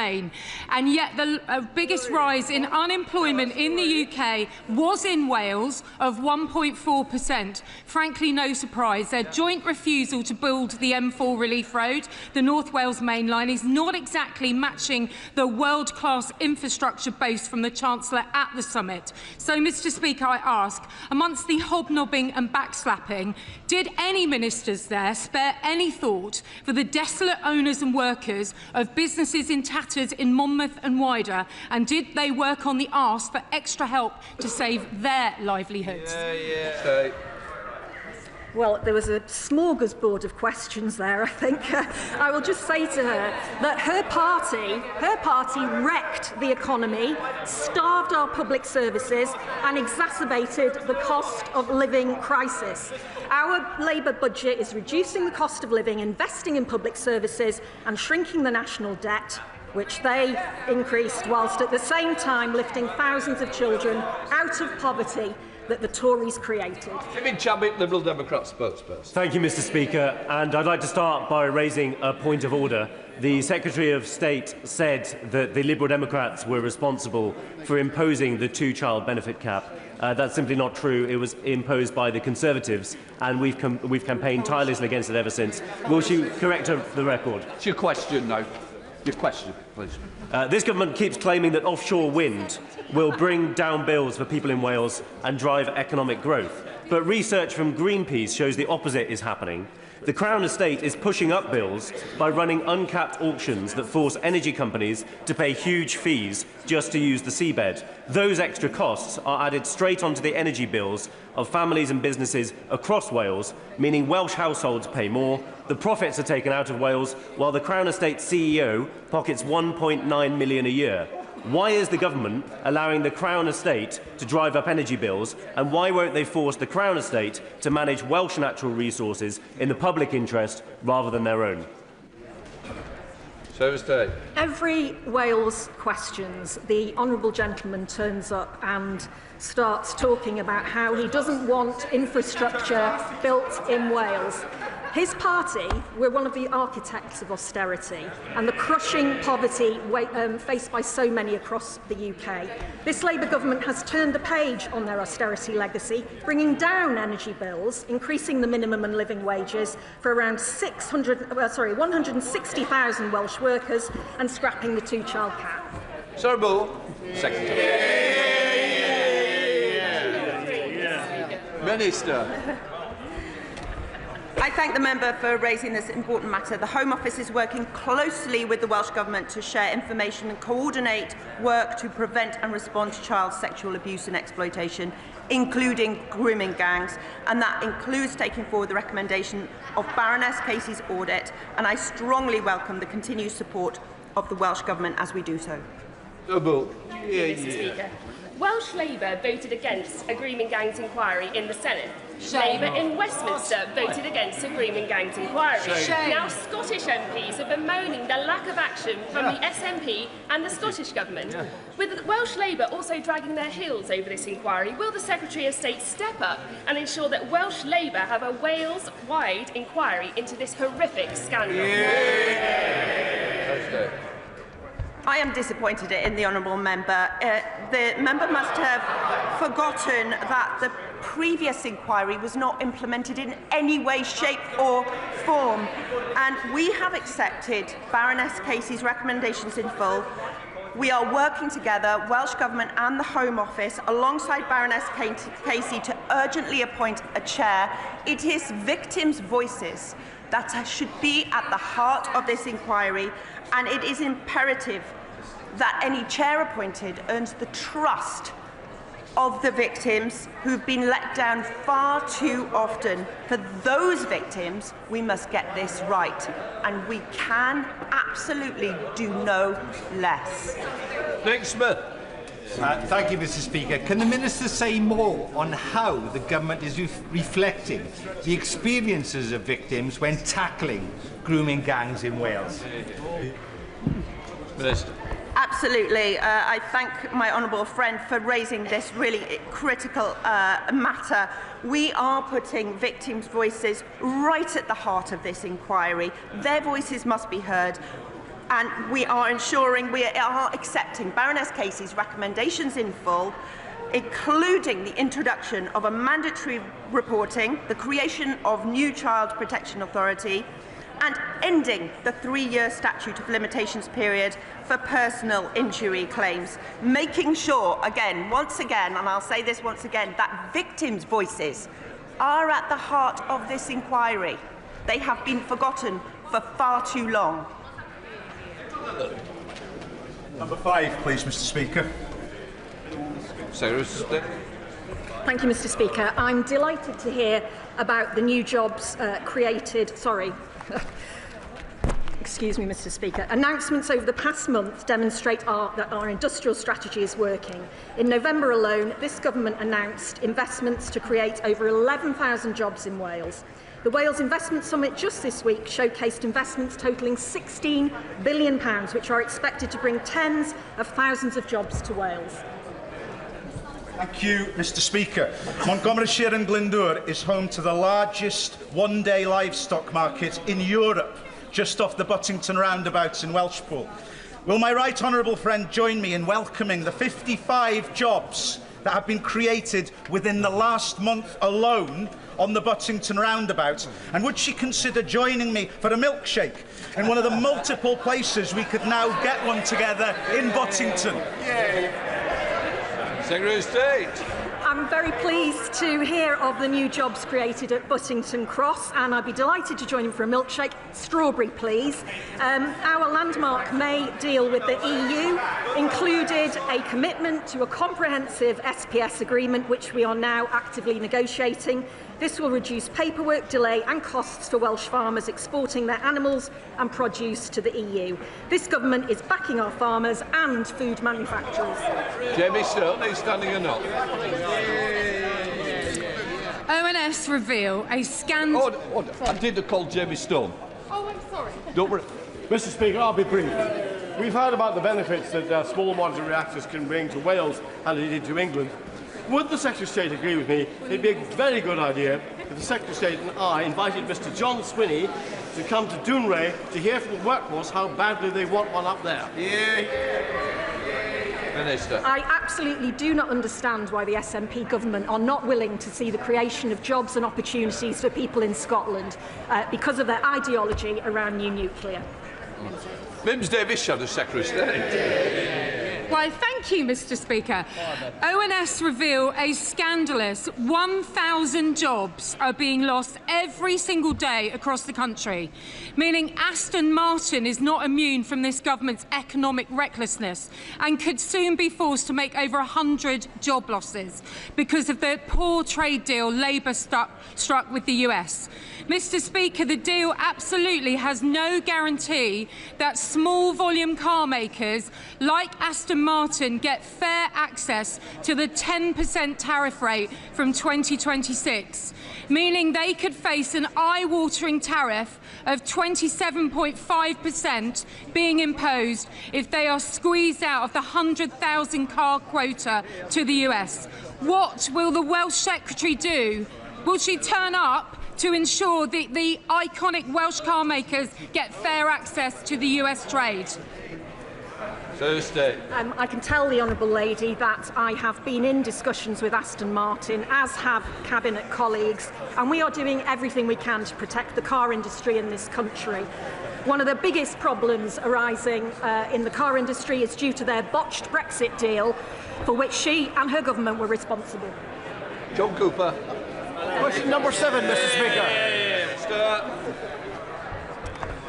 campaign. And yet the biggest rise in unemployment in the UK was in Wales of 1.4%. Frankly, no surprise. Their joint refusal to build the M4 Relief Road, the North Wales main line, is not exactly matching the world-class infrastructure boast from the Chancellor at the summit. So, Mr Speaker, I ask, amongst the hobnobbing and backslapping, did any ministers there spare any thought for the desolate owners and workers of businesses in tatters in Monmouth and wider, and did they work on the arse for extra help to save their livelihoods? Well, there was a smorgasbord of questions there, I think. I will just say to her that her party wrecked the economy, starved our public services and exacerbated the cost of living crisis. Our Labour budget is reducing the cost of living, investing in public services and shrinking the national debt, which they increased, whilst at the same time lifting thousands of children out of poverty that the Tories created. Kemi Badenoch, Liberal Democrat spokesperson. Thank you, Mr Speaker. And I'd like to start by raising a point of order. The Secretary of State said that the Liberal Democrats were responsible for imposing the two-child benefit cap. That's simply not true. It was imposed by the Conservatives, and we've campaigned tirelessly against it ever since. Will she correct the record? It's your question now. Your question, please. This government keeps claiming that offshore wind will bring down bills for people in Wales and drive economic growth. But research from Greenpeace shows the opposite is happening. The Crown Estate is pushing up bills by running uncapped auctions that force energy companies to pay huge fees just to use the seabed. Those extra costs are added straight onto the energy bills of families and businesses across Wales, meaning Welsh households pay more, the profits are taken out of Wales, while the Crown Estate CEO pockets £1.9 million a year. Why is the government allowing the Crown Estate to drive up energy bills, and why won't they force the Crown Estate to manage Welsh natural resources in the public interest rather than their own? Every Wales questions, the honourable gentleman turns up and starts talking about how he doesn't want infrastructure built in Wales. His party were one of the architects of austerity and the crushing poverty faced by so many across the UK. This Labour government has turned the page on their austerity legacy, bringing down energy bills, increasing the minimum and living wages for around 160,000 Welsh workers and scrapping the two-child cap. Sir Bull, Secretary. Minister. I thank the member for raising this important matter. The Home Office is working closely with the Welsh Government to share information and coordinate work to prevent and respond to child sexual abuse and exploitation, including grooming gangs, and that includes taking forward the recommendation of Baroness Casey's audit, and I strongly welcome the continued support of the Welsh Government as we do so. Mr Speaker. Welsh Labour voted against a grooming gangs inquiry in the Senate. Labour in Westminster voted against a grooming gangs inquiry. Now Scottish MPs have been bemoaning the lack of action from the SNP and the Scottish Government. With Welsh Labour also dragging their heels over this inquiry, will the Secretary of State step up and ensure that Welsh Labour have a Wales-wide inquiry into this horrific scandal? I am disappointed in the honourable member. The member must have forgotten that the previous inquiry was not implemented in any way, shape or form. And we have accepted Baroness Casey's recommendations in full. We are working together, Welsh Government and the Home Office, alongside Baroness Casey to urgently appoint a chair. It is victims' voices that should be at the heart of this inquiry, and it is imperative that any chair appointed earns the trust of the victims who've been let down far too often. For those victims, we must get this right, and we can absolutely do no less. Nick Smith. Thank you, Mr Speaker. Can the Minister say more on how the Government is reflecting the experiences of victims when tackling grooming gangs in Wales? Minister. Absolutely. I thank my honourable friend for raising this really critical matter. We are putting victims' voices right at the heart of this inquiry. Their voices must be heard. and we are ensuring we are accepting Baroness Casey's recommendations in full, including the introduction of a mandatory reporting, the creation of new Child Protection Authority, and ending the 3-year statute of limitations period for personal injury claims, making sure, once again, and I'll say this once again, that victims' voices are at the heart of this inquiry. They have been forgotten for far too long. Number 5, please, Mr. Speaker. Thank you, Mr. Speaker. I'm delighted to hear about the new jobs created. Excuse me, Mr. Speaker. Announcements over the past month demonstrate that our industrial strategy is working. In November alone, this government announced investments to create over 11,000 jobs in Wales. The Wales Investment Summit just this week showcased investments totalling £16 billion, which are expected to bring tens of thousands of jobs to Wales. Thank you, Mr. Speaker. Montgomeryshire and Glyndŵr is home to the largest one-day livestock market in Europe, just off the Buttington roundabouts in Welshpool. Will my right honourable friend join me in welcoming the 55 jobs that have been created within the last month alone on the Buttington roundabout? And would she consider joining me for a milkshake in one of the multiple places we could now get one together in Buttington? Secretary of State. I'm very pleased to hear of the new jobs created at Buttington Cross, and I'd be delighted to join him for a milkshake. Strawberry, please. Our landmark May deal with the EU included a commitment to a comprehensive SPS agreement, which we are now actively negotiating. This will reduce paperwork, delay and costs for Welsh farmers exporting their animals and produce to the EU. This government is backing our farmers and food manufacturers. Jamie Stone, are you standing or not? ONS reveal a scandal. Order. I did call Jamie Stone. Oh, I'm sorry. Don't worry. Mr. Speaker, I'll be brief. We've heard about the benefits that small modular reactors can bring to Wales and indeed to England. Would the Secretary of State agree with me it'd be a very good idea if the Secretary of State and I invited Mr. John Swinney to come to Dounreay to hear from the workforce how badly they want one up there? Minister. I absolutely do not understand why the SNP government are not willing to see the creation of jobs and opportunities for people in Scotland because of their ideology around new nuclear. Mims Davis, Shadow Secretary of State. Why, thank you, Mr. Speaker. ONS reveal a scandalous 1,000 jobs are being lost every single day across the country, meaning Aston Martin is not immune from this government's economic recklessness and could soon be forced to make over 100 job losses because of the poor trade deal Labour struck with the US. Mr. Speaker, the deal absolutely has no guarantee that small volume car makers like Aston Martin get fair access to the 10% tariff rate from 2026, meaning they could face an eye-watering tariff of 27.5% being imposed if they are squeezed out of the 100,000 car quota to the US. What will the Welsh Secretary do? Will she turn up to ensure that the iconic Welsh car makers get fair access to the US trade? I can tell the Honourable Lady that I have been in discussions with Aston Martin, as have Cabinet colleagues, and we are doing everything we can to protect the car industry in this country. One of the biggest problems arising in the car industry is due to their botched Brexit deal, for which she and her government were responsible. John Cooper. Question number 7, Mr. Speaker.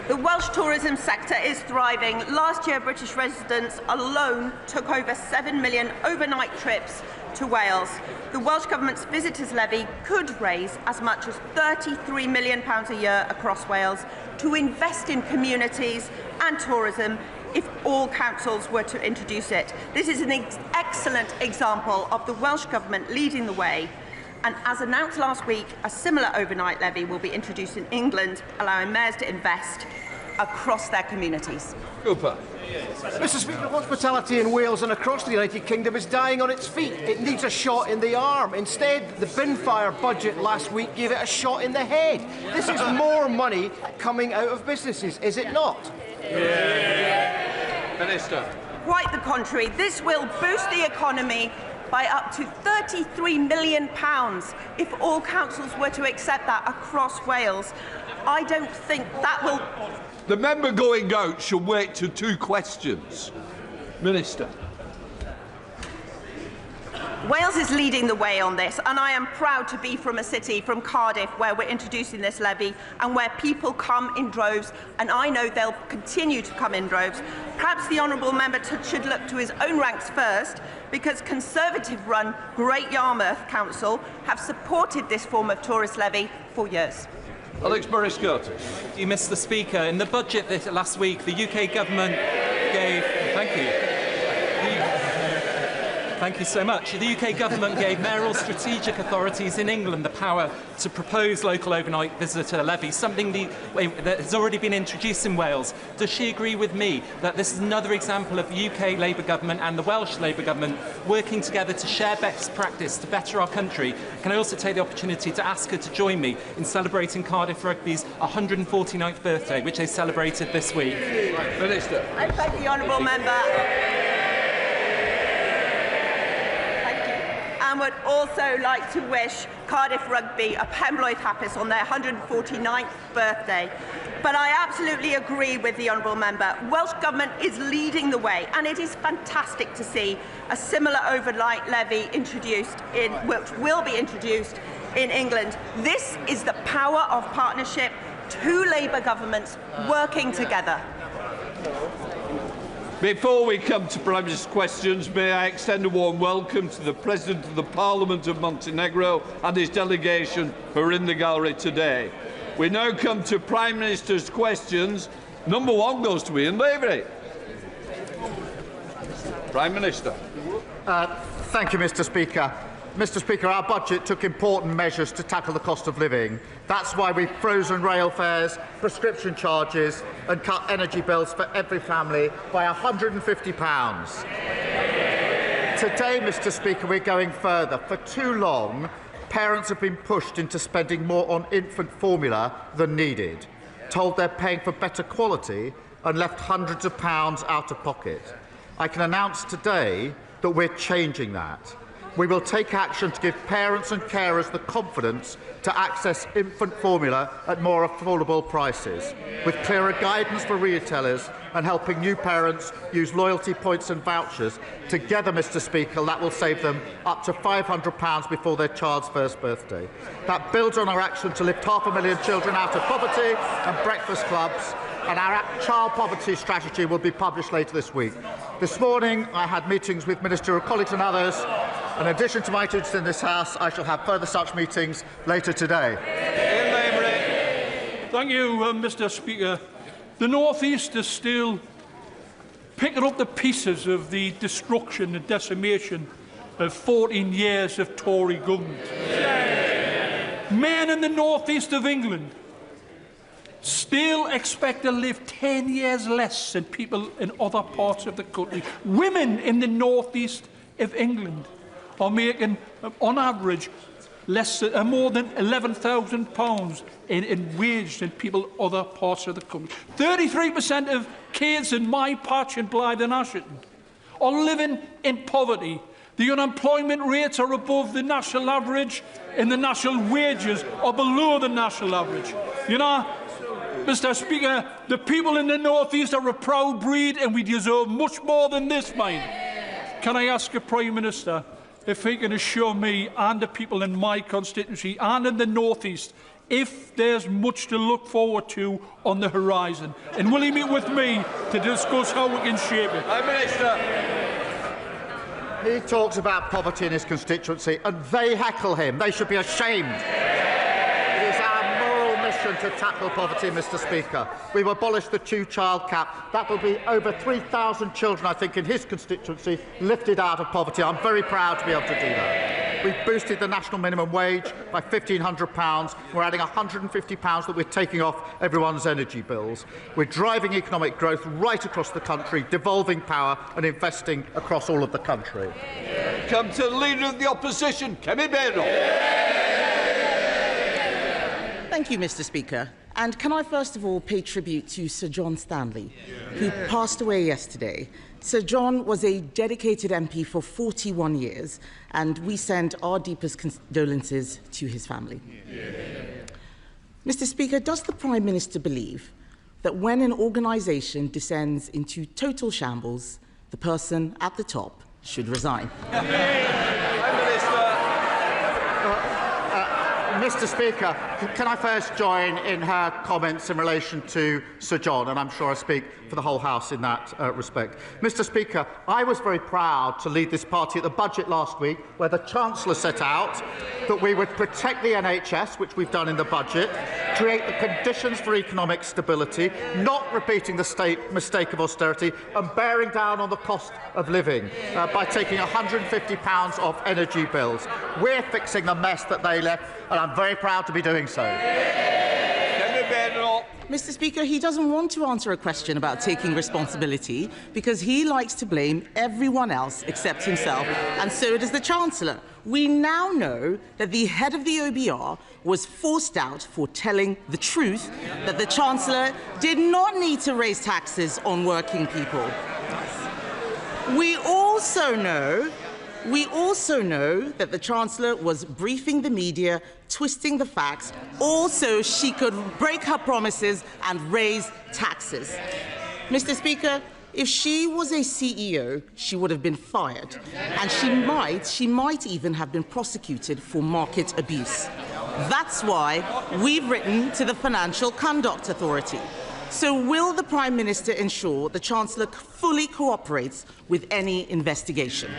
The Welsh tourism sector is thriving. Last year, British residents alone took over 7 million overnight trips to Wales. The Welsh Government's visitors levy could raise as much as £33 million a year across Wales to invest in communities and tourism if all councils were to introduce it. This is an excellent example of the Welsh Government leading the way. And as announced last week, a similar overnight levy will be introduced in England, allowing mayors to invest across their communities. Cooper. Mr. Speaker, hospitality in Wales and across the United Kingdom is dying on its feet. It needs a shot in the arm. Instead, the bin-fire budget last week gave it a shot in the head. This is more money coming out of businesses, is it not? Minister. Quite the contrary. This will boost the economy by up to £33 million if all councils were to accept that across Wales. I don't think that will... The member going out should wait to 2 questions. Minister. Wales is leading the way on this, and I am proud to be from a city, from Cardiff, where we're introducing this levy and where people come in droves, and I know they'll continue to come in droves. Perhaps the honourable member should look to his own ranks first, because Conservative-run Great Yarmouth Council have supported this form of tourist levy for years. Alex Burris-Curtis. Thank you, Mr. Speaker. In the budget last week, the UK government gave... Thank you. Thank you so much. The UK government gave mayoral strategic authorities in England the power to propose local overnight visitor levies, something that has already been introduced in Wales. Does she agree with me that this is another example of the UK Labour government and the Welsh Labour government working together to share best practice to better our country? Can I also take the opportunity to ask her to join me in celebrating Cardiff Rugby's 149th birthday, which they celebrated this week? Minister. I thank the honourable member. And would also like to wish Cardiff Rugby a Pembroke Happis on their 149th birthday. But I absolutely agree with the honourable member. Welsh Government is leading the way, and it is fantastic to see a similar overnight levy introduced which will be introduced in England. This is the power of partnership, 2 Labour governments working together. Before we come to Prime Minister's questions, may I extend a warm welcome to the President of the Parliament of Montenegro and his delegation who are in the gallery today. We now come to Prime Minister's questions. Number 1 goes to Ian Lavery. Prime Minister. Thank you, Mr. Speaker. Mr. Speaker, our budget took important measures to tackle the cost of living. That's why we've frozen rail fares, prescription charges and cut energy bills for every family by £150. Today, Mr. Speaker, we're going further. For too long, parents have been pushed into spending more on infant formula than needed, told they're paying for better quality and left hundreds of pounds out of pocket. I can announce today that we're changing that. We will take action to give parents and carers the confidence to access infant formula at more affordable prices, with clearer guidance for retailers and helping new parents use loyalty points and vouchers. Together, Mr. Speaker, that will save them up to £500 before their child's first birthday. That builds on our action to lift 500,000 children out of poverty and breakfast clubs, and our child poverty strategy will be published later this week. This morning, I had meetings with ministerial colleagues and others. In addition to my duties in this House, I shall have further such meetings later today. Thank you, Mr. Speaker. The North East is still picking up the pieces of the destruction and decimation of 14 years of Tory government. Men in the North East of England still expect to live 10 years less than people in other parts of the country. Women in the North East of England are making, on average, more than £11,000 in wage than people in other parts of the country. 33% of kids in my patch in Blythe and Ashington are living in poverty. The unemployment rates are above the national average, and the national wages are below the national average. You know, Mr. Speaker, the people in the North East are a proud breed, and we deserve much more than this, mate. Can I ask the Prime Minister if he can assure me and the people in my constituency and in the North East if there's much to look forward to on the horizon? And will he meet with me to discuss how we can shape it? Prime Minister. He talks about poverty in his constituency and they heckle him. They should be ashamed. It is our moral mission to tackle poverty, Mr. Speaker. We've abolished the 2-child cap. That will be over 3,000 children, I think, in his constituency lifted out of poverty. I'm very proud to be able to do that. We've boosted the national minimum wage by £1,500. We're adding £150 that we're taking off everyone's energy bills. We're driving economic growth right across the country, devolving power and investing across all of the country. Come to the Leader of the Opposition, Kemi Badenoch. Thank you, Mr. Speaker. And can I first of all pay tribute to Sir John Stanley, who passed away yesterday. Sir John was a dedicated MP for 41 years, and we send our deepest condolences to his family. Mr. Speaker, does the Prime Minister believe that when an organisation descends into total shambles, the person at the top should resign? Mr. Speaker, can I first join in her comments in relation to Sir John, and I'm sure I speak for the whole House in that respect. Mr. Speaker, I was very proud to lead this party at the budget last week, where the Chancellor set out that we would protect the NHS, which we've done in the budget, create the conditions for economic stability, not repeating the mistake of austerity, and bearing down on the cost of living by taking £150 off energy bills. We're fixing the mess that they left, and I'm very proud to be doing so. Kemi Badenoch. Mr. Speaker, he doesn't want to answer a question about taking responsibility because he likes to blame everyone else except himself, and so does the Chancellor. We now know that the head of the OBR was forced out for telling the truth, that the Chancellor did not need to raise taxes on working people. We also know that the Chancellor was briefing the media, twisting the facts, also she could break her promises and raise taxes. Mr. Speaker, if she was a CEO, she would have been fired, and she might even have been prosecuted for market abuse. That's why we've written to the Financial Conduct Authority. So will the Prime Minister ensure the Chancellor fully cooperates with any investigation?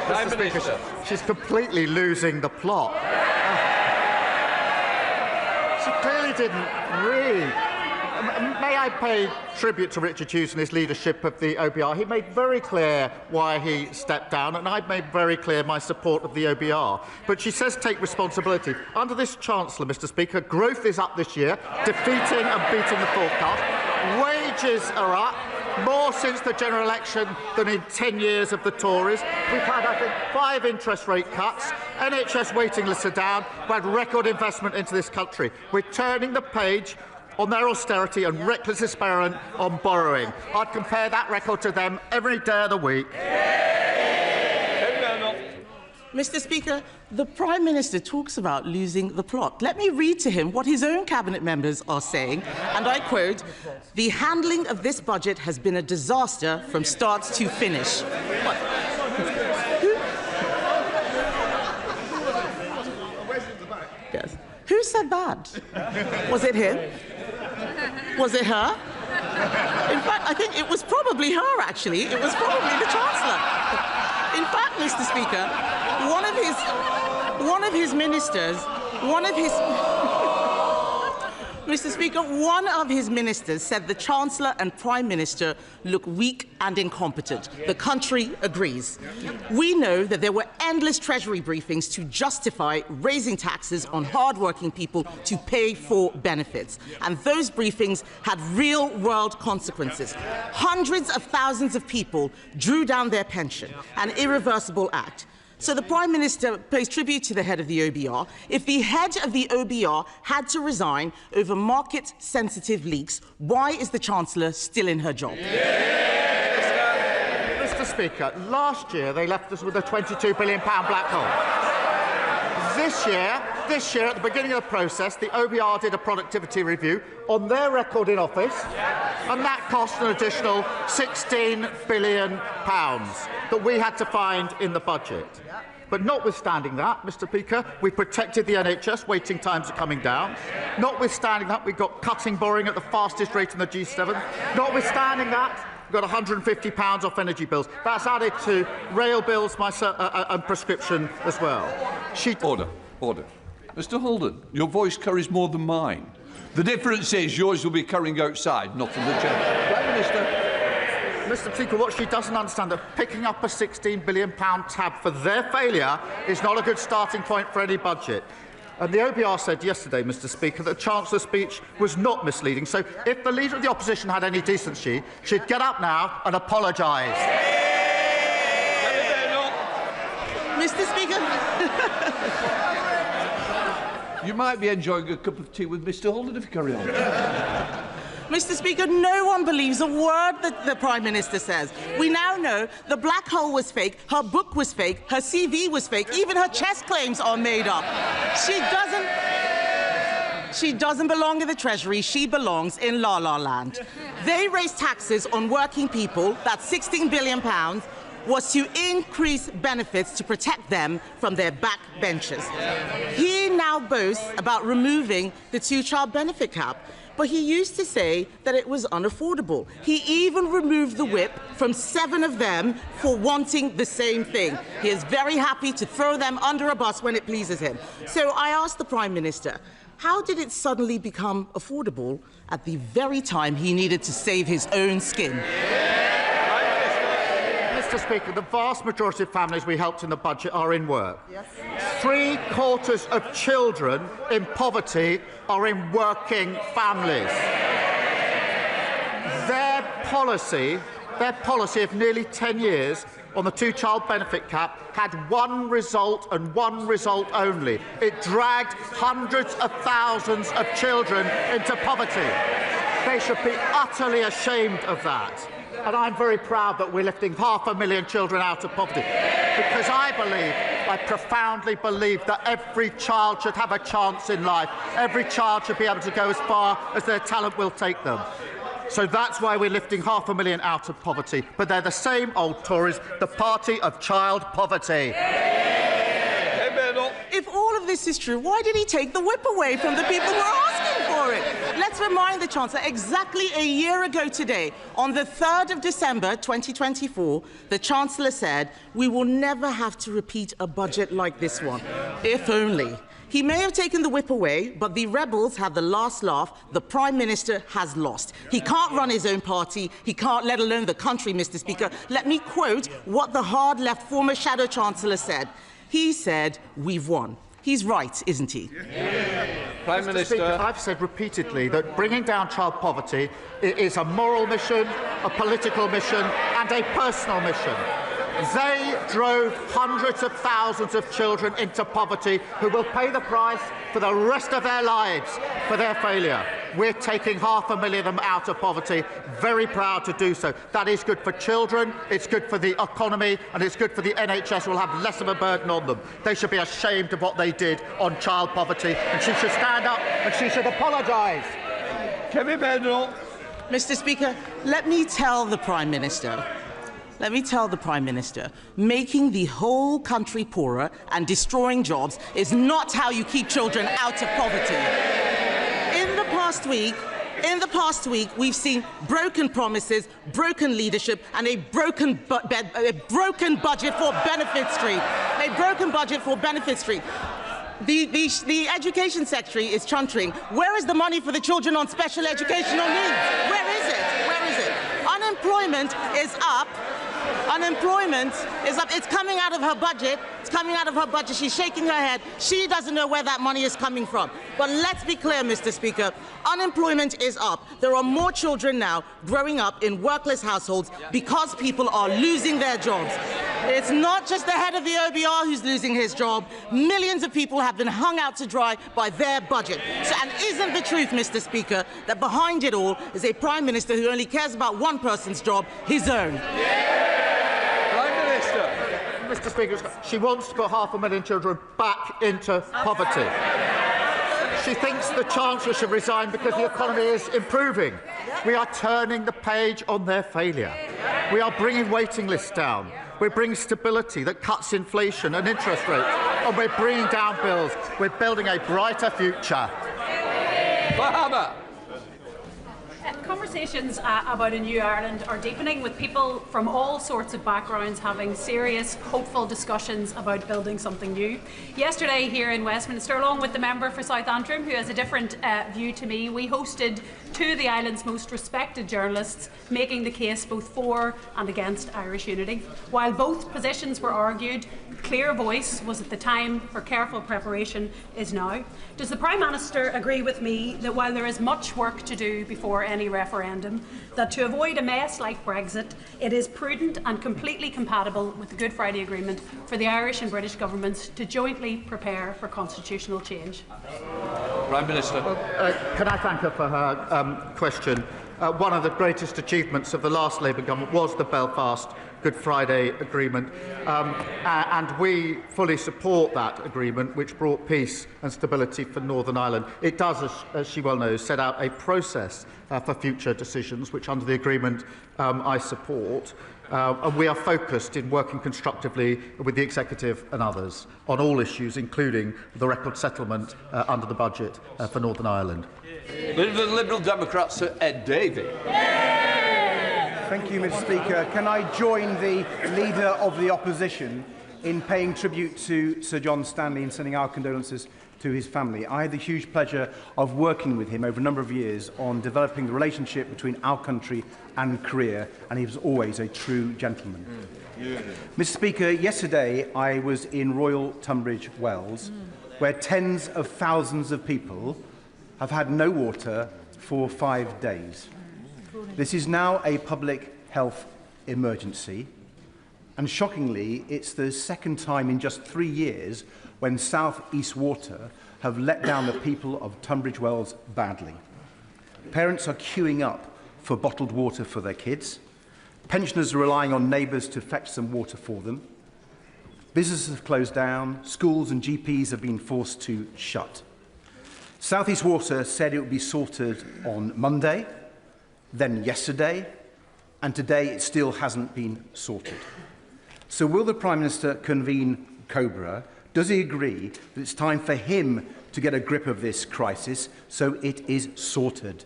Mr. Speaker, she's completely losing the plot. She clearly didn't read. May I pay tribute to Richard Hughes and his leadership of the OBR? He made very clear why he stepped down, and I've made very clear my support of the OBR. But she says take responsibility. Under this Chancellor, Mr. Speaker, growth is up this year, defeating and beating the forecast. Wages are up, more since the general election than in 10 years of the Tories. We've had, I think, 5 interest rate cuts. NHS waiting lists are down. We've had record investment into this country. We're turning the page on their austerity and reckless experiment on borrowing. I'd compare that record to them every day of the week. Mr. Speaker, the Prime Minister talks about losing the plot. Let me read to him what his own cabinet members are saying, and I quote, "The handling of this budget has been a disaster from start to finish." What? Yes. Who said that? Was it him? Was it her? In fact, I think it was probably her, actually. It was probably the Chancellor. In fact, Mr. Speaker, one of his ministers said the Chancellor and Prime Minister look weak and incompetent. The country agrees. We know that there were endless Treasury briefings to justify raising taxes on hard-working people to pay for benefits. And those briefings had real-world consequences. Hundreds of thousands of people drew down their pension, an irreversible act. So the Prime Minister pays tribute to the head of the OBR. If the head of the OBR had to resign over market-sensitive leaks, why is the Chancellor still in her job? Mr. Speaker, last year they left us with a £22 billion black hole. This year, at the beginning of the process, the OBR did a productivity review on their record in office, and that cost an additional £16 billion that we had to find in the budget. But notwithstanding that, Mr. Speaker, we protected the NHS, waiting times are coming down. Notwithstanding that, we've got cutting borrowing at the fastest rate in the G7. Notwithstanding that, we've got £150 off energy bills. That's added to rail bills and prescription as well. Order. Mr. Holden, your voice carries more than mine. The difference is yours will be carrying outside, not in the chamber. Prime Minister. Mr. Speaker, what she doesn't understand is that picking up a £16 billion tab for their failure is not a good starting point for any budget. And the OBR said yesterday, Mr. Speaker, that the Chancellor's speech was not misleading. So if the Leader of the Opposition had any decency, she'd get up now and apologise. Mr. Speaker, You might be enjoying a cup of tea with Mr Holden if you carry on. Mr. Speaker, no one believes a word that the Prime Minister says. We now know the black hole was fake, her book was fake, her CV was fake, even her chest claims are made up. She doesn't belong in the Treasury, she belongs in La La Land. They raised taxes on working people, that's £16 billion, was to increase benefits to protect them from their backbenchers. He now boasts about removing the two-child benefit cap, but he used to say that it was unaffordable. He even removed the whip from 7 of them for wanting the same thing. He is very happy to throw them under a bus when it pleases him. So I asked the Prime Minister, how did it suddenly become affordable at the very time he needed to save his own skin? Mr. Speaker, the vast majority of families we helped in the budget are in work. Yes. 3/4 of children in poverty are in working families. Their policy of nearly 10 years on the two-child benefit cap had one result and one result only. It dragged hundreds of thousands of children into poverty. They should be utterly ashamed of that. And I'm very proud that we're lifting 500,000 children out of poverty, because I profoundly believe that every child should have a chance in life. Every child should be able to go as far as their talent will take them. So that's why we're lifting 500,000 out of poverty. But they're the same old Tories, the party of child poverty. If all of this is true, why did he take the whip away from the people who are asking for it? Let's remind the Chancellor, exactly a year ago today, on the 3rd of December 2024, the Chancellor said, we will never have to repeat a budget like this one. If only. He may have taken the whip away, but the rebels had the last laugh. The Prime Minister has lost. He can't run his own party. He can't, let alone the country, Mr. Speaker. Let me quote what the hard-left former Shadow Chancellor said. He said, we've won. He's right, isn't he? Prime Minister. Speaker, I've said repeatedly that bringing down child poverty is a moral mission, a political mission and a personal mission. They drove hundreds of thousands of children into poverty who will pay the price for the rest of their lives for their failure. We're taking 500,000 of them out of poverty. Very proud to do so. That is good for children, it's good for the economy, and it's good for the NHS, who will have less of a burden on them. They should be ashamed of what they did on child poverty, and she should stand up and she should apologise. Kemi Badenoch. Mr. Speaker, let me tell the Prime Minister, making the whole country poorer and destroying jobs is not how you keep children out of poverty. In the past week, we've seen broken promises, broken leadership, and a broken budget for Benefit Street. The Education Secretary is chuntering. Where is the money for the children on special educational needs? Where is it? Unemployment is up. It's coming out of her budget. She's shaking her head. She doesn't know where that money is coming from. But let's be clear, Mr. Speaker. Unemployment is up. There are more children now growing up in workless households because people are losing their jobs. It's not just the head of the OBR who's losing his job. Millions of people have been hung out to dry by their budget. And isn't the truth, Mr. Speaker, that behind it all is a Prime Minister who only cares about one person's job, his own? Mr. Speaker, she wants to put 500,000 children back into poverty. She thinks the Chancellor should resign because the economy is improving. We are turning the page on their failure. We are bringing waiting lists down. We're bringing stability that cuts inflation and interest rates. And we're bringing down bills. We're building a brighter future. Conversations about a new Ireland are deepening, with people from all sorts of backgrounds having serious, hopeful discussions about building something new. Yesterday here in Westminster, along with the member for South Antrim, who has a different view to me, we hosted two of the island's most respected journalists making the case both for and against Irish unity. While both positions were argued, clear voice was at the time for careful preparation is now. Does the Prime Minister agree with me that while there is much work to do before any referendum, that to avoid a mess like Brexit, it is prudent and completely compatible with the Good Friday Agreement for the Irish and British governments to jointly prepare for constitutional change? Prime Minister. Can I thank her for her question? One of the greatest achievements of the last Labour government was the Belfast Good Friday Agreement, and we fully support that agreement, which brought peace and stability for Northern Ireland. It does, as she well knows, set out a process for future decisions, which under the agreement I support. And we are focused in working constructively with the Executive and others on all issues, including the record settlement under the budget for Northern Ireland. The Liberal Democrat, Sir Ed Davey. Thank you, Mr. Speaker. Can I join the Leader of the Opposition in paying tribute to Sir John Stanley and sending our condolences to his family? I had the huge pleasure of working with him over a number of years on developing the relationship between our country and Korea, and he was always a true gentleman. Mr. Speaker, yesterday I was in Royal Tunbridge Wells, where tens of thousands of people have had no water for 5 days. This is now a public health emergency, and shockingly, it's the second time in just 3 years when South East Water have let down the people of Tunbridge Wells badly. Parents are queuing up for bottled water for their kids. Pensioners are relying on neighbours to fetch some water for them. Businesses have closed down. Schools and GPs have been forced to shut. South East Water said it would be sorted on Monday, then yesterday, and today it still hasn't been sorted. So will the Prime Minister convene COBRA? Does he agree that it's time for him to get a grip of this crisis so it is sorted?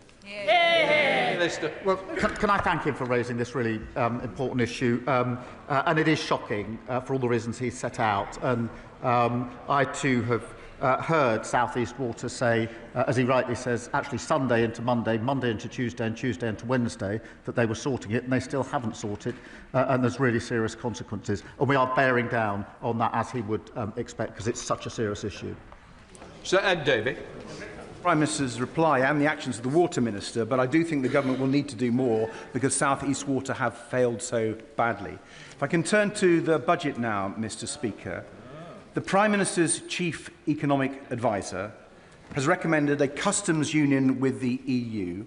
Well, can I thank him for raising this really important issue? And it is shocking for all the reasons he set out. And I too have heard South East Water say, as he rightly says, actually Sunday into Monday, Monday into Tuesday, and Tuesday into Wednesday, that they were sorting it, and they still haven't sorted, and there's really serious consequences. And we are bearing down on that, as he would expect, because it's such a serious issue. Sir Ed Davey. Prime Minister's reply and the actions of the Water Minister, but I do think the government will need to do more because South East Water have failed so badly. If I can turn to the budget now, Mr. Speaker. The Prime Minister's chief economic advisor has recommended a customs union with the EU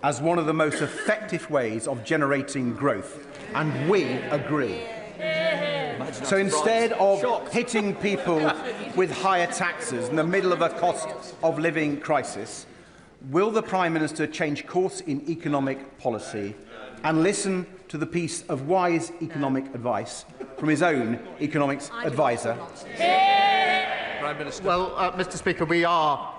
as one of the most effective ways of generating growth, and we agree. So instead of hitting people with higher taxes in the middle of a cost of living crisis, will the Prime Minister change course in economic policy and listen to the piece of wise economic advice from his own economics advisor? Prime Minister. Well, Mr. Speaker, we are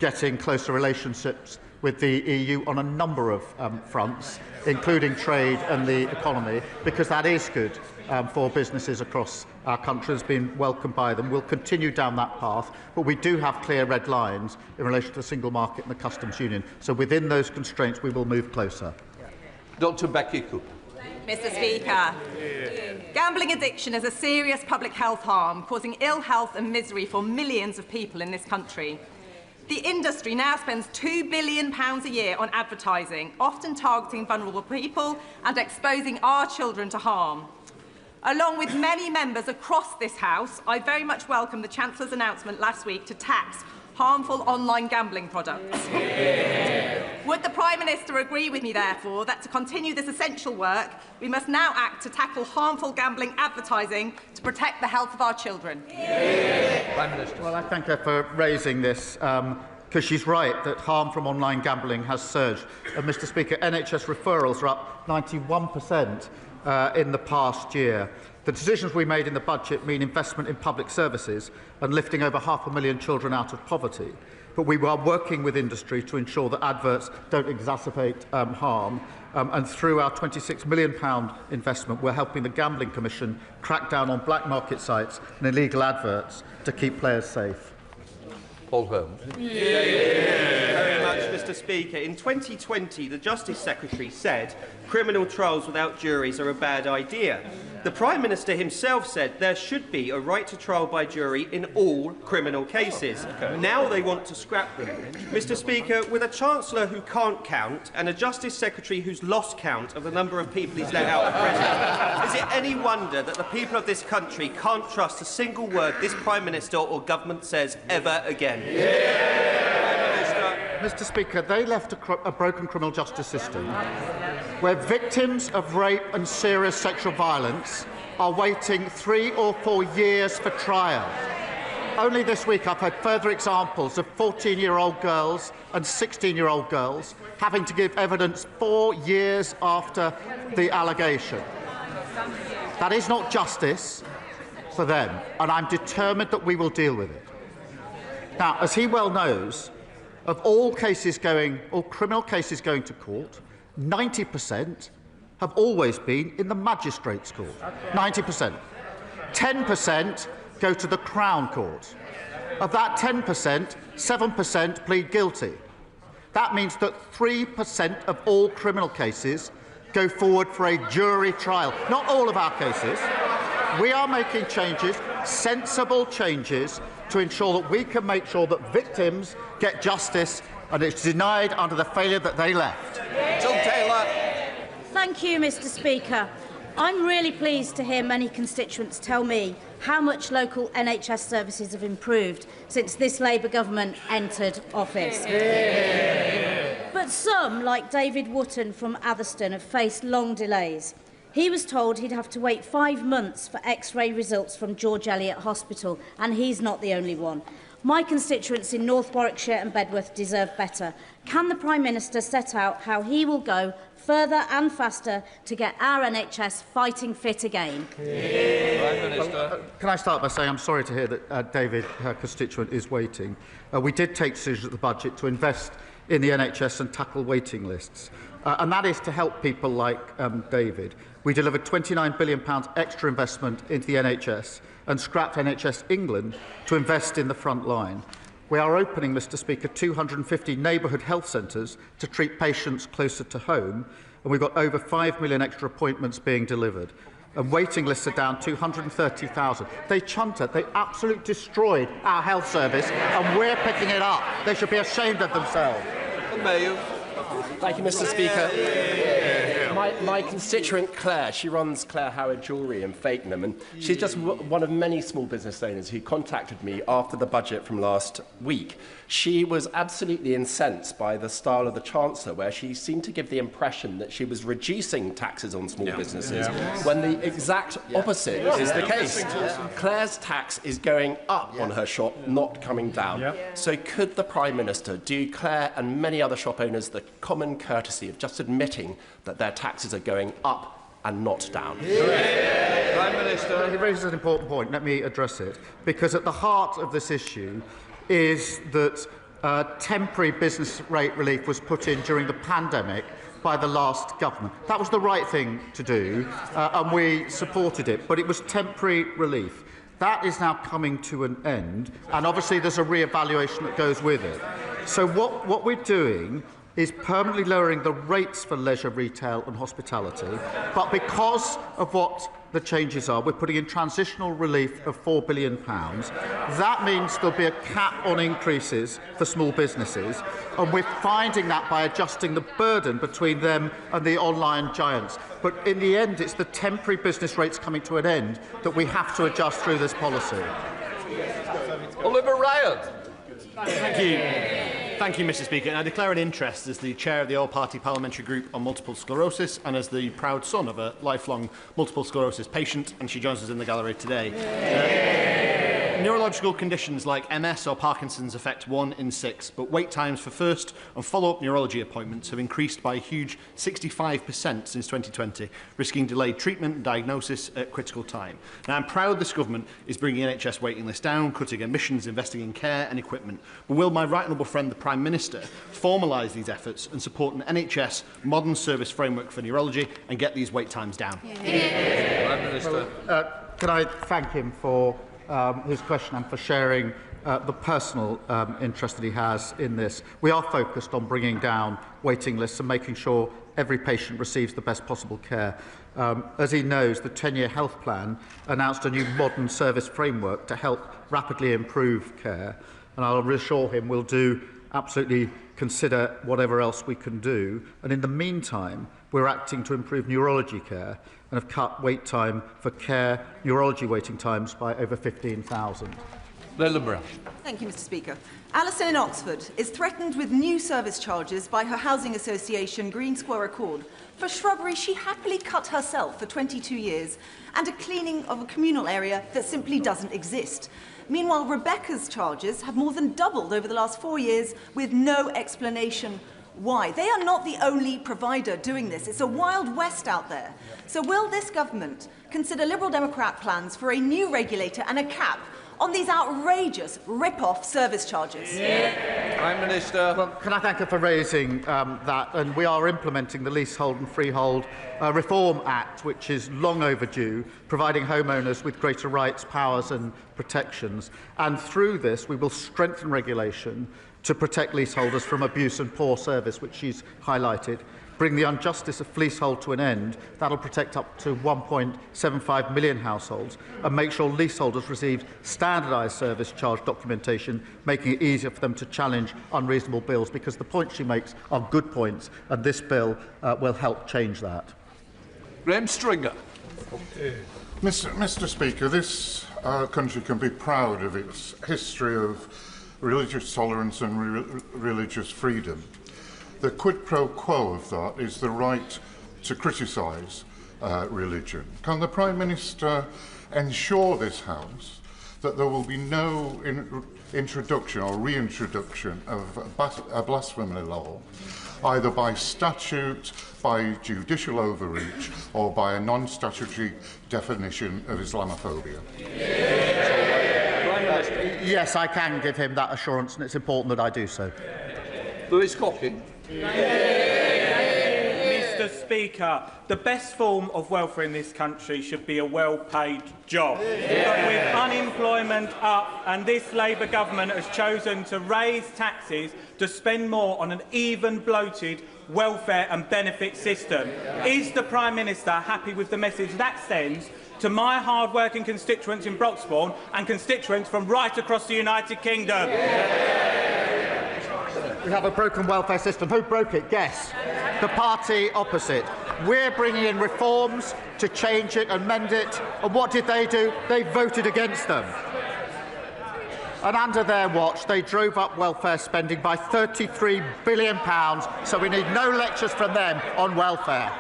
getting closer relationships with the EU on a number of fronts, including trade and the economy, because that is good for businesses across our country, has been welcomed by them. We'll continue down that path, but we do have clear red lines in relation to the single market and the customs union. So within those constraints, we will move closer. Dr. Becky Cooper. Mr. Speaker, gambling addiction is a serious public health harm, causing ill health and misery for millions of people in this country. The industry now spends £2 billion a year on advertising, often targeting vulnerable people and exposing our children to harm. Along with many members across this House, I very much welcome the Chancellor's announcement last week to tax harmful online gambling products. Would the Prime Minister agree with me, therefore, that to continue this essential work, we must now act to tackle harmful gambling advertising to protect the health of our children? Prime Minister. Well, I thank her for raising this, because she's right that harm from online gambling has surged. Mr. Speaker, NHS referrals are up 91% in the past year. The decisions we made in the budget mean investment in public services and lifting over 500,000 children out of poverty. But we are working with industry to ensure that adverts don't exacerbate harm. And through our £26 million investment, we're helping the Gambling Commission crack down on black market sites and illegal adverts to keep players safe. Paul Holmes. Thank you very much, Mr. Speaker. In 2020, the Justice Secretary said criminal trials without juries are a bad idea. The Prime Minister himself said there should be a right to trial by jury in all criminal cases. Now they want to scrap them. Mr. Speaker, with a Chancellor who can't count and a Justice Secretary who's lost count of the number of people he's let out of prison, is it any wonder that the people of this country can't trust a single word this Prime Minister or government says ever again? Mr. Speaker, they left a broken criminal justice system where victims of rape and serious sexual violence are waiting 3 or 4 years for trial. Only this week I've heard further examples of 14-year-old girls and 16-year-old girls having to give evidence 4 years after the allegation. That is not justice for them, and I'm determined that we will deal with it. Now, as he well knows, of all criminal cases going to court, 90% have always been in the magistrates' court. 90%. 10% go to the Crown Court. Of that 10%, 7% plead guilty. That means that 3% of all criminal cases go forward for a jury trial. Not all of our cases. We are making changes, sensible changes, to ensure that we can make sure that victims get justice and it's denied under the failure that they left. Jill Taylor. Thank you, Mr. Speaker. I'm really pleased to hear many constituents tell me how much local NHS services have improved since this Labour government entered office. But some, like David Wootton from Atherstone, have faced long delays. He was told he'd have to wait 5 months for X-ray results from George Eliot Hospital, and he's not the only one. My constituents in North Warwickshire and Bedworth deserve better. Can the Prime Minister set out how he will go further and faster to get our NHS fighting fit again? Prime Minister. Can I start by saying I'm sorry to hear that David, her constituent, is waiting. We did take decisions at the budget to invest in the NHS and tackle waiting lists. And that is to help people like David. We delivered £29 billion extra investment into the NHS and scrapped NHS England to invest in the front line. We are opening, Mr. Speaker, 250 neighbourhood health centres to treat patients closer to home, and we've got over 5 million extra appointments being delivered. And waiting lists are down 230,000. They chunted, they absolutely destroyed our health service, and we're picking it up. They should be ashamed of themselves. Thank you, Mr. Speaker. My constituent Claire, she runs Claire Howard Jewellery in Fakenham, and she's just one of many small business owners who contacted me after the budget from last week. She was absolutely incensed by the style of the Chancellor, where she seemed to give the impression that she was reducing taxes on small businesses, when the exact opposite is the case. Claire's tax is going up on her shop, not coming down. So could the Prime Minister do Claire and many other shop owners the common courtesy of just admitting that their taxes are going up and not down? Prime Minister. He raises an important point. Let me address it. Because at the heart of this issue is that temporary business rate relief was put in during the pandemic by the last government. That was the right thing to do, and we supported it, but it was temporary relief. That is now coming to an end, and obviously there's a re-evaluation that goes with it. So what we're doing is permanently lowering the rates for leisure, retail and hospitality, but because of what the changes are, we're putting in transitional relief of £4 billion. That means there'll be a cap on increases for small businesses, and we're finding that by adjusting the burden between them and the online giants. But in the end, it's the temporary business rates coming to an end that we have to adjust through this policy. Oliver Ryan. Thank you. Thank you, Mr. Speaker. And I declare an interest as the chair of the All-Party Parliamentary Group on Multiple Sclerosis and as the proud son of a lifelong multiple sclerosis patient, and she joins us in the gallery today. Neurological conditions like MS or Parkinson's affect 1 in 6, but wait times for first and follow-up neurology appointments have increased by a huge 65% since 2020, risking delayed treatment and diagnosis at critical time. Now, I'm proud this government is bringing NHS waiting lists down, cutting emissions, investing in care and equipment. But will my right honourable friend, the Prime Minister, formalise these efforts and support an NHS modern service framework for neurology and get these wait times down? Prime Minister. Can I thank him for his question and for sharing the personal interest that he has in this. We are focused on bringing down waiting lists and making sure every patient receives the best possible care. As he knows, the 10-year health plan announced a new modern service framework to help rapidly improve care, and I'll reassure him we'll do absolutely consider whatever else we can do. And in the meantime, we're acting to improve neurology care and have cut wait time for care, neurology waiting times by over 15,000. Thank you, Mr. Speaker. Alison in Oxford is threatened with new service charges by her housing association, Green Square Accord, for shrubbery she happily cut herself for 22 years and a cleaning of a communal area that simply doesn't exist. Meanwhile, Rebecca's charges have more than doubled over the last 4 years with no explanation why. They are not the only provider doing this. It's a wild west out there. So will this government consider Liberal Democrat plans for a new regulator and a cap on these outrageous rip-off service charges? Prime Minister. Well, can I thank her for raising that? And we are implementing the Leasehold and Freehold Reform Act, which is long overdue, providing homeowners with greater rights, powers and protections. And through this, we will strengthen regulation to protect leaseholders from abuse and poor service, which she's highlighted, bring the injustice of leasehold to an end. That'll protect up to 1.75 million households and make sure leaseholders receive standardised service charge documentation, making it easier for them to challenge unreasonable bills, because the points she makes are good points, and this bill will help change that. Graham Stringer. Mr. Speaker, this country can be proud of its history of religious tolerance and religious freedom. The quid pro quo of that is the right to criticise religion. Can the Prime Minister ensure this House that there will be no introduction or reintroduction of a blasphemy law, either by statute, by judicial overreach, or by a non-statutory definition of Islamophobia? Yes, I can give him that assurance, and it's important that I do so. Lewis Cocking. Mr. Speaker, the best form of welfare in this country should be a well-paid job. But with unemployment up, and this Labour government has chosen to raise taxes to spend more on an even bloated welfare and benefit system. Is the Prime Minister happy with the message that sends to my hard-working constituents in Broxbourne and constituents from right across the United Kingdom? We have a broken welfare system. Who broke it? Guess. The party opposite. We're bringing in reforms to change it and mend it. And what did they do? They voted against them. And under their watch, they drove up welfare spending by £33 billion, so we need no lectures from them on welfare.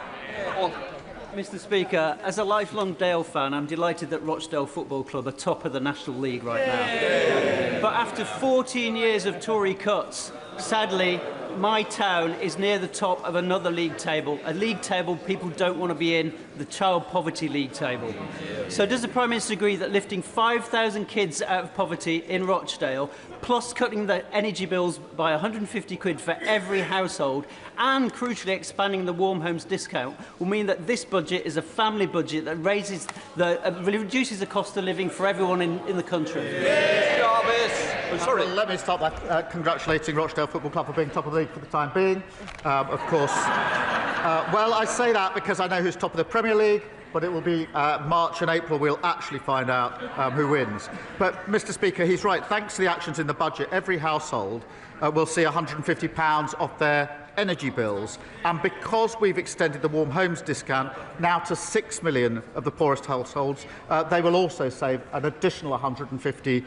Mr. Speaker, as a lifelong Dale fan, I'm delighted that Rochdale Football Club are top of the National League right now. But after 14 years of Tory cuts, sadly, my town is near the top of another league table, a league table people don't want to be in, the child poverty league table. So does the Prime Minister agree that lifting 5,000 kids out of poverty in Rochdale, plus cutting the energy bills by 150 quid for every household, and crucially expanding the Warm Homes discount, will mean that this budget is a family budget that reduces the cost of living for everyone in the country? Let me start by congratulating Rochdale Football Club for being top of the league for the time being. Of course, well, I say that because I know who's top of the Premier League, but it will be March and April we'll actually find out who wins. But, Mr. Speaker, he's right. Thanks to the actions in the budget, every household will see £150 off their energy bills, and because we've extended the Warm Homes discount now to 6 million of the poorest households, they will also save an additional £150.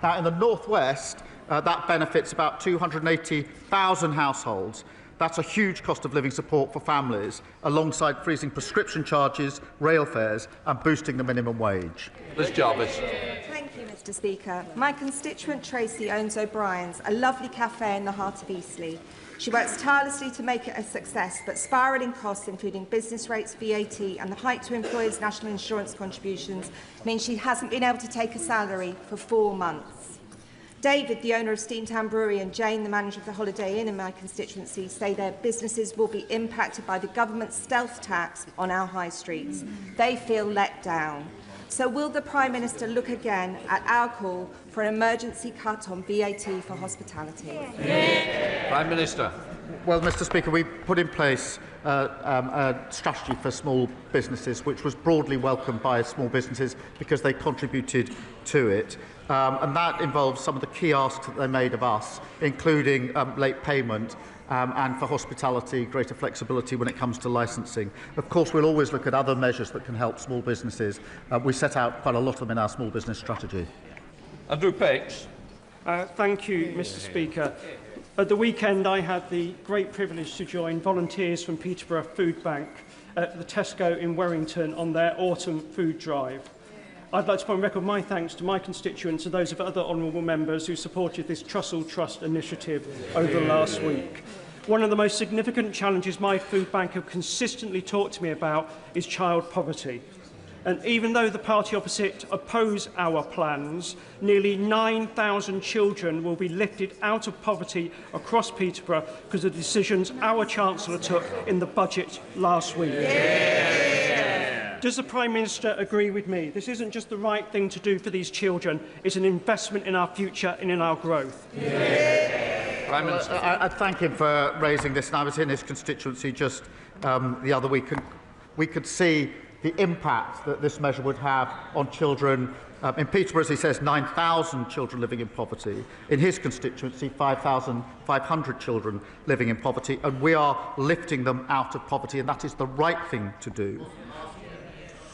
Now, in the North West, that benefits about 280,000 households. That's a huge cost of living support for families, alongside freezing prescription charges, rail fares and boosting the minimum wage. Liz Jarvis. Thank you, Mr. Speaker. My constituent Tracy owns O'Brien's, a lovely cafe in the heart of Eastleigh. She works tirelessly to make it a success, but spiralling costs, including business rates, VAT and the hike to employers' national insurance contributions, mean she hasn't been able to take a salary for 4 months. David, the owner of Steamtown Brewery, and Jane, the manager of the Holiday Inn in my constituency, say their businesses will be impacted by the government's stealth tax on our high streets. They feel let down. So will the Prime Minister look again at our call for an emergency cut on VAT for hospitality? Prime Minister. Well, Mr. Speaker, we put in place a strategy for small businesses, which was broadly welcomed by small businesses because they contributed to it. And that involves some of the key asks that they made of us, including late payment and for hospitality, greater flexibility when it comes to licensing. Of course, we'll always look at other measures that can help small businesses. We set out quite a lot of them in our small business strategy. Andrew Pakes. Thank you, Mr. Speaker. At the weekend, I had the great privilege to join volunteers from Peterborough Food Bank at the Tesco in Warrington on their autumn food drive. I'd like to put on record my thanks to my constituents and those of other honourable members who supported this Trussell Trust initiative over the last week. One of the most significant challenges my food bank have consistently talked to me about is child poverty. And even though the party opposite oppose our plans, nearly 9,000 children will be lifted out of poverty across Peterborough because of the decisions our Chancellor took in the budget last week. Yeah. Does the Prime Minister agree with me? This isn't just the right thing to do for these children, it's an investment in our future and in our growth. Yeah. Prime Minister. I thank him for raising this, and I was in his constituency just the other week, and we could see the impact that this measure would have on children. In Peterborough, as he says, 9,000 children living in poverty. In his constituency, 5,500 children living in poverty, and we are lifting them out of poverty, and that is the right thing to do.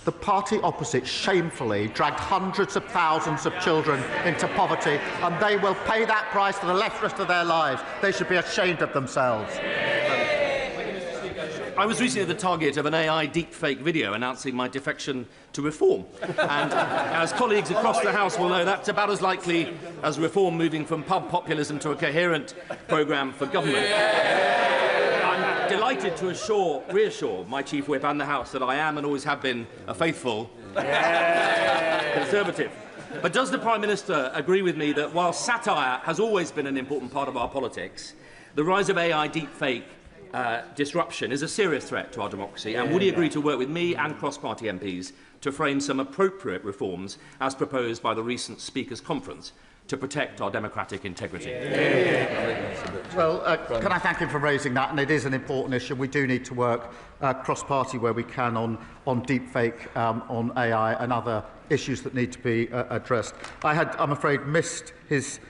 The party opposite shamefully dragged hundreds of thousands of children into poverty, and they will pay that price for the rest of their lives. They should be ashamed of themselves. I was recently the target of an AI deepfake video announcing my defection to reform. And as colleagues across the House will know, that's about as likely as reform moving from pub populism to a coherent programme for government. I'm delighted to reassure my Chief Whip and the House that I am and always have been a faithful Conservative. But does the Prime Minister agree with me that while satire has always been an important part of our politics, the rise of AI deepfake disruption is a serious threat to our democracy, and would he agree to work with me and cross-party MPs to frame some appropriate reforms as proposed by the recent Speakers' Conference to protect our democratic integrity? Well, can I thank him for raising that, and it is an important issue. We do need to work cross-party where we can on deepfake, on AI and other issues that need to be addressed. I had, I'm afraid, missed his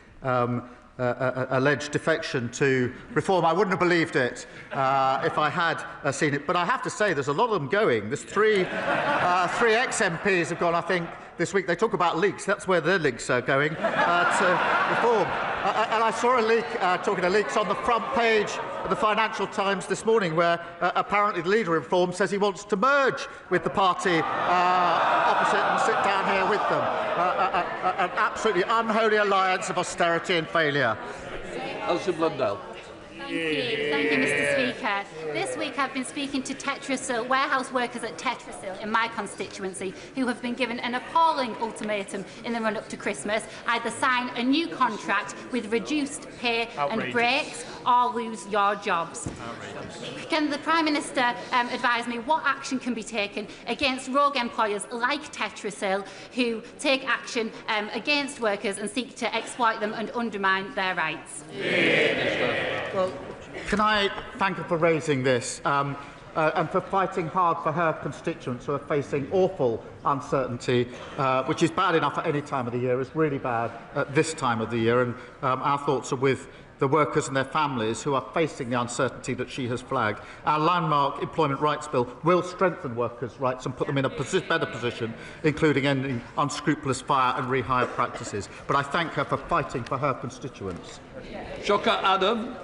alleged defection to reform. I wouldn't have believed it if I had seen it. But I have to say, there's a lot of them going. There's three ex-MPs have gone, I think, this week. They talk about leaks. That's where their leaks are going, to reform. And I saw a leak, talking of leaks, on the front page of the Financial Times this morning, where apparently the leader of Reform says he wants to merge with the party opposite and sit down here with them. An absolutely unholy alliance of austerity and failure. Elsie Blundell. Thank you, Mr. Speaker. This week I've been speaking to Tetrasil, warehouse workers at Tetrasil in my constituency, who have been given an appalling ultimatum in the run-up to Christmas: either sign a new contract with reduced pay and breaks, or lose your jobs. Can the Prime Minister advise me what action can be taken against rogue employers like Tetrasil who take action against workers and seek to exploit them and undermine their rights? Well, can I thank her for raising this and for fighting hard for her constituents who are facing awful uncertainty, which is bad enough at any time of the year, is really bad at this time of the year. And our thoughts are with the workers and their families who are facing the uncertainty that she has flagged. Our landmark Employment Rights Bill will strengthen workers' rights and put them in a better position, including ending unscrupulous fire and rehire practices. But I thank her for fighting for her constituents. Shocker Adam.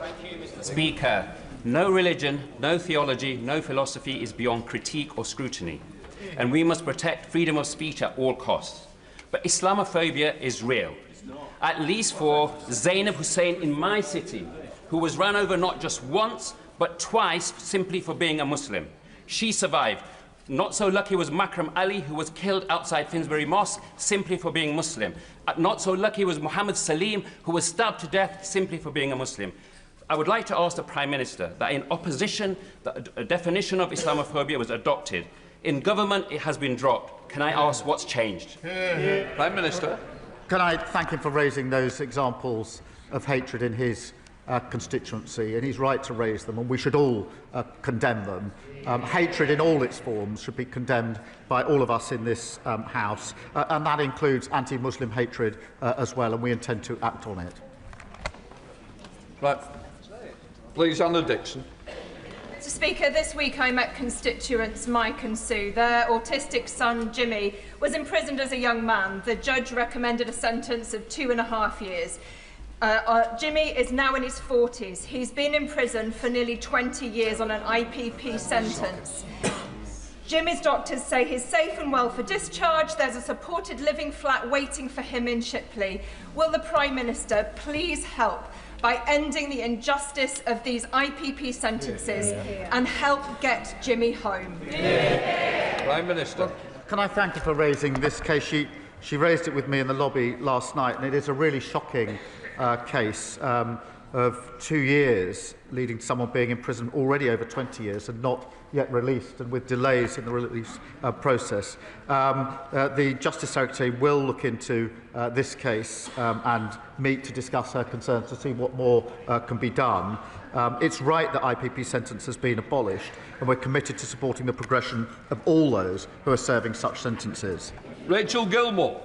Speaker, no religion, no theology, no philosophy is beyond critique or scrutiny, and we must protect freedom of speech at all costs. But Islamophobia is real. At least for Zainab Hussein in my city, who was run over not just once, but twice simply for being a Muslim. She survived. Not so lucky was Makram Ali, who was killed outside Finsbury Mosque simply for being Muslim. Not so lucky was Muhammad Salim, who was stabbed to death simply for being a Muslim. I would like to ask the Prime Minister that in opposition, a definition of Islamophobia was adopted. In government, it has been dropped. Can I ask what's changed? Prime Minister. Can I thank him for raising those examples of hatred in his constituency, and he's right to raise them, and we should all condemn them. Hatred in all its forms should be condemned by all of us in this House, and that includes anti-Muslim hatred as well, and we intend to act on it. Right. Please, Anna Dixon. Mr Speaker, this week I met constituents Mike and Sue. Their autistic son, Jimmy, was imprisoned as a young man. The judge recommended a sentence of 2.5 years. Jimmy is now in his 40s. He's been in prison for nearly 20 years on an IPP sentence. Jimmy's doctors say he's safe and well for discharge. There's a supported living flat waiting for him in Shipley. Will the Prime Minister please help by ending the injustice of these IPP sentences and help get Jimmy home? Prime Minister. Can I thank her for raising this case? She raised it with me in the lobby last night, and it is a really shocking case of 2 years leading to someone being in prison already over 20 years and not yet released, and with delays in the release process. The Justice Secretary will look into this case and meet to discuss her concerns to see what more can be done. It's right that IPP sentence has been abolished, and we're committed to supporting the progression of all those who are serving such sentences. Rachel Gilmore.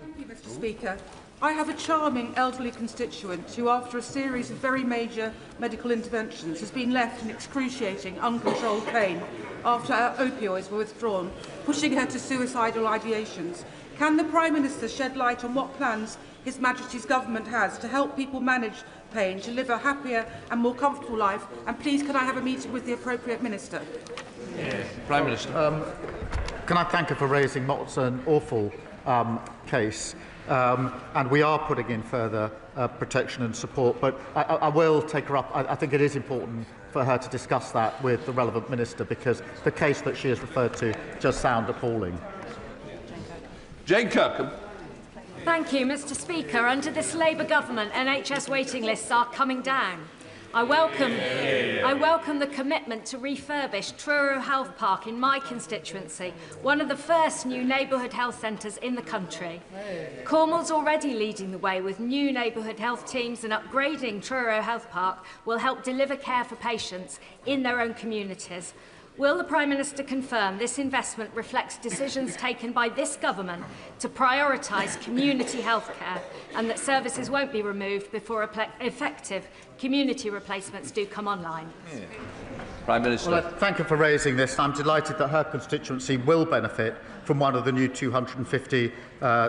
Thank you, Mr Speaker. I have a charming elderly constituent who, after a series of very major medical interventions, has been left in excruciating, uncontrolled pain after her opioids were withdrawn, pushing her to suicidal ideations. Can the Prime Minister shed light on what plans His Majesty's Government has to help people manage pain, to live a happier and more comfortable life? And please, can I have a meeting with the appropriate Minister? Prime Minister. Can I thank her for raising what's an awful case? And we are putting in further protection and support, but I will take her up. I think it is important for her to discuss that with the relevant minister, because the case that she has referred to does sound appalling. Jane Kirkham. Thank you, Mr Speaker. Under this Labour government, NHS waiting lists are coming down. I welcome the commitment to refurbish Truro Health Park in my constituency, one of the first new neighbourhood health centres in the country. Cornwall's already leading the way with new neighbourhood health teams, and upgrading Truro Health Park will help deliver care for patients in their own communities. Will the Prime Minister confirm this investment reflects decisions taken by this government to prioritise community healthcare, and that services won't be removed before effective community replacements do come online? Prime Minister. Well, thank her for raising this. I'm delighted that her constituency will benefit from one of the new 250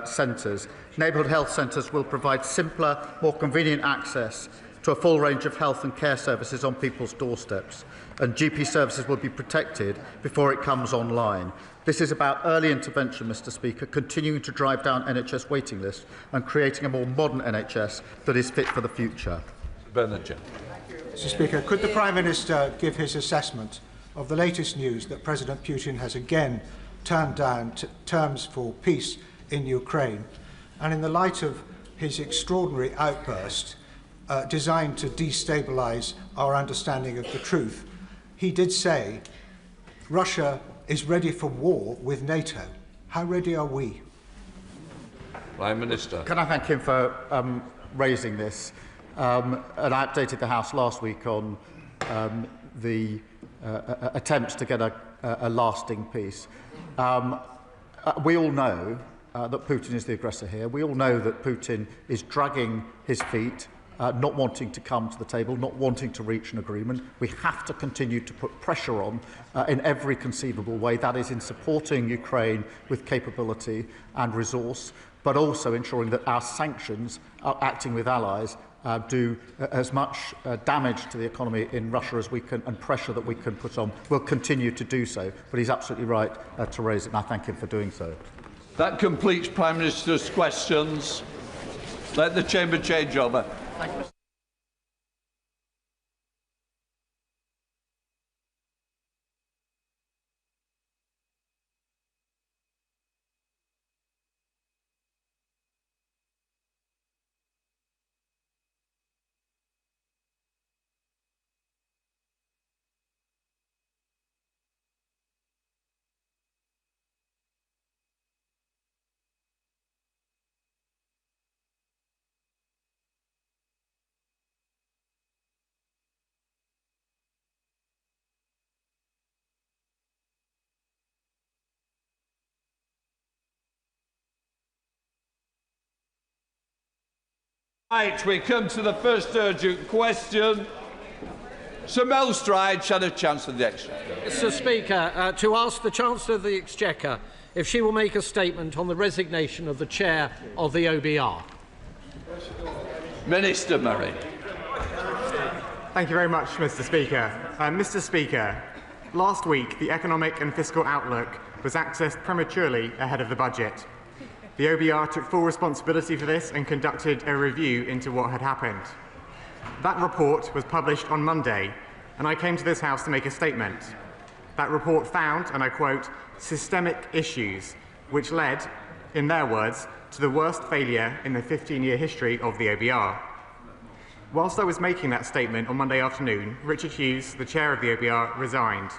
centres. Neighbourhood health centres will provide simpler, more convenient access to a full range of health and care services on people's doorsteps, and GP services will be protected before it comes online. This is about early intervention, Mr Speaker, continuing to drive down NHS waiting lists and creating a more modern NHS that is fit for the future. Mr Speaker, could the Prime Minister give his assessment of the latest news that President Putin has again turned down terms for peace in Ukraine, and in the light of his extraordinary outburst designed to destabilise our understanding of the truth, he did say Russia is ready for war with NATO. How ready are we? Prime Minister. Can I thank him for raising this? And I updated the House last week on the attempts to get a lasting peace. We all know that Putin is the aggressor here. We all know that Putin is dragging his feet, not wanting to come to the table, not wanting to reach an agreement. We have to continue to put pressure on in every conceivable way. That is in supporting Ukraine with capability and resource, but also ensuring that our sanctions, acting with allies, do as much damage to the economy in Russia as we can, and pressure that we can put on. We'll continue to do so, but he's absolutely right to raise it, and I thank him for doing so. That completes Prime Minister's questions. Let the Chamber change over. Thank you, Mr. Right, we come to the first urgent question. Sir Melstride Shadow Chancellor of the Exchequer. Mr. Speaker, to ask the Chancellor of the Exchequer if she will make a statement on the resignation of the Chair of the OBR. Minister Murray. Thank you very much, Mr. Speaker. Mr. Speaker, last week the economic and fiscal outlook was accessed prematurely ahead of the budget. The OBR took full responsibility for this and conducted a review into what had happened. That report was published on Monday, and I came to this House to make a statement. That report found, and I quote, systemic issues, which led, in their words, to the worst failure in the 15-year history of the OBR. Whilst I was making that statement on Monday afternoon, Richard Hughes, the chair of the OBR, resigned.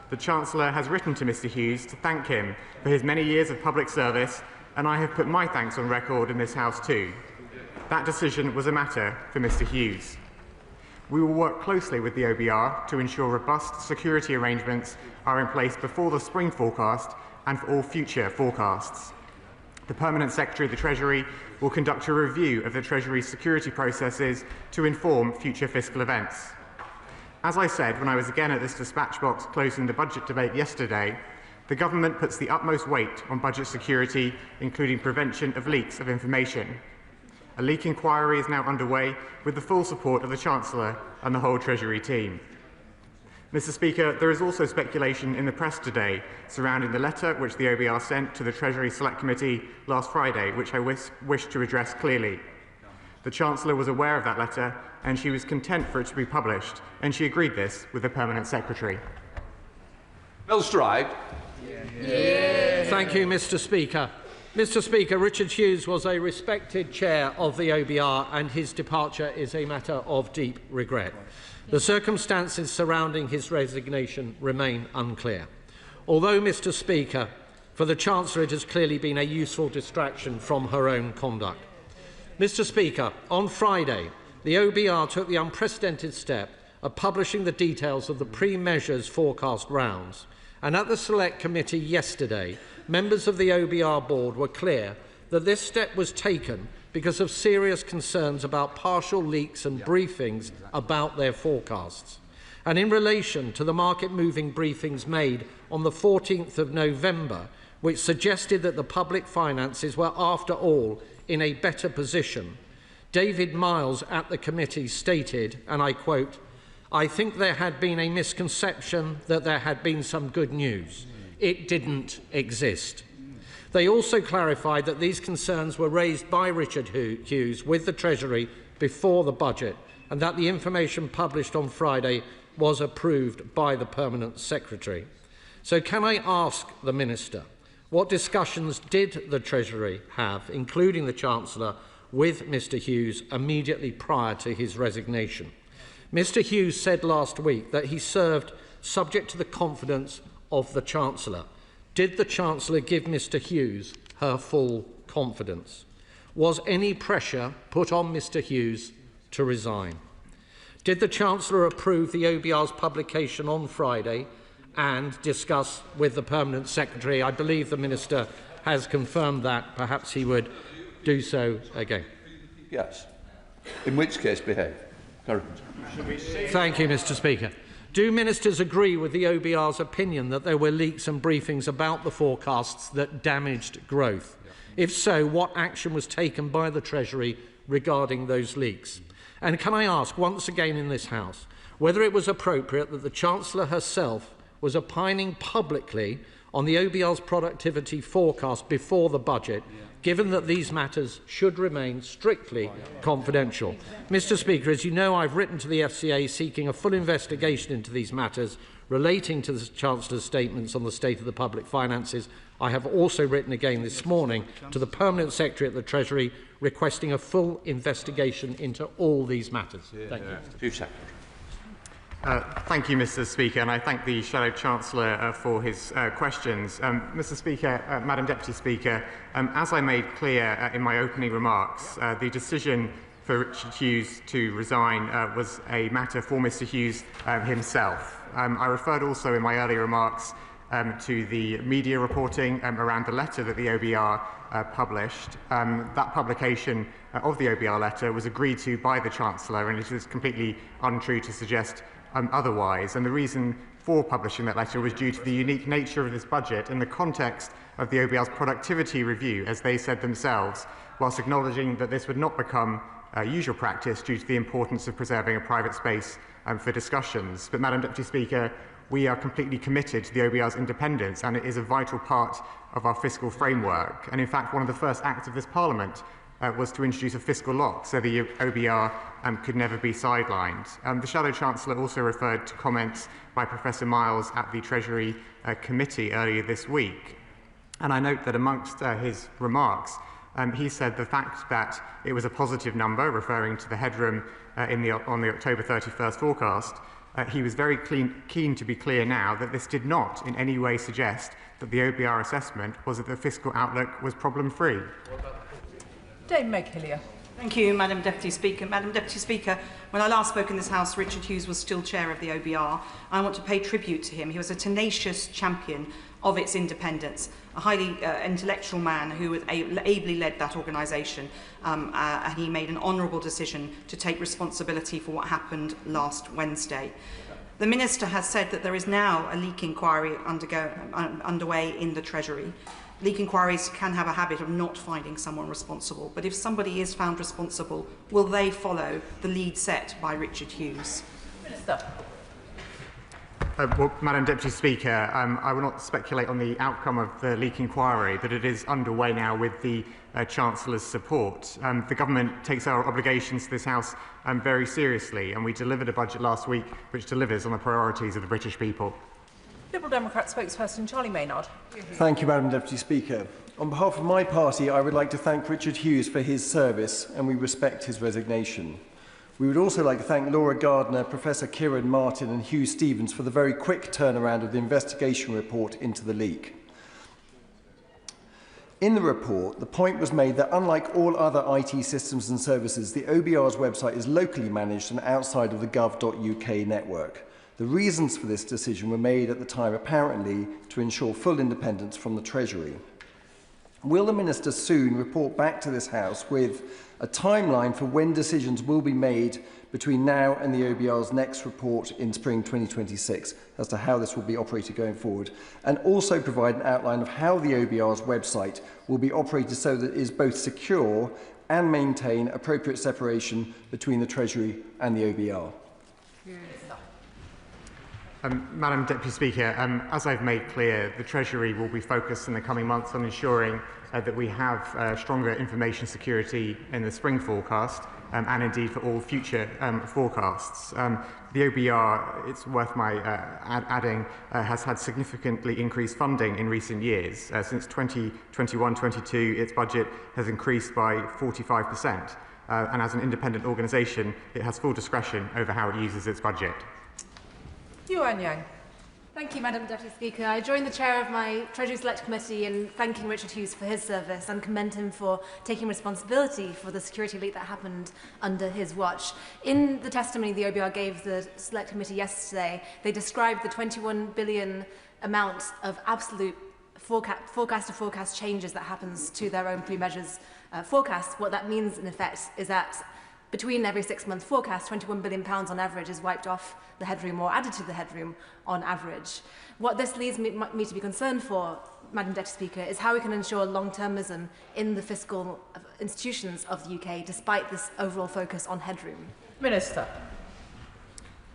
The Chancellor has written to Mr. Hughes to thank him for his many years of public service, and I have put my thanks on record in this House too. That decision was a matter for Mr. Hughes. We will work closely with the OBR to ensure robust security arrangements are in place before the spring forecast and for all future forecasts. The Permanent Secretary of the Treasury will conduct a review of the Treasury's security processes to inform future fiscal events. As I said when I was again at this dispatch box closing the budget debate yesterday, the government puts the utmost weight on budget security, including prevention of leaks of information. A leak inquiry is now underway with the full support of the Chancellor and the whole Treasury team. Mr. Speaker, there is also speculation in the press today surrounding the letter which the OBR sent to the Treasury Select Committee last Friday, which I wish to address clearly. The Chancellor was aware of that letter and she was content for it to be published, and she agreed this with the Permanent Secretary. Bill Stride. Thank you, Mr. Speaker. Mr. Speaker, Richard Hughes was a respected chair of the OBR, and his departure is a matter of deep regret. The circumstances surrounding his resignation remain unclear. Although, Mr. Speaker, for the Chancellor it has clearly been a useful distraction from her own conduct. Mr. Speaker, on Friday, the OBR took the unprecedented step of publishing the details of the pre-measures forecast rounds, and at the Select Committee yesterday, members of the OBR board were clear that this step was taken because of serious concerns about partial leaks and briefings about their forecasts. And in relation to the market-moving briefings made on the 14th of November, which suggested that the public finances were, after all, in a better position, David Miles at the committee stated, and I quote, "I think there had been a misconception that there had been some good news. It didn't exist." They also clarified that these concerns were raised by Richard Hughes with the Treasury before the budget, and that the information published on Friday was approved by the Permanent Secretary. So can I ask the Minister, what discussions did the Treasury have, including the Chancellor, with Mr. Hughes immediately prior to his resignation? Mr. Hughes said last week that he served subject to the confidence of the Chancellor. Did the Chancellor give Mr. Hughes her full confidence? Was any pressure put on Mr. Hughes to resign? Did the Chancellor approve the OBR's publication on Friday and discuss with the Permanent Secretary? I believe the Minister has confirmed that. Perhaps he would do so again. Yes. In which case, behave. Thank you, Mr. Speaker. Do ministers agree with the OBR's opinion that there were leaks and briefings about the forecasts that damaged growth? If so, what action was taken by the Treasury regarding those leaks? And can I ask once again in this House whether it was appropriate that the Chancellor herself was opining publicly on the OBR's productivity forecast before the budget, given that these matters should remain strictly confidential? Mr. Speaker, as you know, I've written to the FCA seeking a full investigation into these matters relating to the Chancellor's statements on the state of the public finances. I have also written again this morning to the Permanent Secretary at the Treasury requesting a full investigation into all these matters. Thank you. Thank you, Mr. Speaker, and I thank the Shadow Chancellor for his questions. Mr. Speaker, Madam Deputy Speaker, as I made clear in my opening remarks, the decision for Richard Hughes to resign was a matter for Mr. Hughes himself. I referred also in my earlier remarks to the media reporting around the letter that the OBR published. That publication of the OBR letter was agreed to by the Chancellor, and it is completely untrue to suggest otherwise. And the reason for publishing that letter was due to the unique nature of this budget in the context of the OBR's productivity review, as they said themselves, whilst acknowledging that this would not become usual practice due to the importance of preserving a private space for discussions. But, Madam Deputy Speaker, we are completely committed to the OBR's independence, and it is a vital part of our fiscal framework. And in fact, one of the first acts of this Parliament was to introduce a fiscal lock so the OBR could never be sidelined. The Shadow Chancellor also referred to comments by Professor Miles at the Treasury Committee earlier this week. And I note that amongst his remarks, he said the fact that it was a positive number, referring to the headroom on the October 31st forecast, he was very keen to be clear now that this did not in any way suggest that the OBR assessment was that the fiscal outlook was problem-free. Dame Meg Hillier. Thank you, Madam Deputy Speaker. Madam Deputy Speaker, when I last spoke in this House, Richard Hughes was still chair of the OBR. I want to pay tribute to him. He was a tenacious champion of its independence, a highly intellectual man who ably led that organisation, and he made an honourable decision to take responsibility for what happened last Wednesday. The Minister has said that there is now a leak inquiry underway in the Treasury. Leak inquiries can have a habit of not finding someone responsible, but if somebody is found responsible, will they follow the lead set by Richard Hughes? Minister. Well, Madam Deputy Speaker, I will not speculate on the outcome of the leak inquiry, but it is underway now with the Chancellor's support. The Government takes our obligations to this House very seriously, and we delivered a budget last week which delivers on the priorities of the British people. Liberal Democrat spokesperson Charlie Maynard. Thank you, Madam Deputy Speaker. On behalf of my party, I would like to thank Richard Hughes for his service, and we respect his resignation. We would also like to thank Laura Gardner, Professor Kieran Martin and Hugh Stevens for the very quick turnaround of the investigation report into the leak. In the report, the point was made that unlike all other IT systems and services, the OBR's website is locally managed and outside of the gov.uk network. The reasons for this decision were made at the time apparently to ensure full independence from the Treasury. Will the Minister soon report back to this House with a timeline for when decisions will be made between now and the OBR's next report in spring 2026 as to how this will be operated going forward, and also provide an outline of how the OBR's website will be operated so that it is both secure and maintain appropriate separation between the Treasury and the OBR? Madam Deputy Speaker, as I've made clear, the Treasury will be focused in the coming months on ensuring that we have stronger information security in the spring forecast and indeed for all future forecasts. The OBR, it's worth my adding, has had significantly increased funding in recent years. Since 2021-22, its budget has increased by 45%. And as an independent organisation, it has full discretion over how it uses its budget. Yuan Yang. Thank you, Madam Deputy Speaker. I join the chair of my Treasury Select Committee in thanking Richard Hughes for his service and commend him for taking responsibility for the security leak that happened under his watch. In the testimony the OBR gave the Select Committee yesterday, they described the 21 billion amount of absolute forecast-to-forecast changes that happens to their own pre-measures forecasts. What that means, in effect, is that between every 6-month forecast, £21 billion on average is wiped off the headroom or added to the headroom on average. What this leads me to be concerned for, Madam Deputy Speaker, is how we can ensure long-termism in the fiscal institutions of the UK, despite this overall focus on headroom. Minister.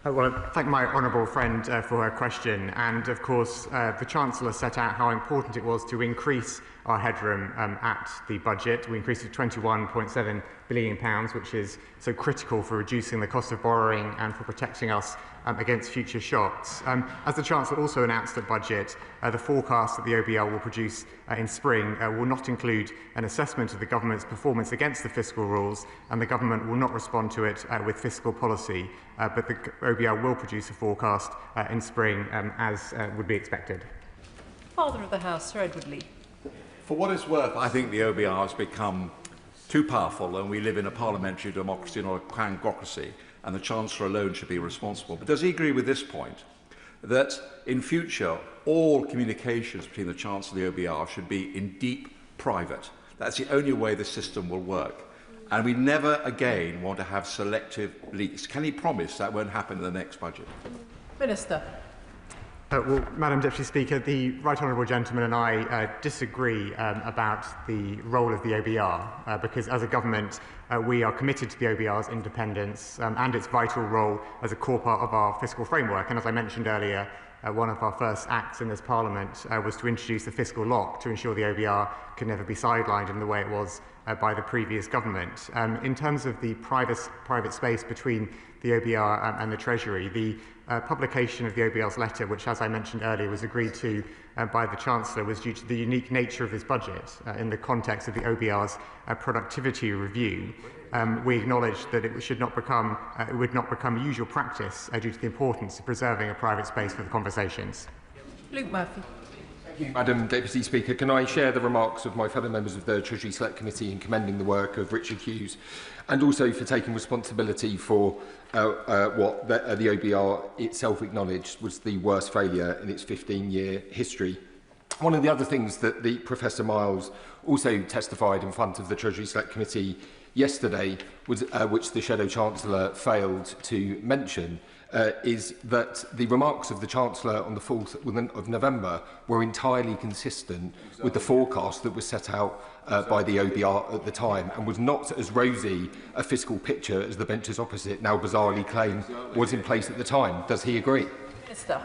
I want to thank my honourable friend for her question, and of course the Chancellor set out how important it was to increase our headroom at the budget. We increased it to £21.7 billion, which is so critical for reducing the cost of borrowing and for protecting us against future shocks. As the Chancellor also announced at budget, the forecast that the OBR will produce in spring will not include an assessment of the government's performance against the fiscal rules, and the government will not respond to it with fiscal policy, but the OBR will produce a forecast in spring as would be expected. Father of the House, Sir Edward Lee. For what it's worth, I think the OBR has become too powerful, and we live in a parliamentary democracy, not a quangocracy, and the Chancellor alone should be responsible. But does he agree with this point, that in future all communications between the Chancellor and the OBR should be in deep private. That's the only way the system will work. And we never again want to have selective leaks. Can he promise that won't happen in the next budget? Minister. Well, Madam Deputy Speaker, the Right Honourable Gentleman and I disagree about the role of the OBR, because as a government we are committed to the OBR's independence and its vital role as a core part of our fiscal framework. And as I mentioned earlier, one of our first acts in this Parliament was to introduce the fiscal lock to ensure the OBR could never be sidelined in the way it was by the previous government. In terms of the private space between the OBR and the Treasury, the publication of the OBR's letter, which, as I mentioned earlier, was agreed to by the Chancellor, was due to the unique nature of his budget in the context of the OBR's productivity review. We acknowledge that it would not become usual practice due to the importance of preserving a private space for the conversations. Luke Murphy. Thank you, Madam Deputy Speaker. Can I share the remarks of my fellow members of the Treasury Select Committee in commending the work of Richard Hughes and also for taking responsibility for what the OBR itself acknowledged was the worst failure in its 15-year history. One of the other things that the Professor Miles also testified in front of the Treasury Select Committee yesterday, was, which the Shadow Chancellor failed to mention, is that the remarks of the Chancellor on the 4th of November were entirely consistent with the forecast that was set out by the OBR at the time, and was not as rosy a fiscal picture as the benches opposite now bizarrely claim was in place at the time. Does he agree? Minister.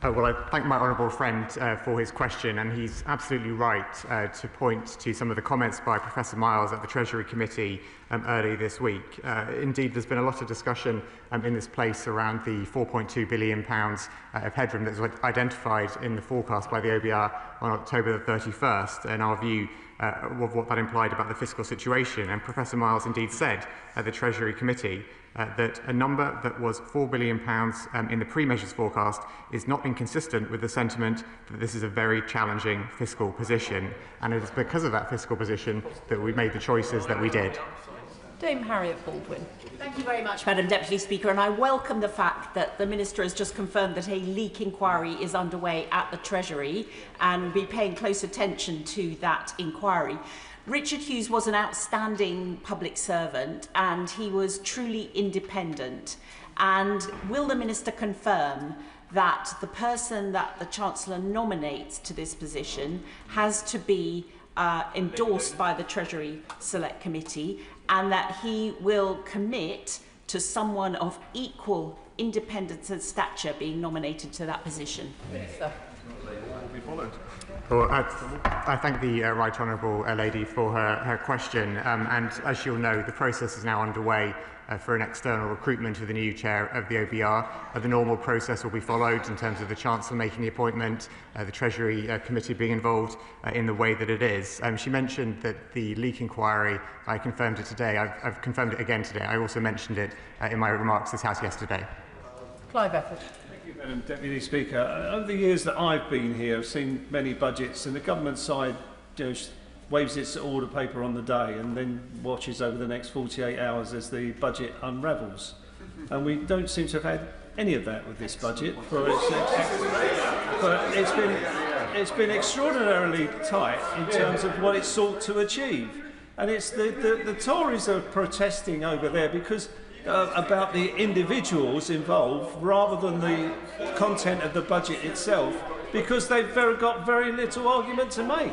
Well, I thank my honourable friend for his question, and he's absolutely right to point to some of the comments by Professor Miles at the Treasury Committee earlier this week. Indeed, there's been a lot of discussion in this place around the £4.2 billion of headroom that was identified in the forecast by the OBR on October the 31st, and our view of what that implied about the fiscal situation. And Professor Miles indeed said at the Treasury Committee that a number that was £4 billion in the pre-measures forecast is not inconsistent with the sentiment that this is a very challenging fiscal position. And it is because of that fiscal position that we made the choices that we did. Dame Harriet Baldwin. Thank you very much, Madam Deputy Speaker, and I welcome the fact that the Minister has just confirmed that a leak inquiry is underway at the Treasury and will be paying close attention to that inquiry. Richard Hughes was an outstanding public servant and he was truly independent. And will the Minister confirm that the person that the Chancellor nominates to this position has to be endorsed by the Treasury Select Committee, and that he will commit to someone of equal independence and stature being nominated to that position? Minister. Well, I thank the Right Honourable lady for her question, and as she'll know, the process is now underway for an external recruitment of the new chair of the OBR. The normal process will be followed in terms of the Chancellor making the appointment, the Treasury Committee being involved in the way that it is. She mentioned that the leak inquiry, I confirmed it today. I've confirmed it again today. I also mentioned it in my remarks to this House yesterday. Clive Efford. Madam Deputy Speaker, over the years that I've been here, I've seen many budgets, and the government side waves its order paper on the day and then watches over the next 48 hours as the budget unravels. And we don't seem to have had any of that with this budget. But it's been extraordinarily tight in terms of what it sought to achieve. And it's the Tories are protesting over there because about the individuals involved rather than the content of the budget itself, because they've got very little argument to make.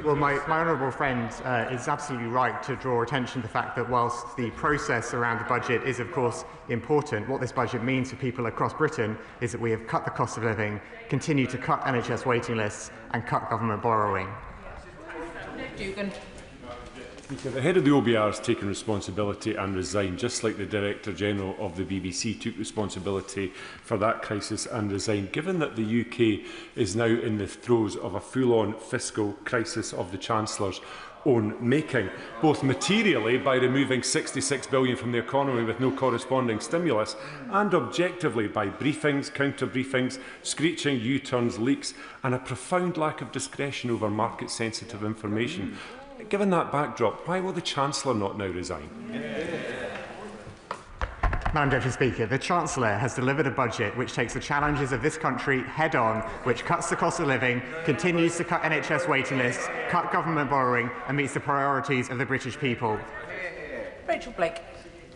Well, my honourable friend is absolutely right to draw attention to the fact that whilst the process around the budget is of course important, what this budget means for people across Britain is that we have cut the cost of living, continue to cut NHS waiting lists and cut government borrowing. Dugan. The head of the OBR has taken responsibility and resigned, just like the Director General of the BBC took responsibility for that crisis and resigned. Given that the UK is now in the throes of a full-on fiscal crisis of the Chancellor's own making, both materially by removing £66 billion from the economy with no corresponding stimulus, and objectively by briefings, counter-briefings, screeching U-turns, leaks, and a profound lack of discretion over market-sensitive information. Given that backdrop, why will the Chancellor not now resign? Madam Deputy Speaker, the Chancellor has delivered a budget which takes the challenges of this country head-on, which cuts the cost of living, continues to cut NHS waiting lists, cut government borrowing and meets the priorities of the British people. Rachel Blake.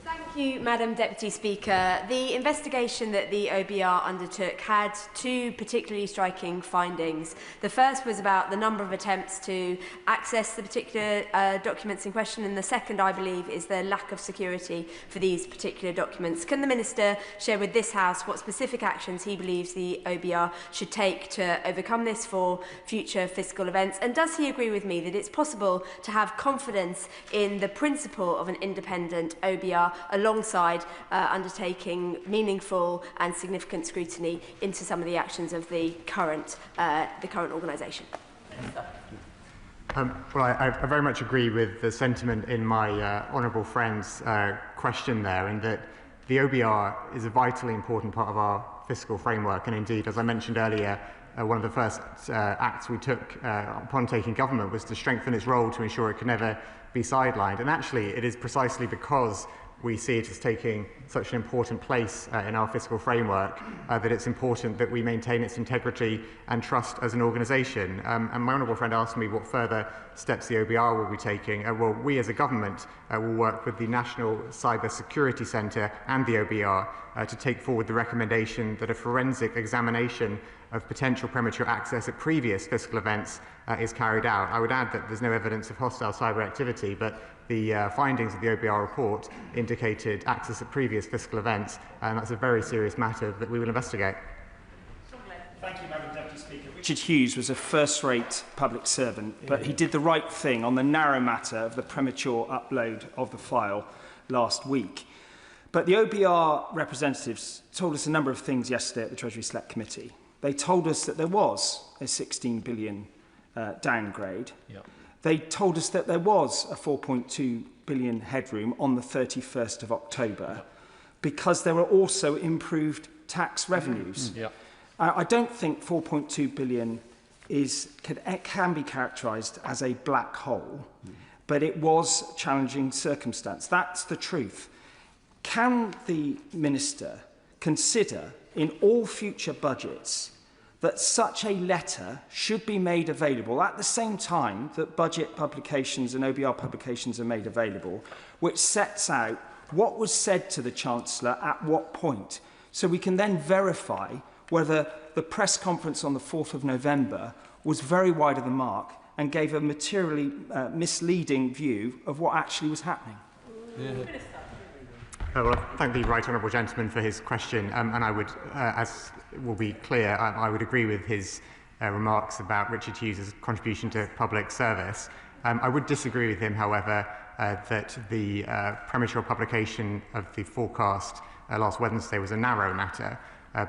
Thank you, Madam Deputy Speaker. The investigation that the OBR undertook had two particularly striking findings. The first was about the number of attempts to access the particular documents in question, and the second, I believe, is the lack of security for these particular documents. Can the Minister share with this House what specific actions he believes the OBR should take to overcome this for future fiscal events? And does he agree with me that it's possible to have confidence in the principle of an independent OBR alongside undertaking meaningful and significant scrutiny into some of the actions of the current organisation? Well, I very much agree with the sentiment in my honourable friend's question there, in that the OBR is a vitally important part of our fiscal framework, and indeed, as I mentioned earlier, one of the first acts we took upon taking government was to strengthen its role to ensure it could never be sidelined. And actually, it is precisely because we see it as taking such an important place in our fiscal framework that it's important that we maintain its integrity and trust as an organisation. And my honourable friend asked me what further steps the OBR will be taking. Well, we as a government will work with the National Cyber Security Centre and the OBR to take forward the recommendation that a forensic examination of potential premature access at previous fiscal events is carried out. I would add that there's no evidence of hostile cyber activity, but the findings of the OBR report indicated access at previous fiscal events, and that's a very serious matter that we will investigate. Thank you, Madam Deputy Speaker. Richard Hughes was a first-rate public servant, but he did the right thing on the narrow matter of the premature upload of the file last week. But the OBR representatives told us a number of things yesterday at the Treasury Select Committee. They told us that there was a 16 billion downgrade. Yep. They told us that there was a 4.2 billion headroom on the 31st of October because there were also improved tax revenues. Yep. I don't think 4.2 billion can be characterised as a black hole, but it was a challenging circumstance. That's the truth. Can the Minister consider in all future budgets that such a letter should be made available at the same time that budget publications and OBR publications are made available, which sets out what was said to the Chancellor at what point, so we can then verify whether the press conference on the 4th of November was very wide of the mark and gave a materially misleading view of what actually was happening? Yeah. Well, I thank the right honourable gentleman for his question, and I would, as will be clear, I would agree with his remarks about Richard Hughes' contribution to public service. I would disagree with him, however, that the premature publication of the forecast last Wednesday was a narrow matter,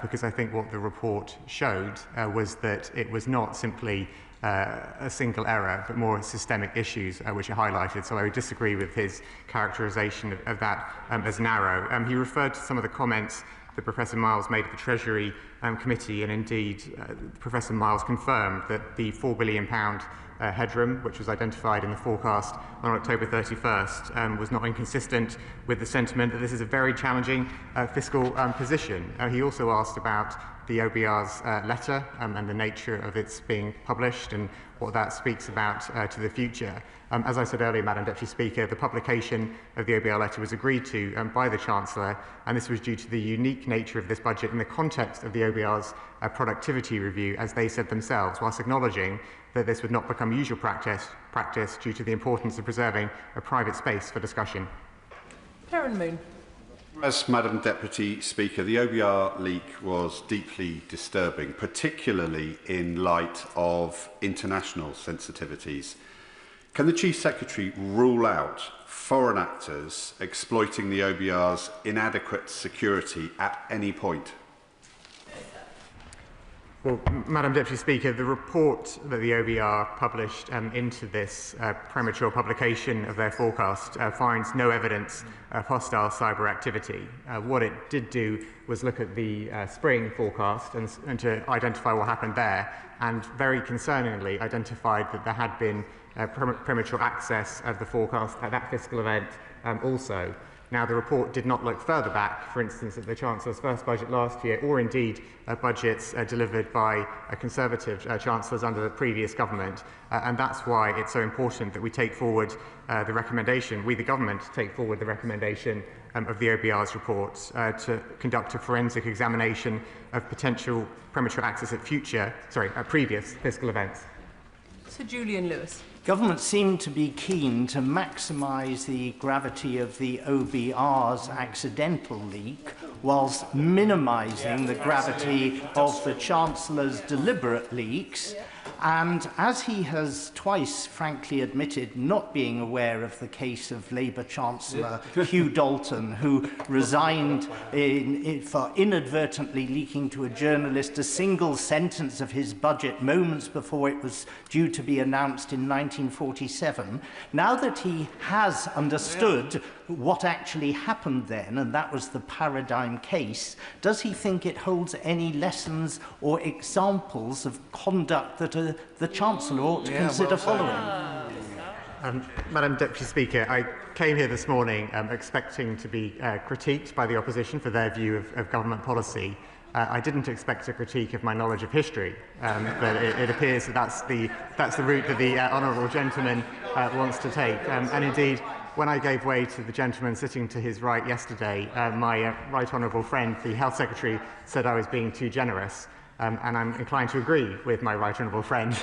because I think what the report showed was that it was not simply a single error, but more systemic issues which are highlighted. So I would disagree with his characterisation of that as narrow. He referred to some of the comments that Professor Miles made at the Treasury Committee, and indeed Professor Miles confirmed that the £4 billion headroom, which was identified in the forecast on October 31st, was not inconsistent with the sentiment that this is a very challenging fiscal position. He also asked about the OBR's letter and the nature of its being published and what that speaks about to the future. As I said earlier, Madam Deputy Speaker, the publication of the OBR letter was agreed to by the Chancellor, and this was due to the unique nature of this budget in the context of the OBR's productivity review, as they said themselves, whilst acknowledging that this would not become usual practice due to the importance of preserving a private space for discussion. Karen Moon. As Madam Deputy Speaker, the OBR leak was deeply disturbing, particularly in light of international sensitivities. Can the Chief Secretary rule out foreign actors exploiting the OBR's inadequate security at any point? Well, Madam Deputy Speaker, the report that the OBR published into this premature publication of their forecast finds no evidence of hostile cyber activity. What it did do was look at the spring forecast and to identify what happened there, and very concerningly identified that there had been premature access of the forecast at that fiscal event also. Now, the report did not look further back, for instance, at the Chancellor's first budget last year, or indeed budgets delivered by Conservative Chancellors under the previous government. And that's why it's so important that we take forward the recommendation, we the government take forward the recommendation of the OBR's report to conduct a forensic examination of potential premature access at previous fiscal events. Sir Julian Lewis. Government seemed to be keen to maximise the gravity of the OBR's accidental leak whilst minimising the gravity of the Chancellor's deliberate leaks. And as he has twice frankly admitted not being aware of the case of Labour Chancellor Hugh Dalton, who resigned for inadvertently leaking to a journalist a single sentence of his budget moments before it was due to be announced in 1947, now that he has understood what actually happened then, and that was the paradigm case, does he think it holds any lessons or examples of conduct that the Chancellor ought to consider following? Madam Deputy Speaker, I came here this morning expecting to be critiqued by the opposition for their view of government policy. I didn't expect a critique of my knowledge of history, but it appears that that's the route that the honourable gentleman wants to take. And indeed, when I gave way to the gentleman sitting to his right yesterday, my right honourable friend, the Health Secretary, said I was being too generous. And I'm inclined to agree with my right honourable friend,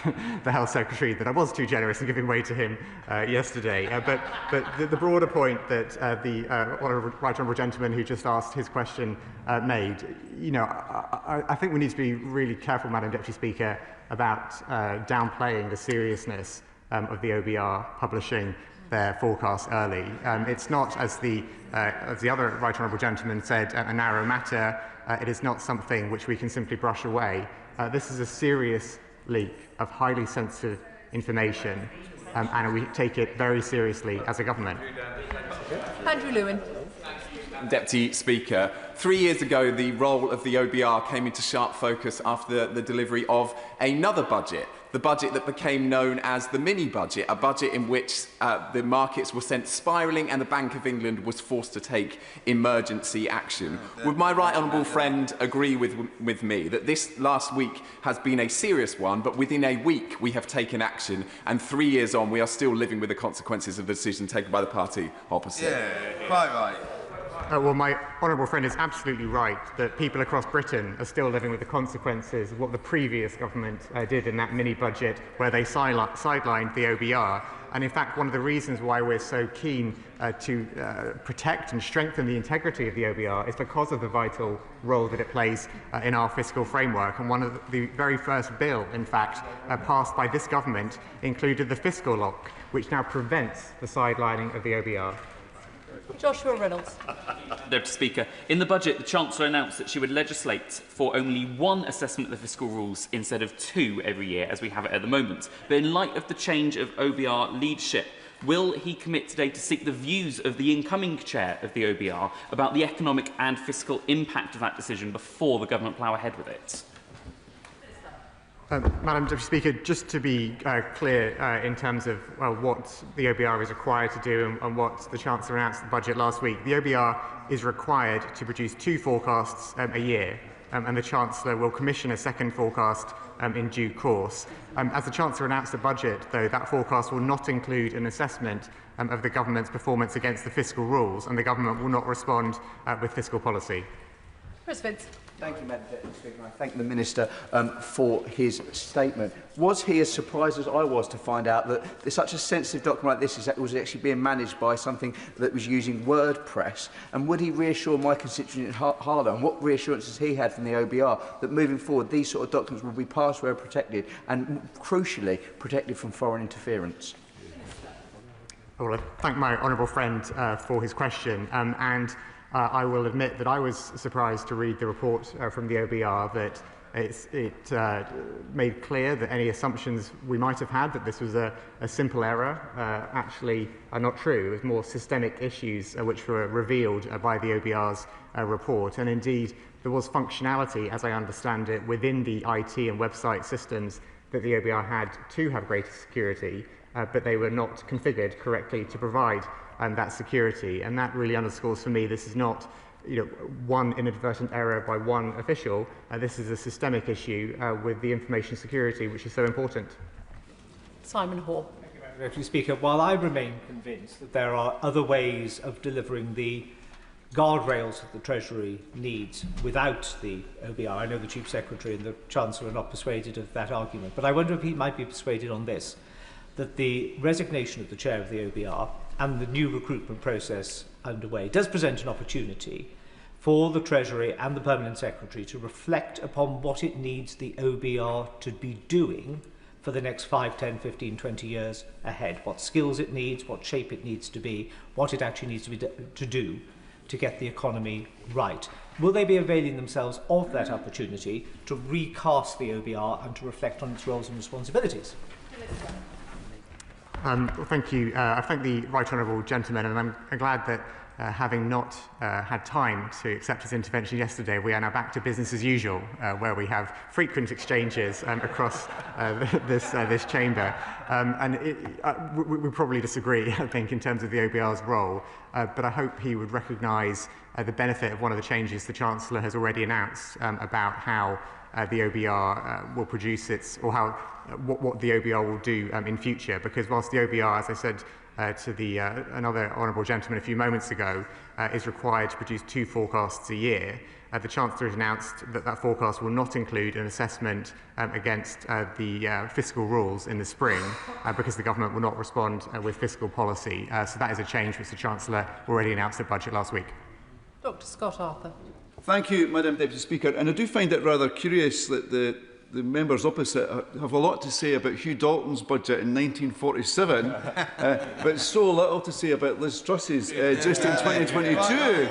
the Health Secretary, that I was too generous in giving way to him yesterday. But the broader point that the right honourable gentleman who just asked his question made, I think we need to be really careful, Madam Deputy Speaker, about downplaying the seriousness of the OBR publishing their forecast early. It's not, as the other right honourable gentleman said, a narrow matter. It is not something which we can simply brush away. This is a serious leak of highly sensitive information, and we take it very seriously as a government. Andrew Lewin. Deputy Speaker, 3 years ago the role of the OBR came into sharp focus after the delivery of another budget, the budget that became known as the mini-budget, a budget in which the markets were sent spiralling and the Bank of England was forced to take emergency action. Would my right honourable friend agree with me that this last week has been a serious one, but within a week we have taken action, and 3 years on we are still living with the consequences of the decision taken by the party opposite? Yeah, quite right. Well, my honourable friend is absolutely right that people across Britain are still living with the consequences of what the previous government did in that mini-budget where they sidelined the OBR. And in fact, one of the reasons why we're so keen to protect and strengthen the integrity of the OBR is because of the vital role that it plays in our fiscal framework. And one of the very first bill, in fact, passed by this government included the fiscal lock, which now prevents the sidelining of the OBR. Joshua Reynolds. Deputy Speaker, in the budget, the Chancellor announced that she would legislate for only one assessment of the fiscal rules instead of two every year, as we have it at the moment. But in light of the change of OBR leadership, will he commit today to seek the views of the incoming chair of the OBR about the economic and fiscal impact of that decision before the government plough ahead with it? Madam Deputy Speaker, just to be clear in terms of what the OBR is required to do and what the Chancellor announced in the budget last week, the OBR is required to produce two forecasts a year, and the Chancellor will commission a second forecast in due course. As the Chancellor announced the budget, though, that forecast will not include an assessment of the government's performance against the fiscal rules, and the government will not respond with fiscal policy. Chris Vince. Thank you, Madam Deputy Speaker. I thank the Minister for his statement. Was he as surprised as I was to find out that such a sensitive document like this was actually being managed by something that was using WordPress? And would he reassure my constituent in Harlow, and what reassurances he had from the OBR, that moving forward these sort of documents will be password protected and, crucially, protected from foreign interference? Well, I thank my honourable friend for his question. I will admit that I was surprised to read the report from the OBR that it made clear that any assumptions we might have had that this was a simple error actually are not true. It was more systemic issues which were revealed by the OBR's report. And indeed, there was functionality, as I understand it, within the IT and website systems that the OBR had to have greater security. but they were not configured correctly to provide that security. And that really underscores for me this is not one inadvertent error by one official. This is a systemic issue with the information security, which is so important. Simon Hoare. Thank you, Madam Deputy Speaker. While I remain convinced that there are other ways of delivering the guardrails that the Treasury needs without the OBR, I know the Chief Secretary and the Chancellor are not persuaded of that argument, but I wonder if he might be persuaded on this, that the resignation of the chair of the OBR and the new recruitment process underway does present an opportunity for the Treasury and the Permanent Secretary to reflect upon what it needs the OBR to be doing for the next 5, 10, 15, 20 years ahead. What skills it needs, what shape it needs to be, what it actually needs to do to get the economy right. Will they be availing themselves of that opportunity to recast the OBR and to reflect on its roles and responsibilities? Thank you. I thank the Right Honourable Gentleman, and I'm glad that having not had time to accept his intervention yesterday, we are now back to business as usual, where we have frequent exchanges across this chamber. We probably disagree, I think, in terms of the OBR's role, but I hope he would recognise the benefit of one of the changes the Chancellor has already announced about how the OBR will produce its, or how what the OBR will do in future. Because whilst the OBR, as I said to another honourable gentleman a few moments ago, is required to produce 2 forecasts a year, the Chancellor has announced that that forecast will not include an assessment against the fiscal rules in the spring, because the government will not respond with fiscal policy. So that is a change which the Chancellor already announced at budget last week. Dr. Scott Arthur. Thank you, Madam Deputy Speaker. And I do find it rather curious that the members opposite have a lot to say about Hugh Dalton's budget in 1947, but so little to say about Liz Truss's just in 2022.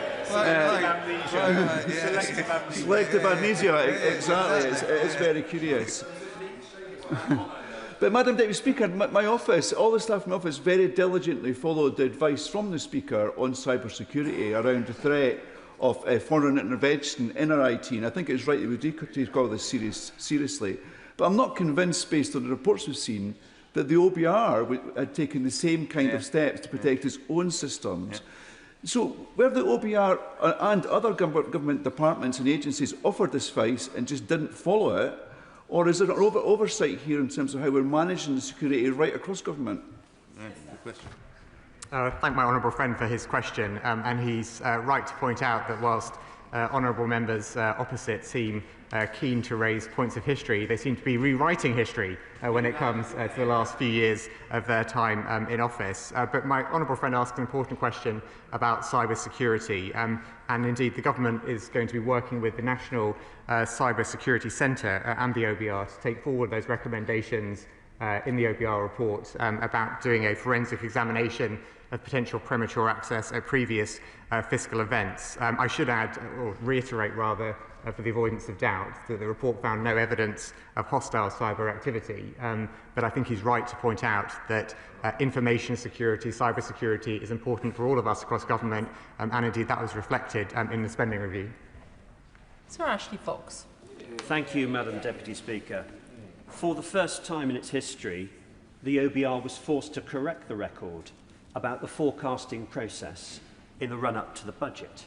Selective amnesia, exactly. It's very curious. But, Madam Deputy Speaker, my office, all the staff in my office very diligently followed the advice from the Speaker on cyber security around the threat of foreign intervention in our IT, and I think it's right that we do take all this seriously. But I'm not convinced, based on the reports we've seen, that the OBR had taken the same kind of steps to protect its own systems. So, where the OBR and other government departments and agencies offered this advice and just didn't follow it, or is there an oversight here in terms of how we're managing the security right across government? Good question. I thank my honourable friend for his question, and he's right to point out that whilst honourable members opposite seem keen to raise points of history, they seem to be rewriting history when it comes to the last few years of their time in office. But my honourable friend asked an important question about cyber security, and indeed the government is going to be working with the National Cyber Security Centre and the OBR to take forward those recommendations in the OBR report about doing a forensic examination of potential premature access at previous fiscal events. I should add, or reiterate rather, for the avoidance of doubt, that the report found no evidence of hostile cyber activity. But I think he's right to point out that information security, cyber security is important for all of us across government, and indeed that was reflected in the spending review. Sir Ashley Fox. Thank you, Madam Deputy Speaker. For the first time in its history, the OBR was forced to correct the record about the forecasting process in the run-up to the budget.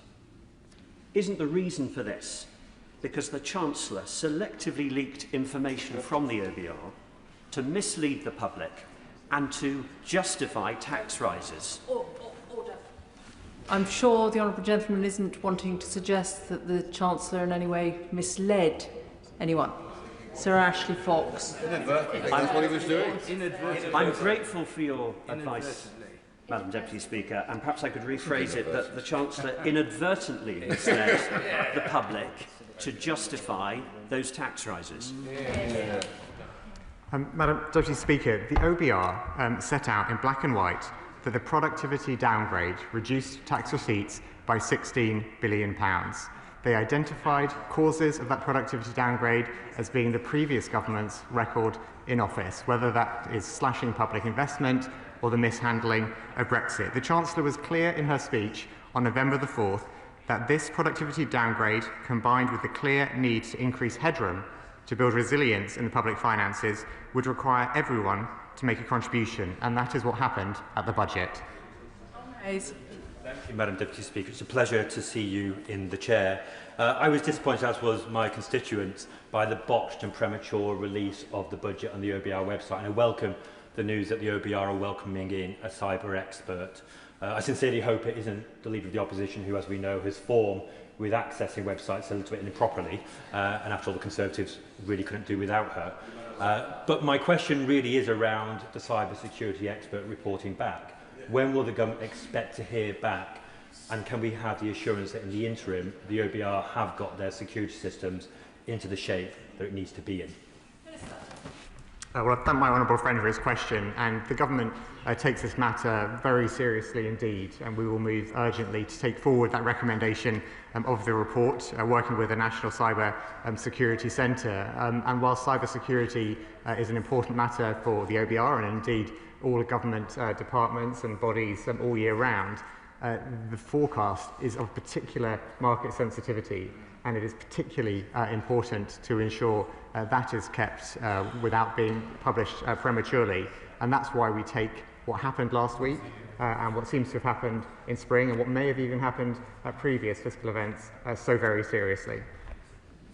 Isn't the reason for this because the Chancellor selectively leaked information from the OBR to mislead the public and to justify tax rises? Order. I'm sure the honourable gentleman isn't wanting to suggest that the Chancellor in any way misled anyone. Sir Ashley Fox. That's what he was doing. I'm grateful for your advice, Madam Deputy Speaker, and perhaps I could rephrase it that the Chancellor inadvertently misled the public to justify those tax rises. Madam Deputy Speaker, the OBR set out in black and white that the productivity downgrade reduced tax receipts by £16 billion. They identified causes of that productivity downgrade as being the previous government's record in office, whether that is slashing public investment or the mishandling of Brexit. The Chancellor was clear in her speech on November the 4th that this productivity downgrade, combined with the clear need to increase headroom to build resilience in the public finances, would require everyone to make a contribution, and that is what happened at the budget. Hayes. Thank you, Madam Deputy Speaker. It's a pleasure to see you in the chair. I was disappointed, as was my constituents, by the botched and premature release of the budget on the OBR website, and I welcome the news that the OBR are welcoming in a cyber expert. I sincerely hope it isn't the Leader of the Opposition who, as we know, has formed with accessing websites a little bit improperly, and after all, the Conservatives really couldn't do without her. But my question really is around the cyber security expert reporting back. When will the government expect to hear back, and can we have the assurance that in the interim the OBR have got their security systems into the shape that it needs to be in? Well, I thank my honourable friend for his question, and the government takes this matter very seriously indeed, and we will move urgently to take forward that recommendation of the report, working with the National Cyber Security Centre. And while cyber security is an important matter for the OBR and indeed all government departments and bodies all year round, the forecast is of particular market sensitivity, and it is particularly important to ensure that is kept without being published prematurely. And that's why we take what happened last week and what seems to have happened in spring and what may have even happened at previous fiscal events so very seriously.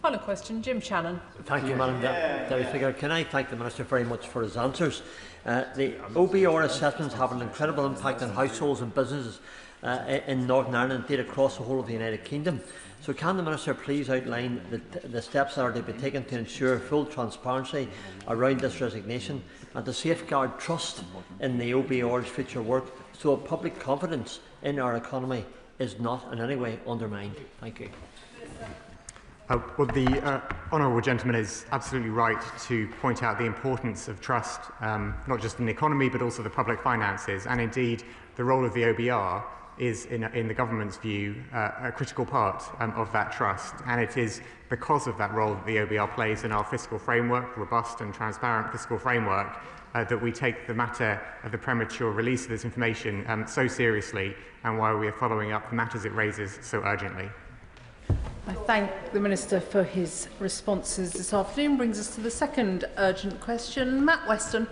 Final question, Jim Shannon. Thank you, Madam Deputy Speaker. Can I thank the Minister very much for his answers? The OBR assessments have an incredible impact on households and businesses in Northern Ireland, indeed across the whole of the United Kingdom. So can the Minister please outline the steps that are to be taken to ensure full transparency around this resignation and to safeguard trust in the OBR's future work so that public confidence in our economy is not in any way undermined? Thank you. Well, the honourable gentleman is absolutely right to point out the importance of trust, not just in the economy but also the public finances, and indeed the role of the OBR is, in the government's view, a critical part of that trust, and it is because of that role that the OBR plays in our fiscal framework, robust and transparent fiscal framework, that we take the matter of the premature release of this information so seriously, and why we are following up the matters it raises so urgently. I thank the Minister for his responses this afternoon. Brings us to the second urgent question. Matt Weston.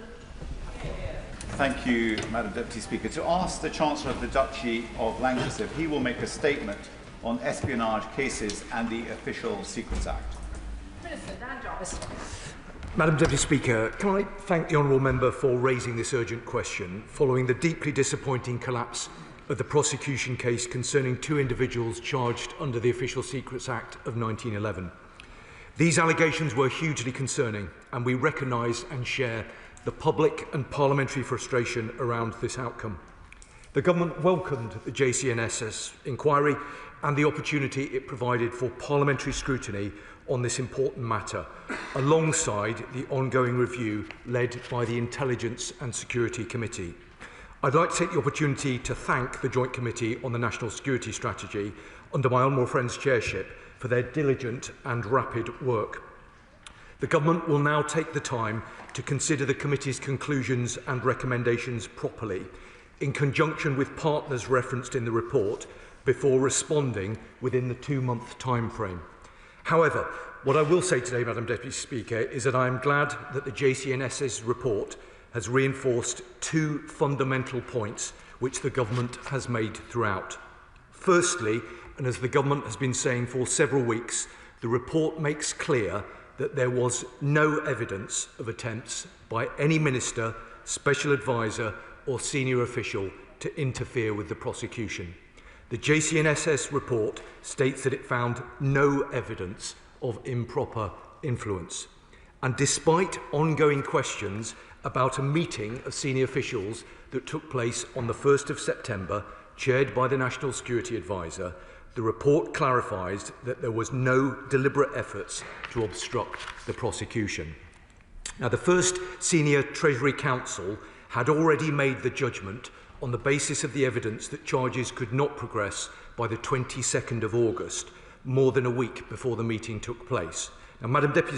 Thank you, Madam Deputy Speaker. To ask the Chancellor of the Duchy of Lancashire if he will make a statement on espionage cases and the Official Secrets Act. Minister Dan Jarvis. Madam Deputy Speaker, can I thank the honourable member for raising this urgent question following the deeply disappointing collapse of the prosecution case concerning two individuals charged under the Official Secrets Act of 1911. These allegations were hugely concerning, and we recognise and share the public and parliamentary frustration around this outcome. The government welcomed the JCNSS inquiry and the opportunity it provided for parliamentary scrutiny on this important matter, alongside the ongoing review led by the Intelligence and Security Committee. I'd like to take the opportunity to thank the Joint Committee on the National Security Strategy, under my honourable friend's chairship, for their diligent and rapid work. The Government will now take the time to consider the Committee's conclusions and recommendations properly, in conjunction with partners referenced in the report, before responding within the 2-month timeframe. However, what I will say today, Madam Deputy Speaker, is that I am glad that the JCNSS report has reinforced two fundamental points which the Government has made throughout. Firstly, and as the Government has been saying for several weeks, the report makes clear that there was no evidence of attempts by any minister, special advisor or senior official to interfere with the prosecution. The JCNSS report states that it found no evidence of improper influence. And despite ongoing questions about a meeting of senior officials that took place on the 1st of September, chaired by the National Security Advisor, the report clarifies that there was no deliberate efforts to obstruct the prosecution. Now, the first Senior Treasury Counsel had already made the judgment on the basis of the evidence that charges could not progress by the 22nd of August, more than a week before the meeting took place. Now, Madam Deputy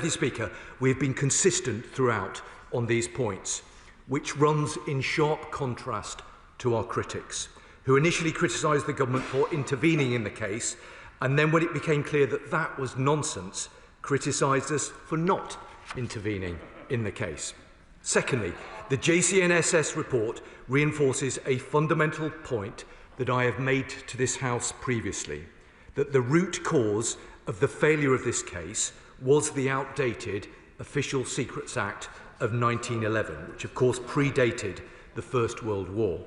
Speaker, we have been consistent throughout on these points, which runs in sharp contrast to our critics, who initially criticised the government for intervening in the case, and then when it became clear that that was nonsense, criticised us for not intervening in the case. Secondly, the JCNSS report reinforces a fundamental point that I have made to this House previously, that the root cause of the failure of this case was the outdated Official Secrets Act of 1911, which of course predated the First World War.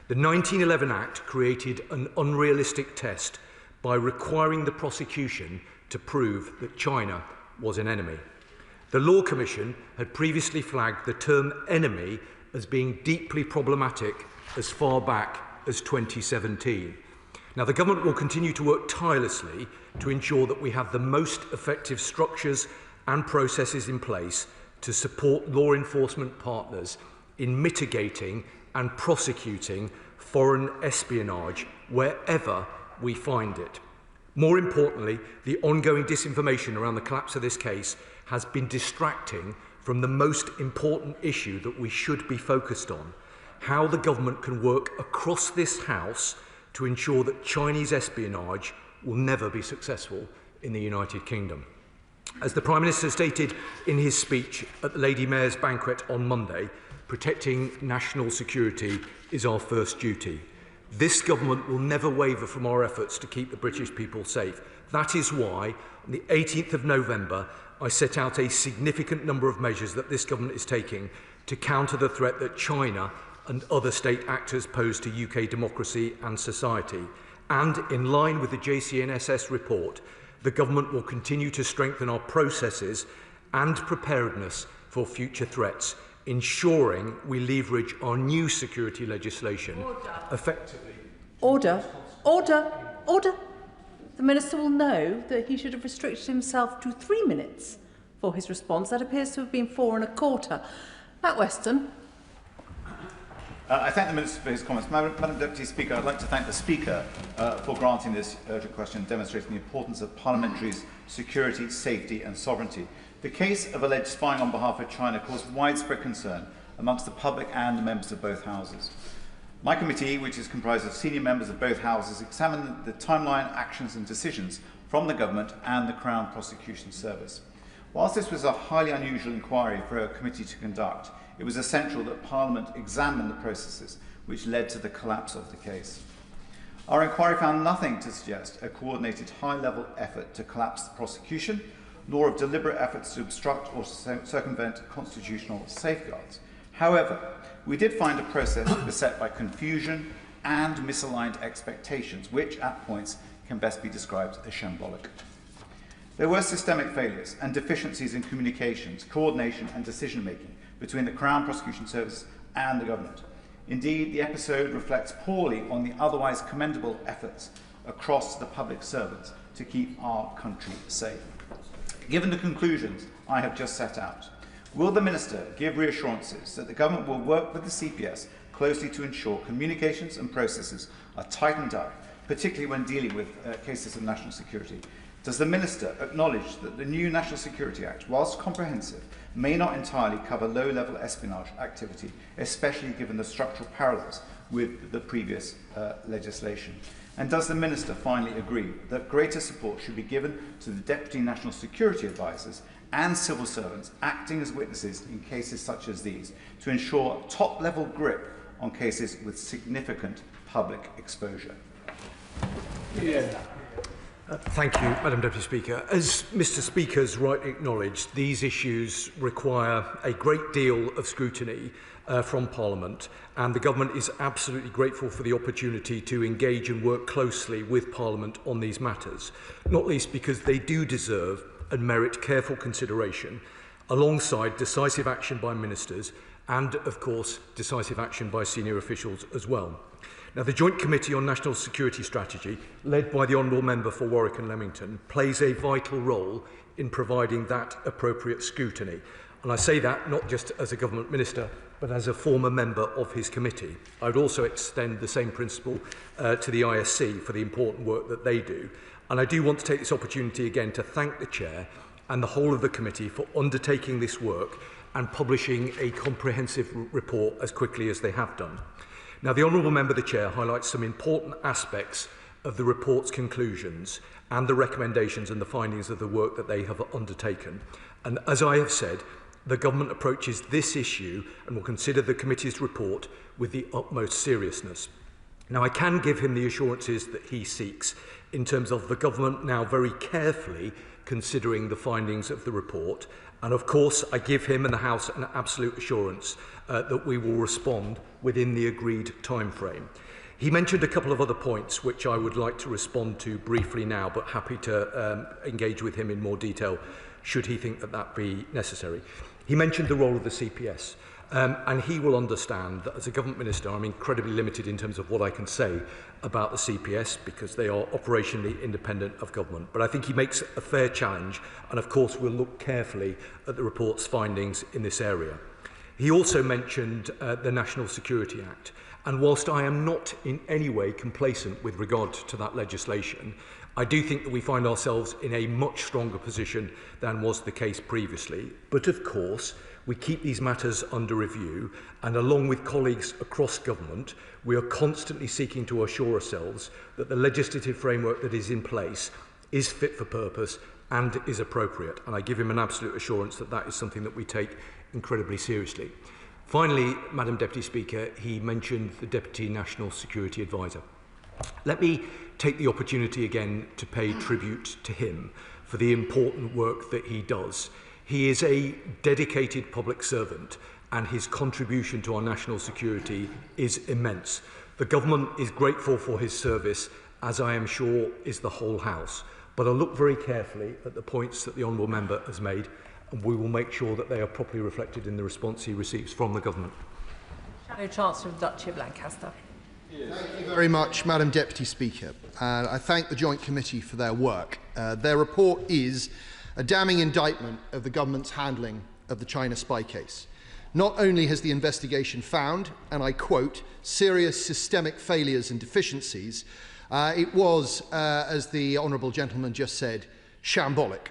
The 1911 Act created an unrealistic test by requiring the prosecution to prove that China was an enemy. The Law Commission had previously flagged the term enemy as being deeply problematic as far back as 2017. Now, the government will continue to work tirelessly to ensure that we have the most effective structures and processes in place to support law enforcement partners in mitigating and prosecuting foreign espionage wherever we find it. More importantly, the ongoing disinformation around the collapse of this case has been distracting from the most important issue that we should be focused on: how the government can work across this House to ensure that Chinese espionage will never be successful in the United Kingdom. As the Prime Minister stated in his speech at the Lady Mayor's banquet on Monday, protecting national security is our first duty. This government will never waver from our efforts to keep the British people safe. That is why, on the 18th of November, I set out a significant number of measures that this government is taking to counter the threat that China and other state actors pose to UK democracy and society. And in line with the JCNSS report, the government will continue to strengthen our processes and preparedness for future threats, ensuring we leverage our new security legislation effectively. Order. Order. Order. The Minister will know that he should have restricted himself to 3 minutes for his response. That appears to have been 4 1/4. Matt Weston. I thank the Minister for his comments. Madam Deputy Speaker, I'd like to thank the Speaker for granting this urgent question, demonstrating the importance of parliamentary's security, safety and sovereignty. The case of alleged spying on behalf of China caused widespread concern amongst the public and the members of both houses. My committee, which is comprised of senior members of both houses, examined the timeline, actions and decisions from the government and the Crown Prosecution Service. Whilst this was a highly unusual inquiry for a committee to conduct, it was essential that Parliament examine the processes which led to the collapse of the case. Our inquiry found nothing to suggest a coordinated high-level effort to collapse the prosecution, nor of deliberate efforts to obstruct or circumvent constitutional safeguards. However, we did find a process beset by confusion and misaligned expectations, which at points can best be described as shambolic. There were systemic failures and deficiencies in communications, coordination and decision-making between the Crown Prosecution Service and the government. Indeed, the episode reflects poorly on the otherwise commendable efforts across the public servants to keep our country safe. Given the conclusions I have just set out, will the Minister give reassurances that the government will work with the CPS closely to ensure communications and processes are tightened up, particularly when dealing with cases of national security? Does the Minister acknowledge that the new National Security Act, whilst comprehensive, may not entirely cover low-level espionage activity, especially given the structural parallels with the previous legislation? And does the Minister finally agree that greater support should be given to the Deputy National Security Advisers and civil servants acting as witnesses in cases such as these to ensure top-level grip on cases with significant public exposure? Thank you, Madam Deputy Speaker. As Mr Speaker's rightly acknowledged, these issues require a great deal of scrutiny from Parliament, and the Government is absolutely grateful for the opportunity to engage and work closely with Parliament on these matters, not least because they do deserve and merit careful consideration, alongside decisive action by ministers and, of course, decisive action by senior officials as well. Now, the Joint Committee on National Security Strategy, led by the Honourable Member for Warwick and Leamington, plays a vital role in providing that appropriate scrutiny. And I say that not just as a Government Minister, but as a former member of his committee. I would also extend the same principle to the ISC for the important work that they do. And I do want to take this opportunity again to thank the Chair and the whole of the committee for undertaking this work and publishing a comprehensive report as quickly as they have done. Now, the Honourable Member, the Chair, highlights some important aspects of the report's conclusions and the recommendations and the findings of the work that they have undertaken. And as I have said, the Government approaches this issue and will consider the committee's report with the utmost seriousness. Now, I can give him the assurances that he seeks in terms of the Government now very carefully considering the findings of the report. And of course, I give him and the House an absolute assurance that we will respond within the agreed timeframe. He mentioned a couple of other points which I would like to respond to briefly now, but happy to engage with him in more detail should he think that that be necessary. He mentioned the role of the CPS. And he will understand that as a government minister, I'm incredibly limited in terms of what I can say about the CPS because they are operationally independent of government. But I think he makes a fair challenge, and of course we'll look carefully at the report's findings in this area. He also mentioned the National Security Act. And whilst I am not in any way complacent with regard to that legislation, I do think that we find ourselves in a much stronger position than was the case previously. But of course, we keep these matters under review, and along with colleagues across government, we are constantly seeking to assure ourselves that the legislative framework that is in place is fit for purpose and is appropriate. And I give him an absolute assurance that that is something that we take incredibly seriously. Finally, Madam Deputy Speaker, he mentioned the Deputy National Security Advisor. Let me take the opportunity again to pay tribute to him for the important work that he does. He is a dedicated public servant and his contribution to our national security is immense. The Government is grateful for his service, as I am sure is the whole House. But I'll look very carefully at the points that the Honourable Member has made, and we will make sure that they are properly reflected in the response he receives from the Government. Shadow Chancellor of the Duchy of Lancaster. Thank you very much, Madam Deputy Speaker. I thank the Joint Committee for their work. Their report is a damning indictment of the Government's handling of the China spy case. Not only has the investigation found, and I quote, serious systemic failures and deficiencies, it was, as the Honourable Gentleman just said, shambolic.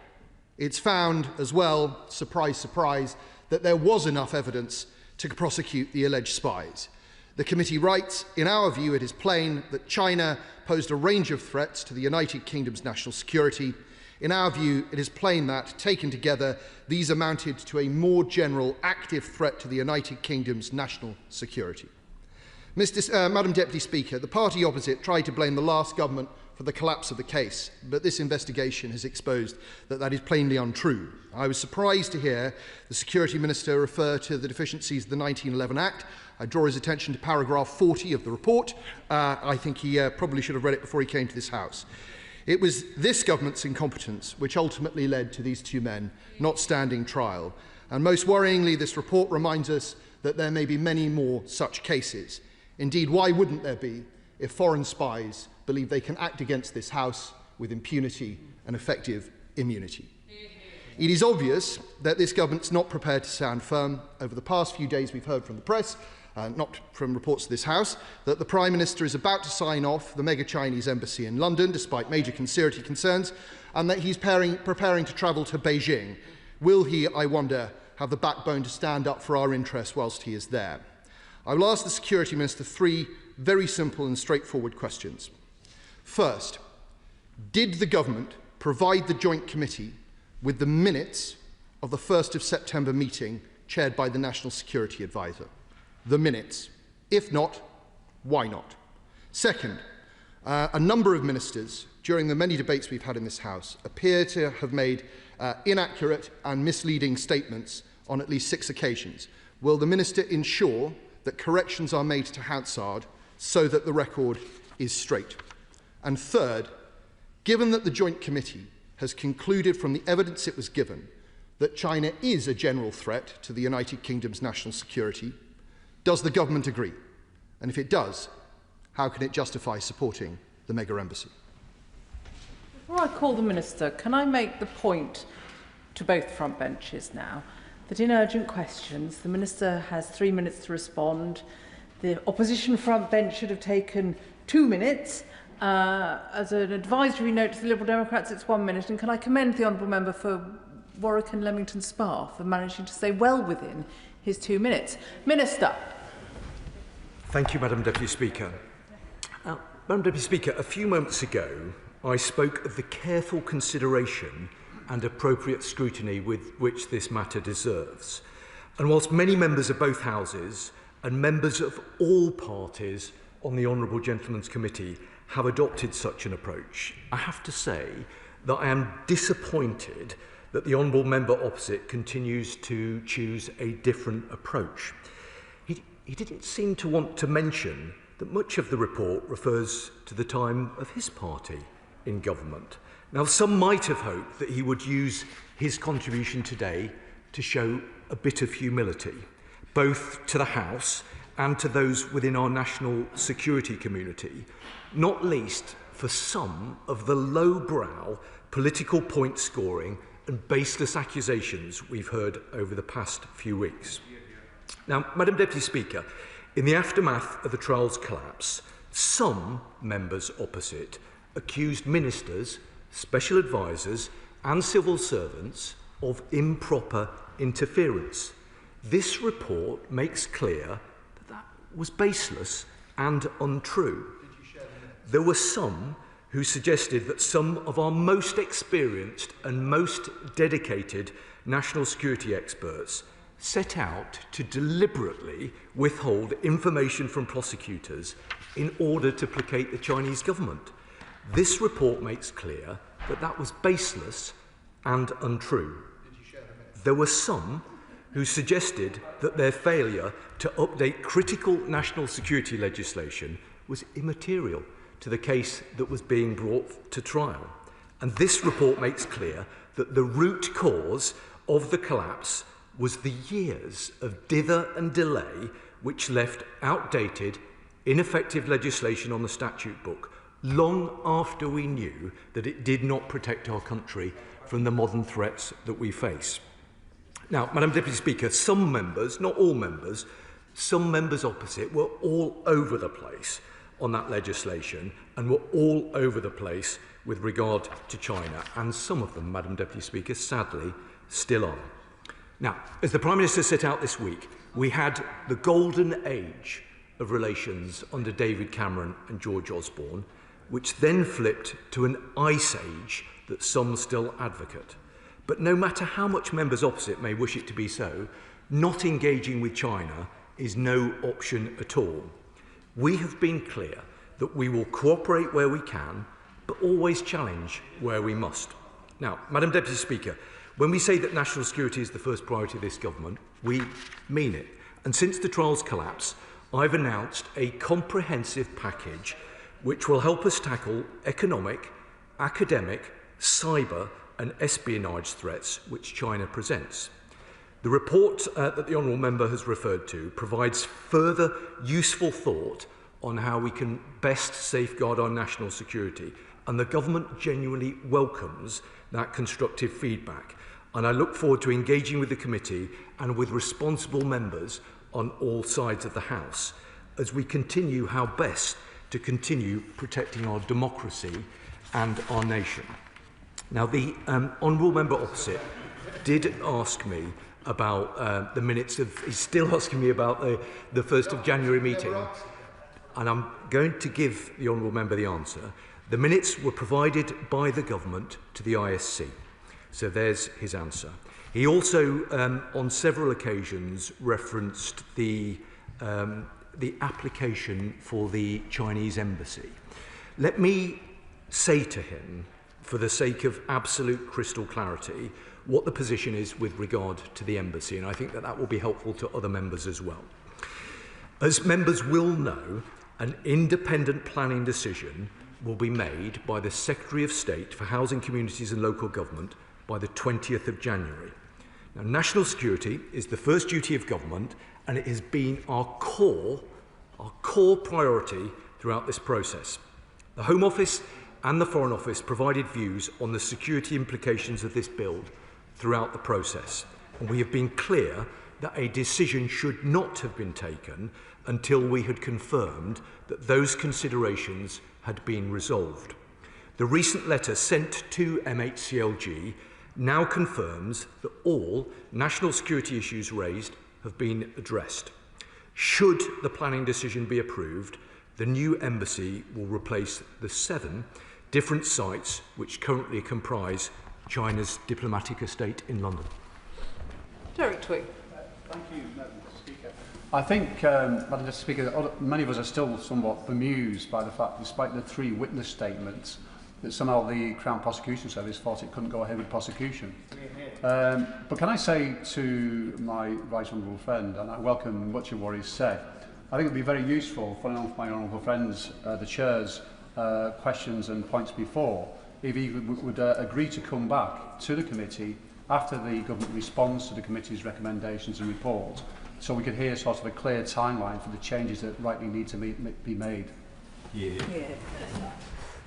It's found as well, surprise, surprise, that there was enough evidence to prosecute the alleged spies. The committee writes, in our view, it is plain that China posed a range of threats to the United Kingdom's national security. In our view, it is plain that, taken together, these amounted to a more general active threat to the United Kingdom's national security. Madam Deputy Speaker, the party opposite tried to blame the last government for the collapse of the case, but this investigation has exposed that that is plainly untrue. I was surprised to hear the Security Minister refer to the deficiencies of the 1911 Act. I draw his attention to paragraph 40 of the report. I think he probably should have read it before he came to this House. It was this government's incompetence which ultimately led to these two men not standing trial. And most worryingly, this report reminds us that there may be many more such cases. Indeed, why wouldn't there be if foreign spies believe they can act against this House with impunity and effective immunity? It is obvious that this government's not prepared to stand firm. Over the past few days, we've heard from the press, not from reports of this House, that the Prime Minister is about to sign off the mega Chinese embassy in London, despite major security concerns, and that he's preparing to travel to Beijing. Will he, I wonder, have the backbone to stand up for our interests whilst he is there? I will ask the Security Minister three very simple and straightforward questions. First, did the government provide the Joint Committee with the minutes of the 1st of September meeting chaired by the National Security Advisor? The minutes. If not, why not? Second, a number of ministers during the many debates we've had in this House appear to have made inaccurate and misleading statements on at least 6 occasions. Will the Minister ensure that corrections are made to Hansard so that the record is straight? And third, given that the Joint Committee has concluded from the evidence it was given that China is a general threat to the United Kingdom's national security, does the government agree? And if it does, how can it justify supporting the mega embassy? Before I call the Minister, can I make the point to both front benches now that in urgent questions, the Minister has 3 minutes to respond. The opposition front bench should have taken 2 minutes. As an advisory note to the Liberal Democrats, it's 1 minute. And can I commend the Honourable Member for Warwick and Leamington Spa for managing to stay well within his 2 minutes. Minister. Thank you, Madam Deputy Speaker. Madam Deputy Speaker, a few moments ago, I spoke of the careful consideration and appropriate scrutiny with which this matter deserves. And whilst many members of both houses and members of all parties on the Honourable Gentleman's Committee have adopted such an approach, I have to say that I am disappointed that the Honourable Member opposite continues to choose a different approach. He didn't seem to want to mention that much of the report refers to the time of his party in government. Now, some might have hoped that he would use his contribution today to show a bit of humility, both to the House and to those within our national security community, not least for some of the lowbrow political point scoring and baseless accusations we've heard over the past few weeks. Now, Madam Deputy Speaker, in the aftermath of the trial's collapse, some members opposite accused ministers, special advisers and civil servants of improper interference. This report makes clear that that was baseless and untrue. There were some who suggested that some of our most experienced and most dedicated national security experts set out to deliberately withhold information from prosecutors in order to placate the Chinese government. This report makes clear that that was baseless and untrue. There were some who suggested that their failure to update critical national security legislation was immaterial to the case that was being brought to trial. And this report makes clear that the root cause of the collapse was the years of dither and delay which left outdated, ineffective legislation on the statute book long after we knew that it did not protect our country from the modern threats that we face. Now, Madam Deputy Speaker, some members, not all members, some members opposite were all over the place on that legislation and were all over the place with regard to China, and some of them, Madam Deputy Speaker, sadly still are. Now, as the Prime Minister set out this week, we had the golden age of relations under David Cameron and George Osborne, which then flipped to an ice age that some still advocate. But no matter how much members opposite may wish it to be so, not engaging with China is no option at all. We have been clear that we will cooperate where we can, but always challenge where we must. Now, Madam Deputy Speaker, when we say that national security is the first priority of this government, we mean it. And since the trial's collapse, I've announced a comprehensive package which will help us tackle economic, academic, cyber and espionage threats which China presents. The report that the Honourable Member has referred to provides further useful thought on how we can best safeguard our national security, and the government genuinely welcomes that constructive feedback. And I look forward to engaging with the committee and with responsible members on all sides of the House as we continue how best to continue protecting our democracy and our nation. Now, the Honourable Member opposite did ask me about the minutes of, he's still asking me about the 1st of January meeting, and I'm going to give the Honourable Member the answer. The minutes were provided by the government to the ISC. So there's his answer. He also, on several occasions, referenced the application for the Chinese embassy. Let me say to him, for the sake of absolute crystal clarity, what the position is with regard to the embassy, and I think that that will be helpful to other members as well. As members will know, an independent planning decision will be made by the Secretary of State for Housing, Communities and Local Government by the 20th of January. Now, national security is the first duty of government, and it has been our core priority throughout this process. The Home Office and the Foreign Office provided views on the security implications of this bill throughout the process, and we have been clear that a decision should not have been taken until we had confirmed that those considerations had been resolved. The recent letter sent to MHCLG now confirms that all national security issues raised have been addressed. Should the planning decision be approved, the new embassy will replace the 7 different sites which currently comprise China's diplomatic estate in London. Derek Twigg. Thank you, Madam Speaker. I think, Madam Speaker, many of us are still somewhat bemused by the fact, despite the 3 witness statements, that somehow the Crown Prosecution Service thought it couldn't go ahead with prosecution. But can I say to my right honourable friend, and I welcome much of what he's said, I think it would be very useful for my honourable friends, the Chair's questions and points before, if he would agree to come back to the committee after the government responds to the committee's recommendations and report, so we could hear sort of a clear timeline for the changes that rightly need to be made.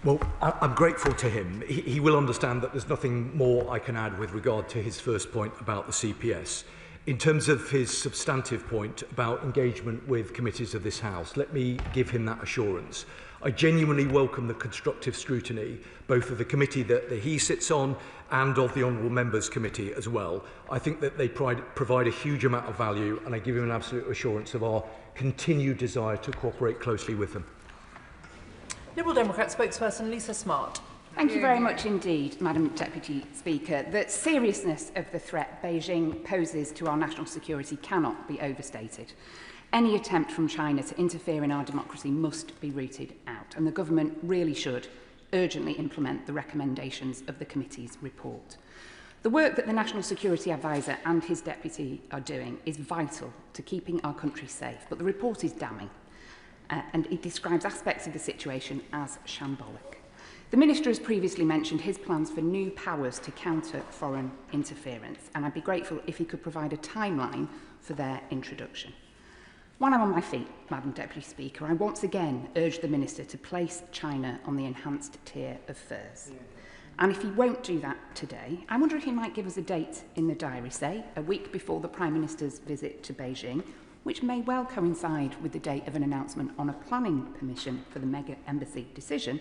Well, I'm grateful to him. He will understand that there's nothing more I can add with regard to his first point about the CPS. In terms of his substantive point about engagement with committees of this House, let me give him that assurance. I genuinely welcome the constructive scrutiny, both of the committee that he sits on and of the Honourable Members Committee as well. I think that they provide a huge amount of value, and I give him an absolute assurance of our continued desire to cooperate closely with them. Liberal Democrat spokesperson Lisa Smart. Thank you very much indeed, Madam Deputy Speaker. The seriousness of the threat Beijing poses to our national security cannot be overstated. Any attempt from China to interfere in our democracy must be rooted out, and the government really should urgently implement the recommendations of the committee's report. The work that the National Security Advisor and his deputy are doing is vital to keeping our country safe, but the report is damning, and it describes aspects of the situation as shambolic. The Minister has previously mentioned his plans for new powers to counter foreign interference, and I'd be grateful if he could provide a timeline for their introduction. While I'm on my feet, Madam Deputy Speaker, I once again urge the Minister to place China on the enhanced tier of furs. And if he won't do that today, I wonder if he might give us a date in the diary, say, a week before the Prime Minister's visit to Beijing, which may well coincide with the date of an announcement on a planning permission for the mega embassy decision,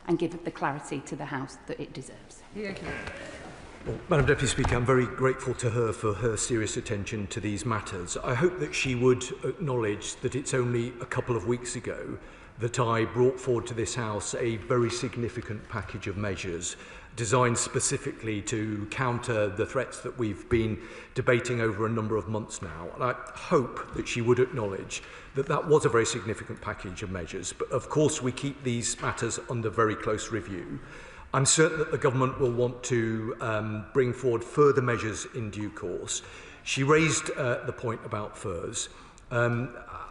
and give the clarity to the House that it deserves. Well, Madam Deputy Speaker, I'm very grateful to her for her serious attention to these matters. I hope that she would acknowledge that it's only a couple of weeks ago that I brought forward to this House a very significant package of measures designed specifically to counter the threats that we've been debating over a number of months now. And I hope that she would acknowledge that that was a very significant package of measures. But of course, we keep these matters under very close review. I'm certain that the government will want to bring forward further measures in due course. She raised the point about furs.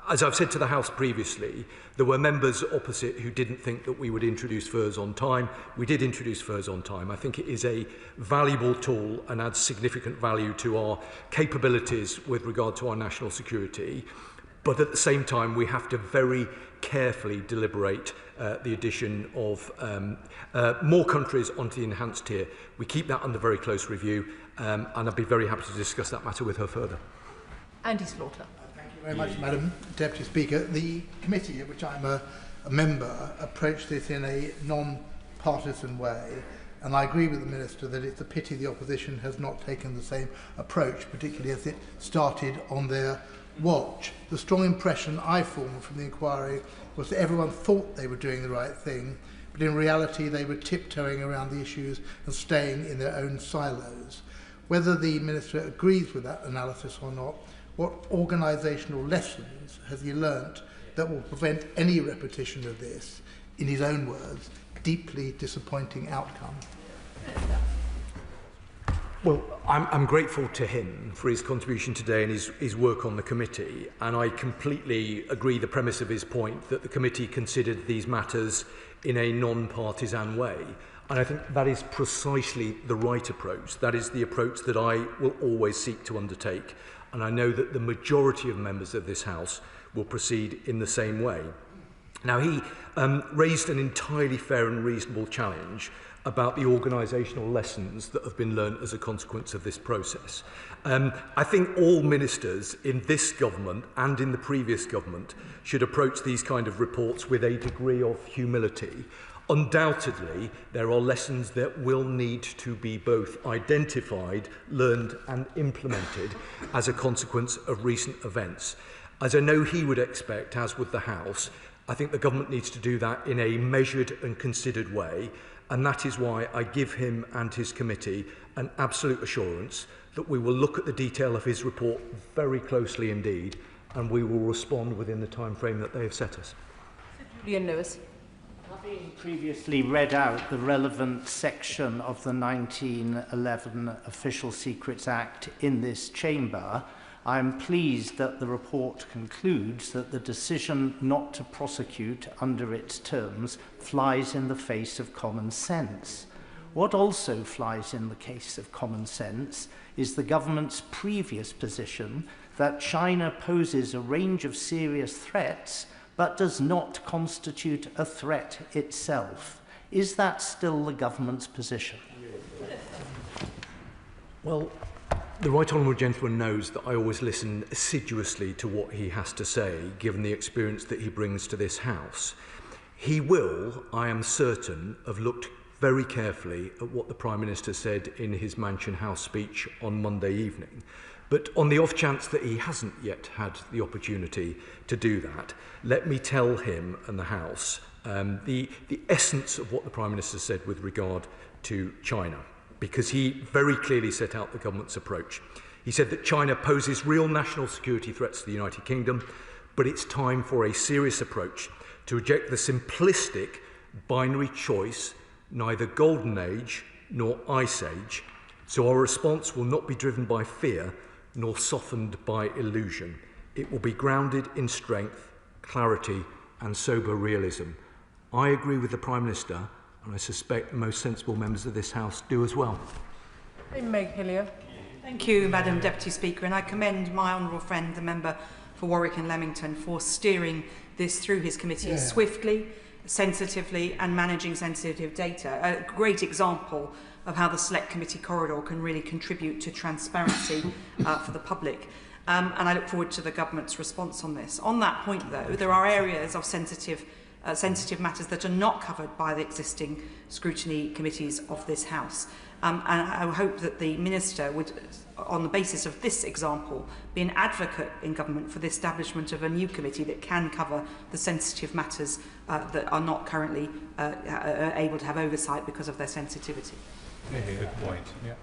As I've said to the House previously, there were members opposite who didn't think that we would introduce furs on time. We did introduce furs on time. I think it is a valuable tool and adds significant value to our capabilities with regard to our national security. But at the same time, we have to very carefully deliberate the addition of more countries onto the enhanced tier. We keep that under very close review, and I'd be very happy to discuss that matter with her further. Andy Slaughter. Very much, Madam Deputy Speaker. The committee, of which I'm a member, approached this in a non-partisan way, and I agree with the Minister that it's a pity the opposition has not taken the same approach, particularly as it started on their watch. The strong impression I formed from the inquiry was that everyone thought they were doing the right thing, but in reality they were tiptoeing around the issues and staying in their own silos. Whether the Minister agrees with that analysis or not, what organisational lessons has he learnt that will prevent any repetition of this, in his own words, deeply disappointing outcome? Well, I'm grateful to him for his contribution today and his work on the committee, and I completely agree the premise of his point that the committee considered these matters in a non-partisan way. And I think that is precisely the right approach. That is the approach that I will always seek to undertake. And I know that the majority of members of this House will proceed in the same way. Now, he raised an entirely fair and reasonable challenge about the organisational lessons that have been learnt as a consequence of this process. I think all ministers in this government and in the previous government should approach these kind of reports with a degree of humility. Undoubtedly, there are lessons that will need to be both identified, learned and implemented as a consequence of recent events. As I know he would expect, as would the House, I think the government needs to do that in a measured and considered way, and that is why I give him and his committee an absolute assurance that we will look at the detail of his report very closely indeed, and we will respond within the time frame that they have set us. Julian Lewis. Having previously read out the relevant section of the 1911 Official Secrets Act in this chamber, I am pleased that the report concludes that the decision not to prosecute under its terms flies in the face of common sense. What also flies in the case of common sense is the government's previous position that China poses a range of serious threats but does not constitute a threat itself. Is that still the government's position? Well, the Right Honourable Gentleman knows that I always listen assiduously to what he has to say, given the experience that he brings to this House. He will, I am certain, have looked very carefully at what the Prime Minister said in his Mansion House speech on Monday evening. But on the off chance that he hasn't yet had the opportunity to do that, let me tell him and the House the essence of what the Prime Minister said with regard to China, because he very clearly set out the government's approach. He said that China poses real national security threats to the United Kingdom, but it's time for a serious approach to reject the simplistic binary choice, neither golden age nor ice age, so our response will not be driven by fear nor softened by illusion. It will be grounded in strength, clarity and sober realism. I agree with the Prime Minister, and I suspect most sensible members of this House do as well. Meg Hillier. Thank you, Madam Deputy Speaker, and I commend my honourable friend, the member for Warwick and Leamington, for steering this through his committee swiftly, sensitively and managing sensitive data. A great example of how the Select Committee corridor can really contribute to transparency for the public. And I look forward to the government's response on this. On that point, though, there are areas of sensitive matters that are not covered by the existing scrutiny committees of this House. And I hope that the Minister would, on the basis of this example, be an advocate in government for the establishment of a new committee that can cover the sensitive matters that are not currently able to have oversight because of their sensitivity. Good point. Yeah.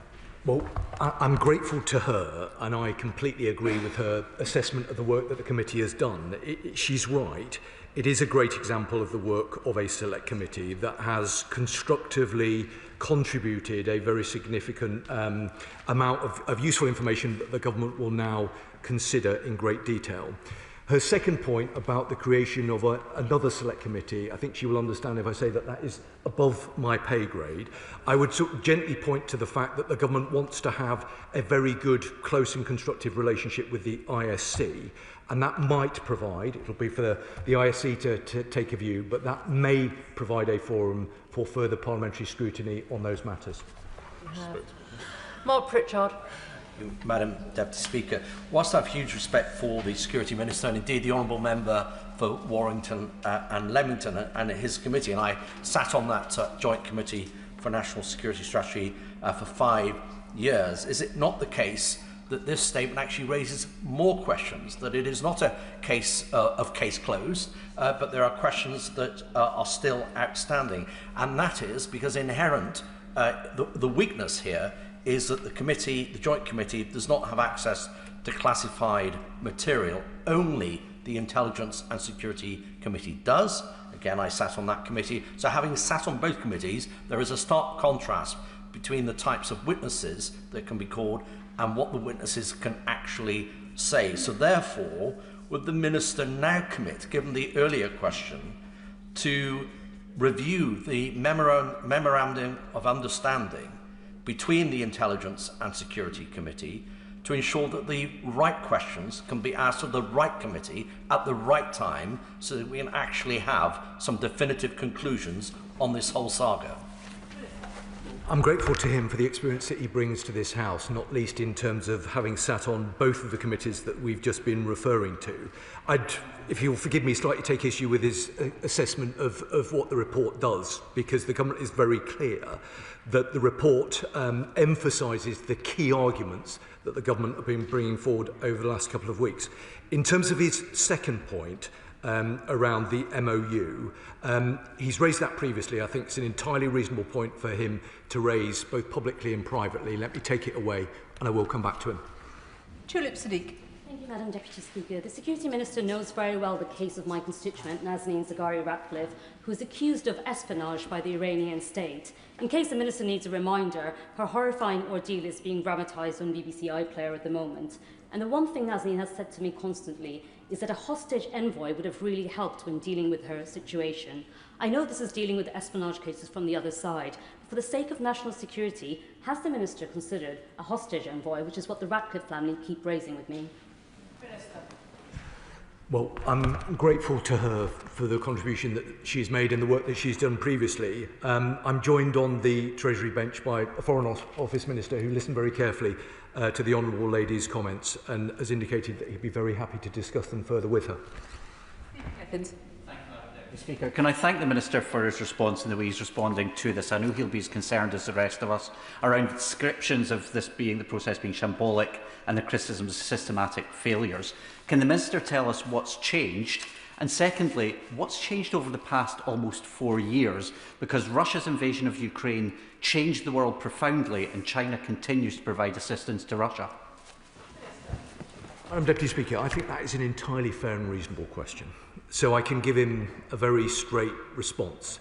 Well, I'm grateful to her, and I completely agree with her assessment of the work that the committee has done. She's right. It is a great example of the work of a select committee that has constructively contributed a very significant amount of useful information that the government will now consider in great detail. Her second point about the creation of another select committee, I think she will understand if I say that that is above my pay grade. I would sort of gently point to the fact that the government wants to have a very good, close and constructive relationship with the ISC, and that might provide, it will be for the ISC to take a view, but that may provide a forum for further parliamentary scrutiny on those matters. Mark Pritchard. Madam Deputy Speaker, whilst I have huge respect for the Security Minister and indeed the Honourable Member for Warrington and Leamington and his committee, and I sat on that Joint Committee for National Security Strategy for 5 years, is it not the case that this statement actually raises more questions, that it is not a case of case closed, but there are questions that are still outstanding, and that is because inherent the weakness here is that the Joint Committee does not have access to classified material. Only the Intelligence and Security Committee does. Again, I sat on that committee. So having sat on both committees, there is a stark contrast between the types of witnesses that can be called and what the witnesses can actually say. So therefore, would the Minister now commit, given the earlier question, to review the memorandum of understanding between the Intelligence and Security Committee to ensure that the right questions can be asked of the right committee at the right time so that we can actually have some definitive conclusions on this whole saga? I'm grateful to him for the experience that he brings to this House, not least in terms of having sat on both of the committees that we've just been referring to. I'd, if you'll forgive me, slightly take issue with his assessment of what the report does, because the government is very clear that the report emphasises the key arguments that the government have been bringing forward over the last couple of weeks. In terms of his second point, around the MOU. He's raised that previously. I think it's an entirely reasonable point for him to raise both publicly and privately. Let me take it away and I will come back to him. Tulip Siddiq. Thank you, Madam Deputy Speaker. The Security Minister knows very well the case of my constituent, Nazanin Zaghari-Ratcliffe, who is accused of espionage by the Iranian state. In case the Minister needs a reminder, her horrifying ordeal is being dramatised on BBC iPlayer at the moment. And the one thing Nazanin has said to me constantly is that a hostage envoy would have really helped when dealing with her situation. I know this is dealing with espionage cases from the other side, but for the sake of national security, has the Minister considered a hostage envoy, which is what the Ratcliffe family keep raising with me? Well, I'm grateful to her for the contribution that she's made and the work that she's done previously. I'm joined on the Treasury bench by a Foreign Office Minister who listened very carefully to the Honourable Lady's comments and has indicated that he'd be very happy to discuss them further with her. Speaker, can I thank the Minister for his response and the way he's responding to this. I know he'll be as concerned as the rest of us around descriptions of this being the process being shambolic and the criticisms of systematic failures. Can the Minister tell us what's changed? And secondly, what's changed over the past almost 4 years? Because Russia's invasion of Ukraine changed the world profoundly and China continues to provide assistance to Russia. Madam Deputy Speaker, I think that is an entirely fair and reasonable question. So I can give him a very straight response.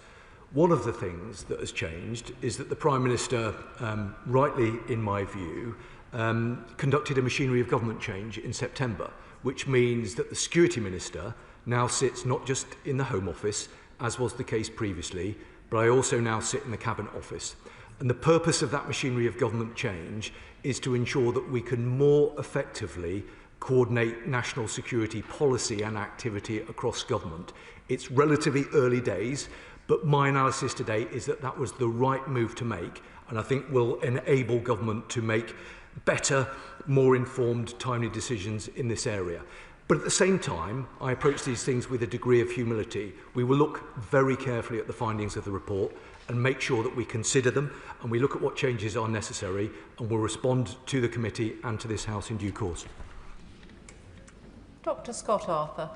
One of the things that has changed is that the Prime Minister, rightly in my view, conducted a machinery of government change in September, which means that the Security Minister now sits not just in the Home Office, as was the case previously, but I also now sit in the Cabinet Office. And the purpose of that machinery of government change is to ensure that we can more effectively coordinate national security policy and activity across government. It's relatively early days, but my analysis today is that that was the right move to make, and I think will enable government to make better, more informed, timely decisions in this area. But at the same time, I approach these things with a degree of humility. We will look very carefully at the findings of the report and make sure that we consider them and we look at what changes are necessary and will respond to the committee and to this House in due course. Dr Scott Arthur.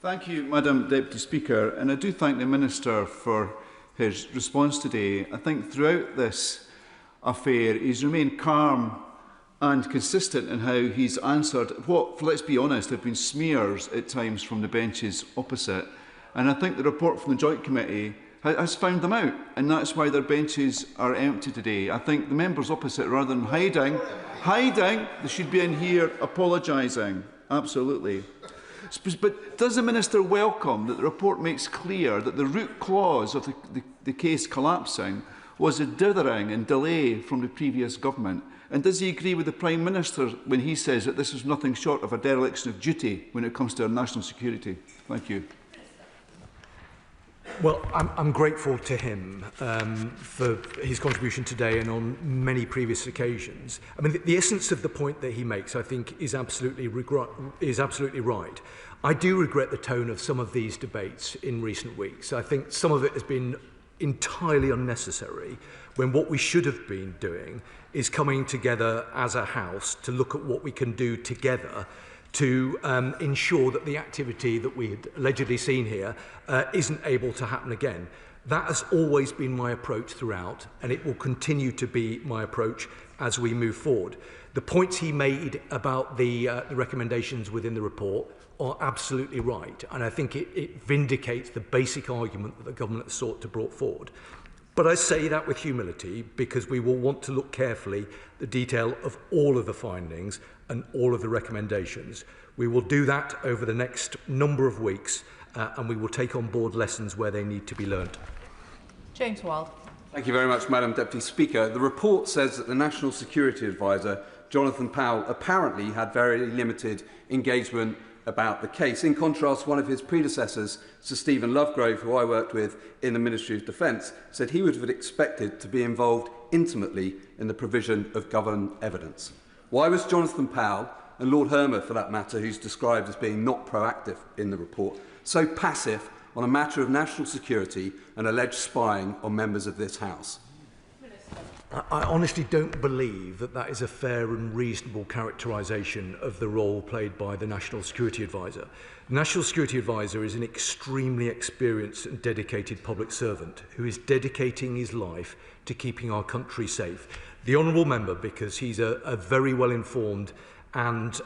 Thank you, Madam Deputy Speaker, and I do thank the Minister for his response today. I think throughout this affair he's remained calm and consistent in how he's answered what, let's be honest, have been smears at times from the benches opposite. And I think the report from the Joint Committee has found them out, and that's why their benches are empty today. I think the members opposite, rather than hiding, they should be in here apologising. Absolutely. But does the Minister welcome that the report makes clear that the root cause of the case collapsing was a dithering and delay from the previous government? And does he agree with the Prime Minister when he says that this is nothing short of a dereliction of duty when it comes to our national security? Thank you. Well, I'm grateful to him for his contribution today and on many previous occasions. I mean, the essence of the point that he makes, I think, is absolutely right. I do regret the tone of some of these debates in recent weeks. I think some of it has been entirely unnecessary when what we should have been doing is coming together as a House to look at what we can do together to ensure that the activity that we had allegedly seen here isn't able to happen again. That has always been my approach throughout, and it will continue to be my approach as we move forward. The points he made about the recommendations within the report are absolutely right, and I think it vindicates the basic argument that the government has sought to bring forward. But I say that with humility because we will want to look carefully at the detail of all of the findings and all of the recommendations. We will do that over the next number of weeks and we will take on board lessons where they need to be learnt. James Wild. Thank you very much, Madam Deputy Speaker. The report says that the National Security Advisor, Jonathan Powell, apparently had very limited engagement about the case. In contrast, one of his predecessors, Sir Stephen Lovegrove, who I worked with in the Ministry of Defence, said he would have expected to be involved intimately in the provision of government evidence. Why was Jonathan Powell, and Lord Hermer for that matter, who's described as being not proactive in the report, so passive on a matter of national security and alleged spying on members of this House? I honestly don't believe that that is a fair and reasonable characterisation of the role played by the National Security Advisor. The National Security Advisor is an extremely experienced and dedicated public servant who is dedicating his life to keeping our country safe. The Honourable Member, because he's a very well-informed and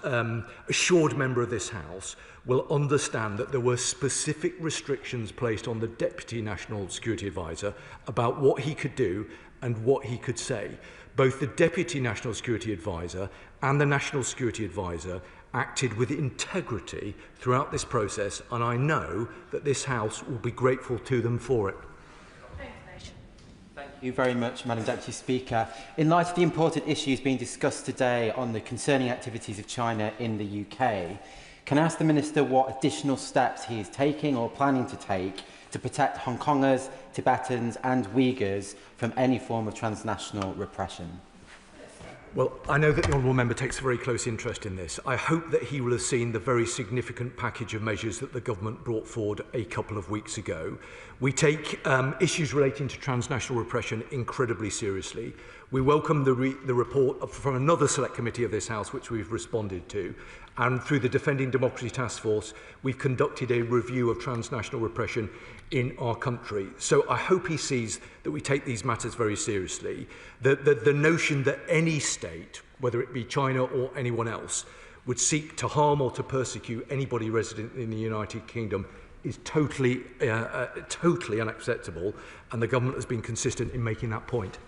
assured member of this House, will understand that there were specific restrictions placed on the Deputy National Security Advisor about what he could do and what he could say. Both the Deputy National Security Advisor and the National Security Advisor acted with integrity throughout this process, and I know that this House will be grateful to them for it. Thank you very much, Madam Deputy Speaker. In light of the important issues being discussed today on the concerning activities of China in the UK, can I ask the Minister what additional steps he is taking or planning to take to protect Hong Kongers, Tibetans and Uyghurs from any form of transnational repression? Well, I know that the Honourable Member takes a very close interest in this. I hope that he will have seen the very significant package of measures that the Government brought forward a couple of weeks ago. We take issues relating to transnational repression incredibly seriously. We welcome the report from another select committee of this House, which we've responded to. And through the Defending Democracy Task Force, we've conducted a review of transnational repression in our country. So I hope he sees that we take these matters very seriously. The notion that any state, whether it be China or anyone else, would seek to harm or to persecute anybody resident in the United Kingdom is totally unacceptable, and the Government has been consistent in making that point.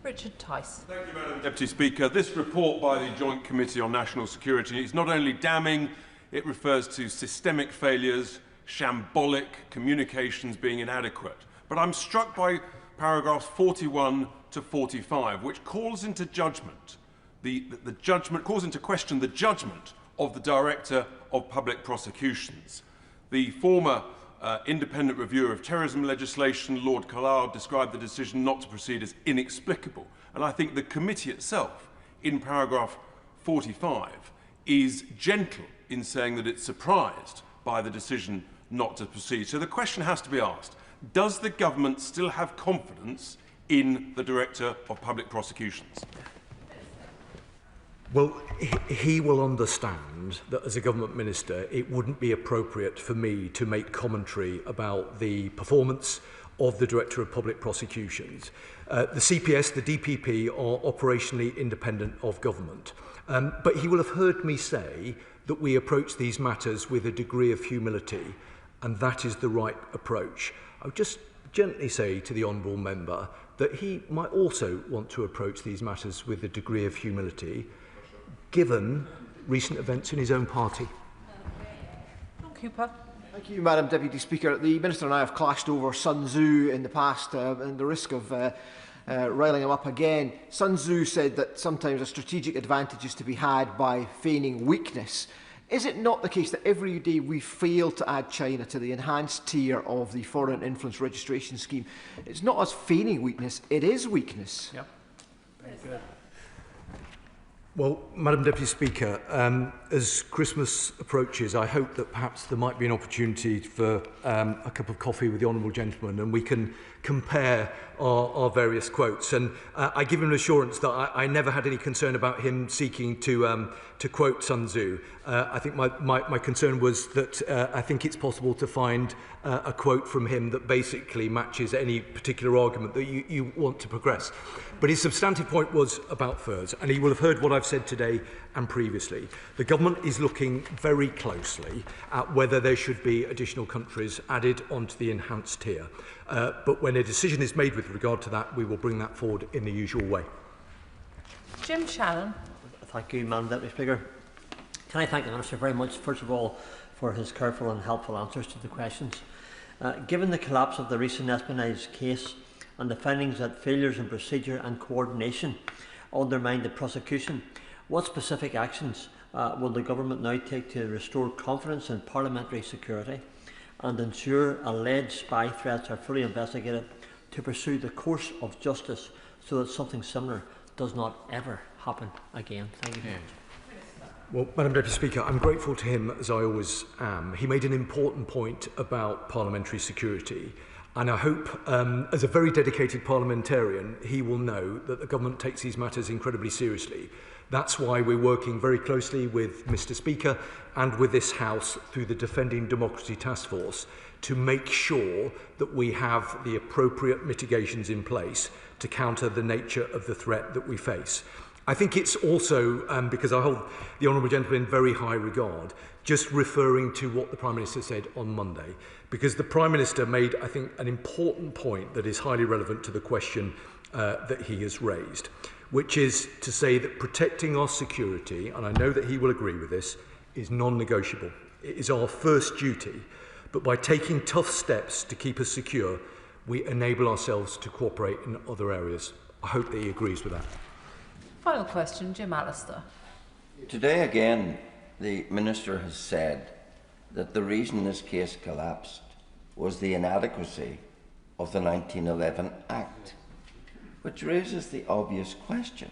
Richard Tice. Thank you, Madam Deputy Speaker. This report by the Joint Committee on National Security is not only damning, it refers to systemic failures, shambolic communications being inadequate. But I'm struck by paragraphs 41 to 45, which calls into judgment calls into question the judgment of the Director of Public Prosecutions. The former independent reviewer of terrorism legislation, Lord Carlisle, described the decision not to proceed as inexplicable. And I think the committee itself, in paragraph 45, is gentle in saying that it's surprised by the decision not to proceed. So the question has to be asked, does the Government still have confidence in the Director of Public Prosecutions? Well, he will understand that as a Government Minister, it wouldn't be appropriate for me to make commentary about the performance of the Director of Public Prosecutions. The CPS, the DPP, are operationally independent of Government. But he will have heard me say that we approach these matters with a degree of humility, and that is the right approach. I would just gently say to the Honourable Member that he might also want to approach these matters with a degree of humility, given recent events in his own party. Cooper. Thank you, Madam Deputy Speaker. The Minister and I have clashed over Sun Tzu in the past, and the risk of riling him up again. Sun Tzu said that sometimes a strategic advantage is to be had by feigning weakness. Is it not the case that every day we fail to add China to the enhanced tier of the Foreign Influence Registration Scheme? It's not us feigning weakness, it is weakness. Yep. Very good. Well, Madam Deputy Speaker, as Christmas approaches, I hope that perhaps there might be an opportunity for a cup of coffee with the Honourable Gentleman, and we can compare our various quotes. And I give him an assurance that I never had any concern about him seeking to quote Sun Tzu. I think my concern was that I think it's possible to find a quote from him that basically matches any particular argument that you want to progress. But his substantive point was about furs, and he will have heard what I've said today and previously. The Government is looking very closely at whether there should be additional countries added onto the enhanced tier. But when a decision is made with regard to that, we will bring that forward in the usual way. Jim Shannon. Thank you, Madam Deputy Speaker. Can I thank the Minister very much, first of all, for his careful and helpful answers to the questions. Given the collapse of the recent espionage case and the findings that failures in procedure and coordination undermined the prosecution, what specific actions will the Government now take to restore confidence in parliamentary security and ensure alleged spy threats are fully investigated to pursue the course of justice so that something similar does not ever happen again? Thank you very much. Well, Madam Deputy Speaker, I'm grateful to him, as I always am. He made an important point about parliamentary security, And I hope, as a very dedicated parliamentarian, he will know that the government takes these matters incredibly seriously. That's why we're working very closely with Mr. Speaker and with this House through the Defending Democracy Task Force to make sure that we have the appropriate mitigations in place to counter the nature of the threat that we face. I think it's also, because I hold the Honourable Gentleman in very high regard, just referring to what the Prime Minister said on Monday, because the Prime Minister made, I think, an important point that is highly relevant to the question that he has raised, which is to say that protecting our security, and I know that he will agree with this, is non-negotiable. It is our first duty, but by taking tough steps to keep us secure, we enable ourselves to cooperate in other areas. I hope that he agrees with that. Final question, Jim Allister. Today again, the Minister has said that the reason this case collapsed was the inadequacy of the 1911 Act, which raises the obvious question.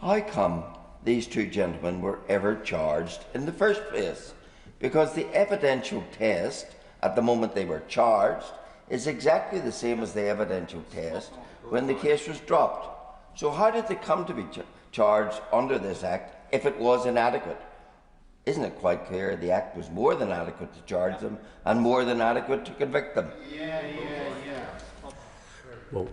How come these two gentlemen were ever charged in the first place? Because the evidential test at the moment they were charged is exactly the same as the evidential test when the case was dropped. So how did they come to be charged under this Act if it was inadequate? Isn't it quite clear the Act was more than adequate to charge them and more than adequate to convict them? Well,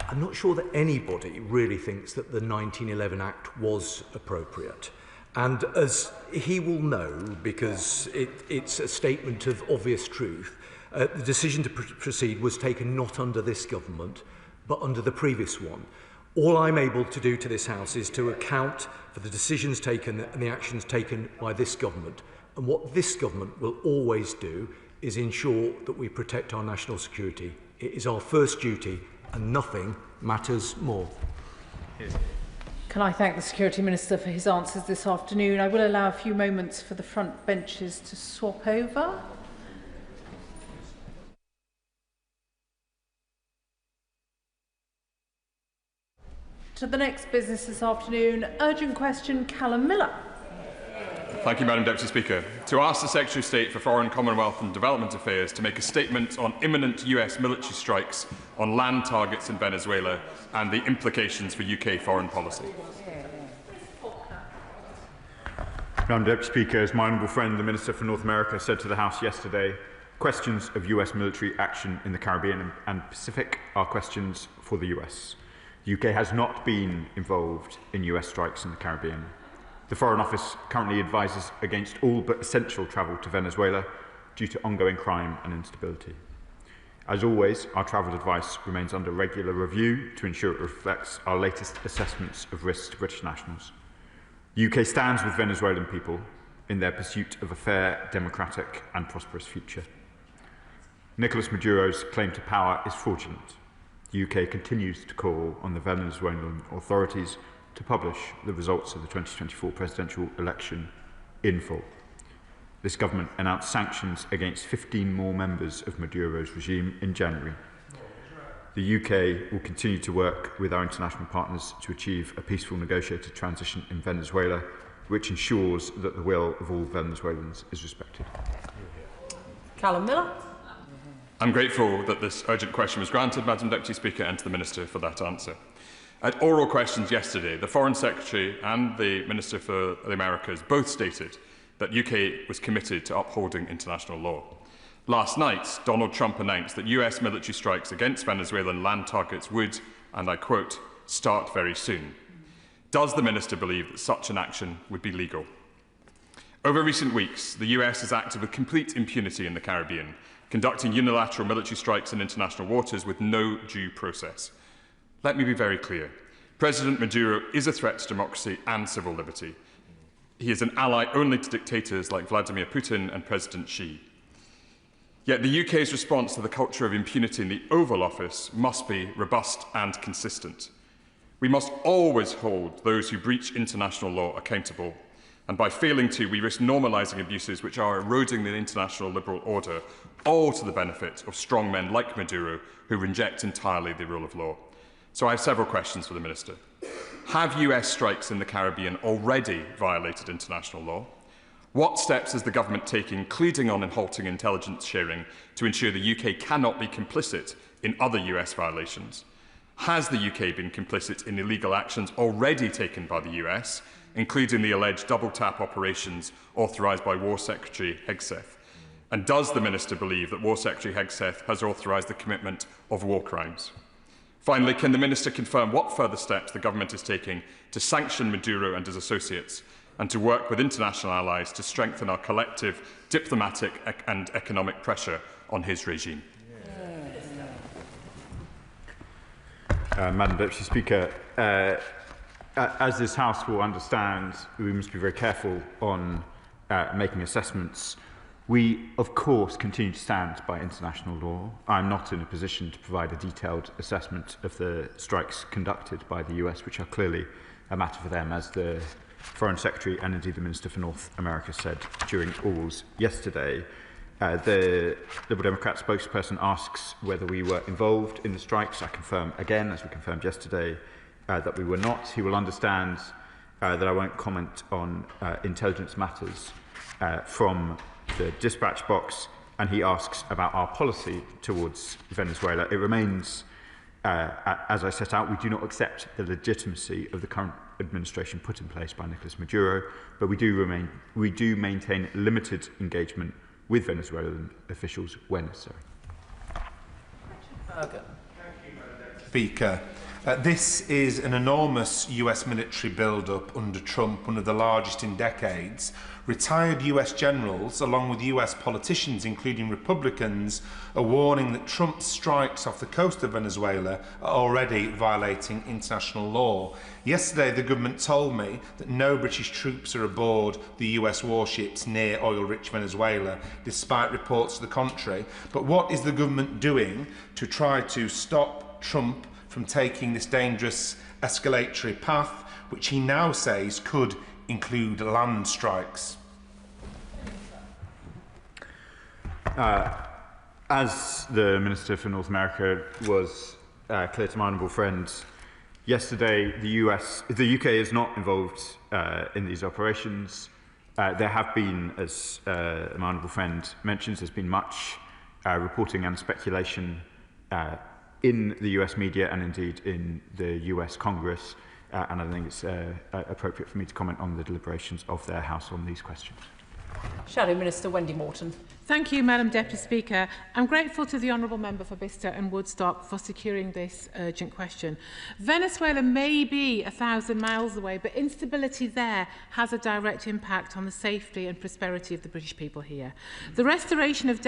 I'm not sure that anybody really thinks that the 1911 Act was appropriate. And as he will know, because it's a statement of obvious truth, the decision to proceed was taken not under this government, but under the previous one. All I'm able to do to this House is to account for the decisions taken and the actions taken by this government. And what this government will always do is ensure that we protect our national security. It is our first duty, and nothing matters more. Can I thank the Security Minister for his answers this afternoon? I will allow a few moments for the front benches to swap over. To the next business this afternoon, urgent question, Callum Miller. Thank you, Madam Deputy Speaker. To ask the Secretary of State for Foreign, Commonwealth and Development Affairs to make a statement on imminent US military strikes on land targets in Venezuela and the implications for UK foreign policy. Madam Deputy Speaker, as my honourable friend, the Minister for North America, said to the House yesterday, questions of US military action in the Caribbean and Pacific are questions for the US. The UK has not been involved in US strikes in the Caribbean. The Foreign Office currently advises against all but essential travel to Venezuela due to ongoing crime and instability. As always, our travel advice remains under regular review to ensure it reflects our latest assessments of risks to British nationals. The UK stands with Venezuelan people in their pursuit of a fair, democratic and prosperous future. Nicolas Maduro's claim to power is fraudulent. The UK continues to call on the Venezuelan authorities to publish the results of the 2024 presidential election in full. This government announced sanctions against 15 more members of Maduro's regime in January. The UK will continue to work with our international partners to achieve a peaceful negotiated transition in Venezuela, which ensures that the will of all Venezuelans is respected. Callum Miller. I'm grateful that this urgent question was granted, Madam Deputy Speaker, and to the Minister for that answer. At oral questions yesterday, the Foreign Secretary and the Minister for the Americas both stated that UK was committed to upholding international law. Last night, Donald Trump announced that US military strikes against Venezuelan land targets would, and I quote, start very soon. Does the Minister believe that such an action would be legal? Over recent weeks, the US has acted with complete impunity in the Caribbean, conducting unilateral military strikes in international waters with no due process. Let me be very clear. President Maduro is a threat to democracy and civil liberty. He is an ally only to dictators like Vladimir Putin and President Xi. Yet the UK's response to the culture of impunity in the Oval Office must be robust and consistent. We must always hold those who breach international law accountable, and by failing to, we risk normalising abuses which are eroding the international liberal order, all to the benefit of strong men like Maduro who reject entirely the rule of law. So I have several questions for the Minister. Have US strikes in the Caribbean already violated international law? What steps is the government taking, including on and halting intelligence sharing, to ensure the UK cannot be complicit in other US violations? Has the UK been complicit in illegal actions already taken by the US, including the alleged double-tap operations authorised by War Secretary Hegseth? And does the Minister believe that War Secretary Hegseth has authorised the commitment of war crimes? Finally, can the Minister confirm what further steps the government is taking to sanction Maduro and his associates and to work with international allies to strengthen our collective diplomatic and economic pressure on his regime? Madam Deputy Speaker, as this House will understand, we must be very careful on making assessments. We, of course, continue to stand by international law. I'm not in a position to provide a detailed assessment of the strikes conducted by the US, which are clearly a matter for them, as the Foreign Secretary and indeed the Minister for North America said during orals yesterday. The Liberal Democrat spokesperson asks whether we were involved in the strikes. I confirm again, as we confirmed yesterday, that we were not. He will understand that I won't comment on intelligence matters from the dispatch box, and he asks about our policy towards Venezuela. It remains, as I set out, we do not accept the legitimacy of the current administration put in place by Nicolas Maduro, but we do maintain limited engagement with Venezuelan officials when necessary. Speaker, this is an enormous US military build-up under Trump, one of the largest in decades. Retired US generals, along with US politicians, including Republicans, are warning that Trump's strikes off the coast of Venezuela are already violating international law. Yesterday, the government told me that no British troops are aboard the US warships near oil-rich Venezuela, despite reports to the contrary. But what is the government doing to try to stop Trump from taking this dangerous escalatory path, which he now says could include land strikes? As the Minister for North America was clear to my honourable friend yesterday, the UK is not involved in these operations. There have been, as my honourable friend mentions, there's been much reporting and speculation in the US media and indeed in the US Congress, and I think it's appropriate for me to comment on the deliberations of their House on these questions. Shadow Minister Wendy Morton. Thank you, Madam Deputy Speaker. I'm grateful to the Honourable Member for Bicester and Woodstock for securing this urgent question. Venezuela may be 1,000 miles away, but instability there has a direct impact on the safety and prosperity of the British people here. The restoration of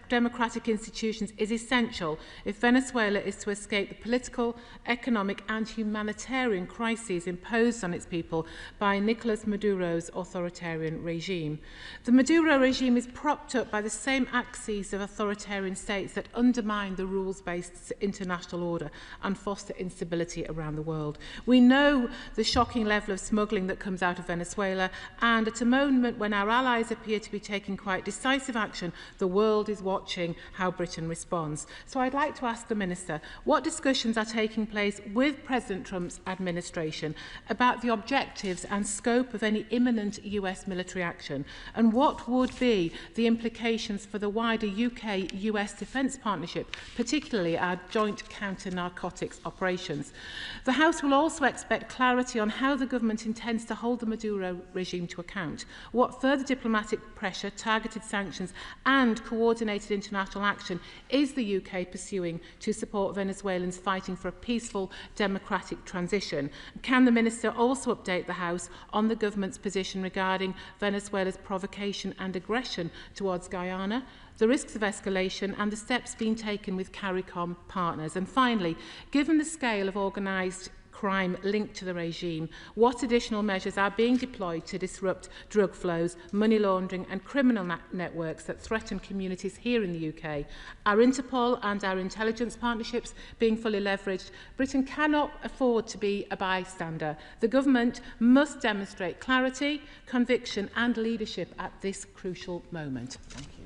democratic institutions is essential if Venezuela is to escape the political, economic and humanitarian crises imposed on its people by Nicolas Maduro's authoritarian regime. The Maduro regime is propped up by the same axes of authoritarian states that undermine the rules-based international order and foster instability around the world. We know the shocking level of smuggling that comes out of Venezuela, and at a moment when our allies appear to be taking quite decisive action, the world is watching how Britain responds. So I'd like to ask the Minister, what discussions are taking place with President Trump's administration about the objectives and scope of any imminent US military action, and what would be the implications for the wider UK-US defence partnership, particularly our joint counter-narcotics operations? The House will also expect clarity on how the government intends to hold the Maduro regime to account, what further diplomatic pressure, targeted sanctions and coordinated international action is the UK pursuing to support Venezuelans fighting for a peaceful democratic transition. Can the Minister also update the House on the government's position regarding Venezuela's provocation and aggression towards Guyana, the risks of escalation and the steps being taken with CARICOM partners? And finally, given the scale of organised crime linked to the regime, what additional measures are being deployed to disrupt drug flows, money laundering and criminal networks that threaten communities here in the UK? Are Interpol and our intelligence partnerships being fully leveraged? Britain cannot afford to be a bystander. The government must demonstrate clarity, conviction and leadership at this crucial moment. Thank you.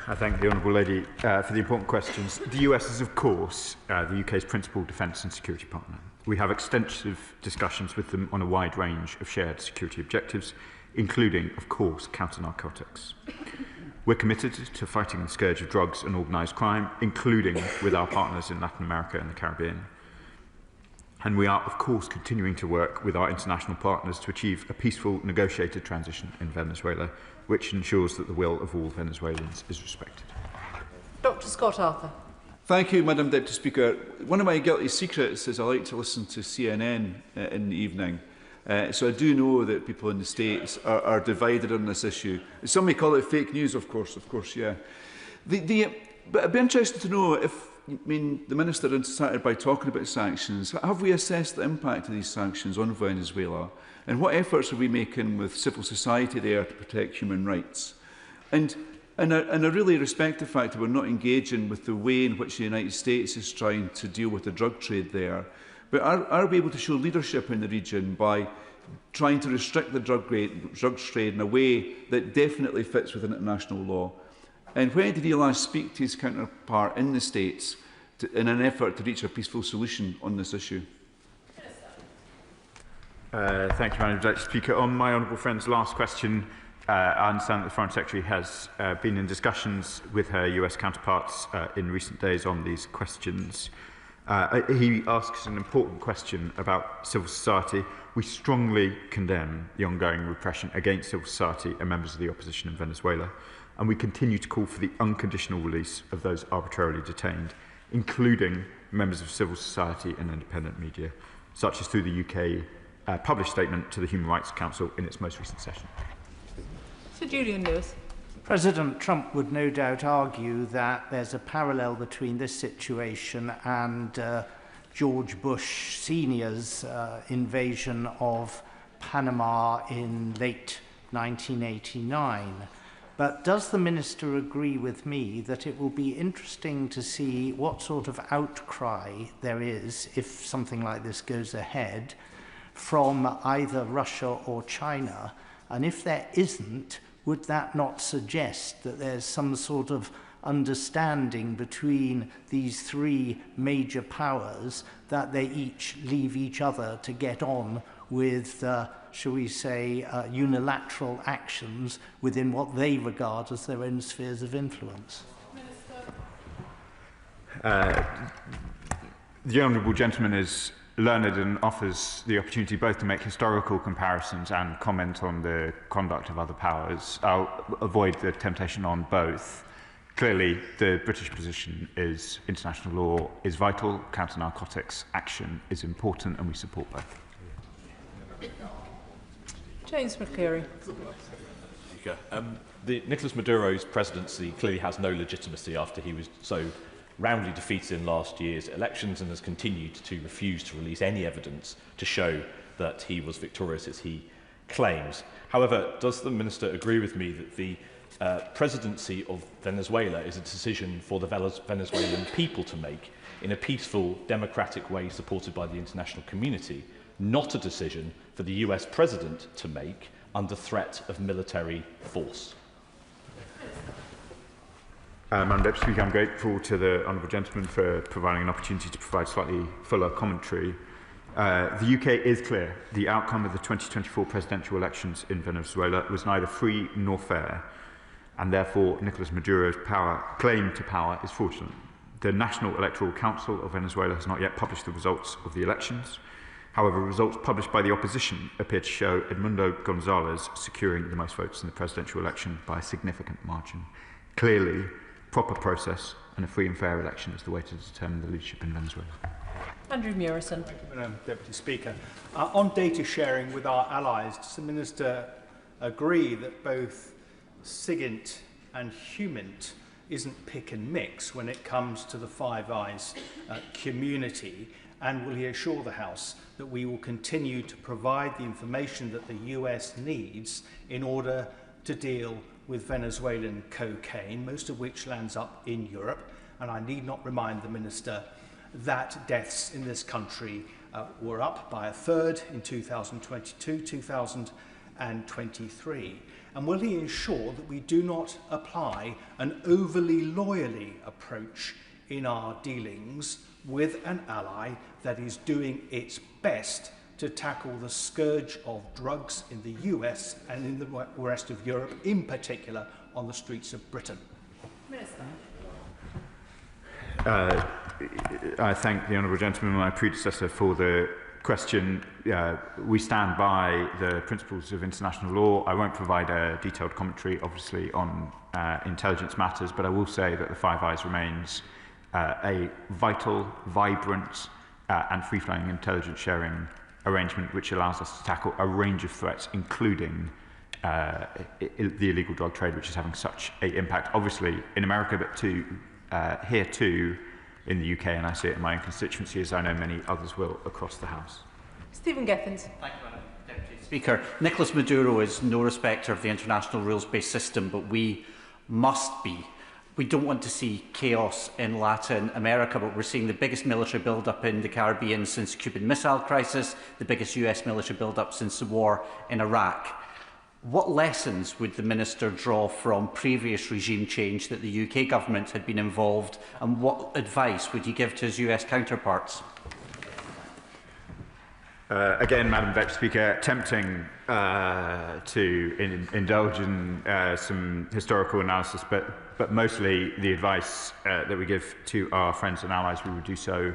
I thank the Honourable Lady for the important questions. The US is, of course, the UK's principal defence and security partner. We have extensive discussions with them on a wide range of shared security objectives, including, of course, counter-narcotics. We're committed to fighting the scourge of drugs and organised crime, including with our partners in Latin America and the Caribbean. And we are, of course, continuing to work with our international partners to achieve a peaceful, negotiated transition in Venezuela, which ensures that the will of all Venezuelans is respected. Dr. Scott Arthur. Thank you, Madam Deputy Speaker. One of my guilty secrets is I like to listen to CNN in the evening. So I do know that people in the States are divided on this issue. Some may call it fake news, of course, yeah. But I'd be interested to know if, the Minister started by talking about sanctions. Have we assessed the impact of these sanctions on Venezuela? And what efforts are we making with civil society there to protect human rights? And I really respect the fact that we're not engaging with the way in which the United States is trying to deal with the drug trade there. But are we able to show leadership in the region by trying to restrict the drug trade in a way that definitely fits with international law? And when did he last speak to his counterpart in the States in an effort to reach a peaceful solution on this issue? Thank you, Madam Deputy Speaker. On my honourable friend's last question, I understand that the Foreign Secretary has been in discussions with her US counterparts in recent days on these questions. He asks an important question about civil society. We strongly condemn the ongoing repression against civil society and members of the opposition in Venezuela, and we continue to call for the unconditional release of those arbitrarily detained, including members of civil society and independent media, such as through the UK published statement to the Human Rights Council in its most recent session. Sir Julian Lewis. President Trump would no doubt argue that there's a parallel between this situation and George Bush Sr.'s invasion of Panama in late 1989. But does the Minister agree with me that it will be interesting to see what sort of outcry there is if something like this goes ahead from either Russia or China? And if there isn't, would that not suggest that there's some sort of understanding between these three major powers that they each leave each other to get on with, shall we say, unilateral actions within what they regard as their own spheres of influence? The honourable gentleman is learned and offers the opportunity both to make historical comparisons and comment on the conduct of other powers. I'll avoid the temptation on both. Clearly, the British position is international law is vital, counter-narcotics action is important, and we support both. James McCleary. Nicolas Maduro's presidency clearly has no legitimacy after he was so roundly defeated in last year's elections and has continued to refuse to release any evidence to show that he was victorious as he claims. However, does the Minister agree with me that the presidency of Venezuela is a decision for the Venezuelan people to make in a peaceful, democratic way supported by the international community, not a decision for the US President to make under threat of military force? Madam Deputy Speaker, I'm grateful to the honourable gentleman for providing an opportunity to provide slightly fuller commentary. The UK is clear. The outcome of the 2024 presidential elections in Venezuela was neither free nor fair, and therefore Nicolas Maduro's claim to power is fraudulent. The National Electoral Council of Venezuela has not yet published the results of the elections. However, results published by the opposition appear to show Edmundo Gonzalez securing the most votes in the presidential election by a significant margin. Clearly, proper process and a free and fair election is the way to determine the leadership in Venezuela. Andrew Murison. Thank you, Madam Deputy Speaker. On data sharing with our allies, does the Minister agree that both SIGINT and HUMINT isn't pick and mix when it comes to the Five Eyes community? And will he assure the House that we will continue to provide the information that the US needs in order to deal with Venezuelan cocaine, most of which lands up in Europe? And I need not remind the Minister that deaths in this country were up by a third in 2022, 2023. And will he ensure that we do not apply an overly loyally approach in our dealings with an ally that is doing its best to tackle the scourge of drugs in the US and in the rest of Europe, in particular on the streets of Britain? Minister. I thank the honourable gentleman, my predecessor, for the question. We stand by the principles of international law. I won't provide a detailed commentary, obviously, on intelligence matters, but I will say that the Five Eyes remains a vital, vibrant and free-flowing intelligence sharing arrangement which allows us to tackle a range of threats, including the illegal drug trade, which is having such an impact, obviously, in America, but here too in the UK, and I see it in my own constituency, as I know many others will across the House. Stephen Giffins. Thank you, Madam Deputy Speaker. Nicolas Maduro is no respecter of the international rules-based system, but we must be. We don't want to see chaos in Latin America, but we're seeing the biggest military build-up in the Caribbean since the Cuban Missile Crisis, the biggest US military build-up since the war in Iraq. What lessons would the Minister draw from previous regime change that the UK government had been involved, and what advice would he give to his US counterparts? Again, Madam Deputy Speaker, tempting to indulge in some historical analysis, but mostly the advice that we give to our friends and allies, we would do so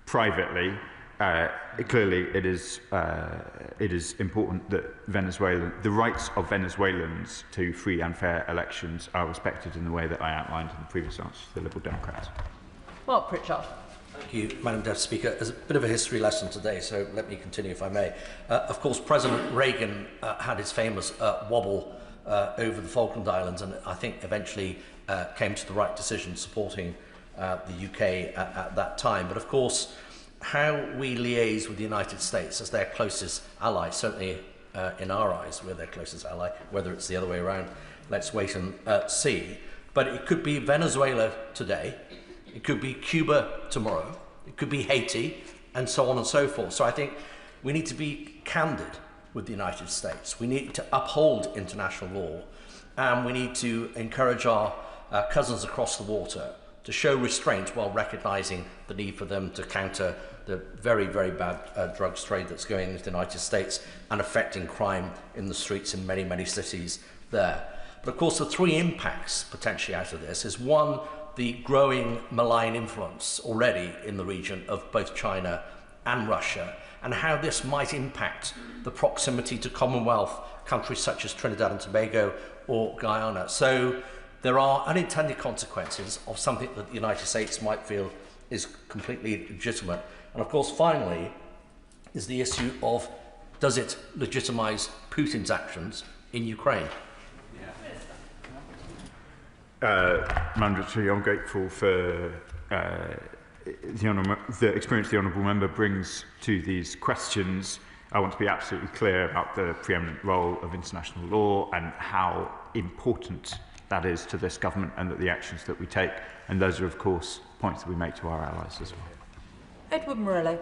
privately. Clearly, it is important that the rights of Venezuelans to free and fair elections are respected in the way that I outlined in the previous answer to the Liberal Democrats. Mark Pritchard. Thank you, Madam Deputy Speaker. There's a bit of a history lesson today, so let me continue if I may. Of course, President Reagan had his famous wobble over the Falkland Islands, and I think eventually came to the right decision supporting the UK at that time. But of course, how we liaise with the United States as their closest ally, certainly in our eyes, we're their closest ally. Whether it's the other way around, let's wait and see. But it could be Venezuela today, it could be Cuba tomorrow, it could be Haiti, and so on and so forth. So I think we need to be candid with the United States. We need to uphold international law, and we need to encourage our cousins across the water to show restraint while recognising the need for them to counter the very, very bad drugs trade that's going into the United States and affecting crime in the streets in many, many cities there. But of course, the three impacts potentially out of this is one, the growing malign influence already in the region of both China and Russia, and how this might impact the proximity to Commonwealth countries such as Trinidad and Tobago or Guyana. So there are unintended consequences of something that the United States might feel is completely legitimate. And of course, finally, is the issue of, does it legitimise Putin's actions in Ukraine? Madam Secretary, I'm grateful for the experience the honourable member brings to these questions. I want to be absolutely clear about the preeminent role of international law and how important that is to this government, and that the actions that we take, and those are of course points that we make to our allies as well. Edward Morello.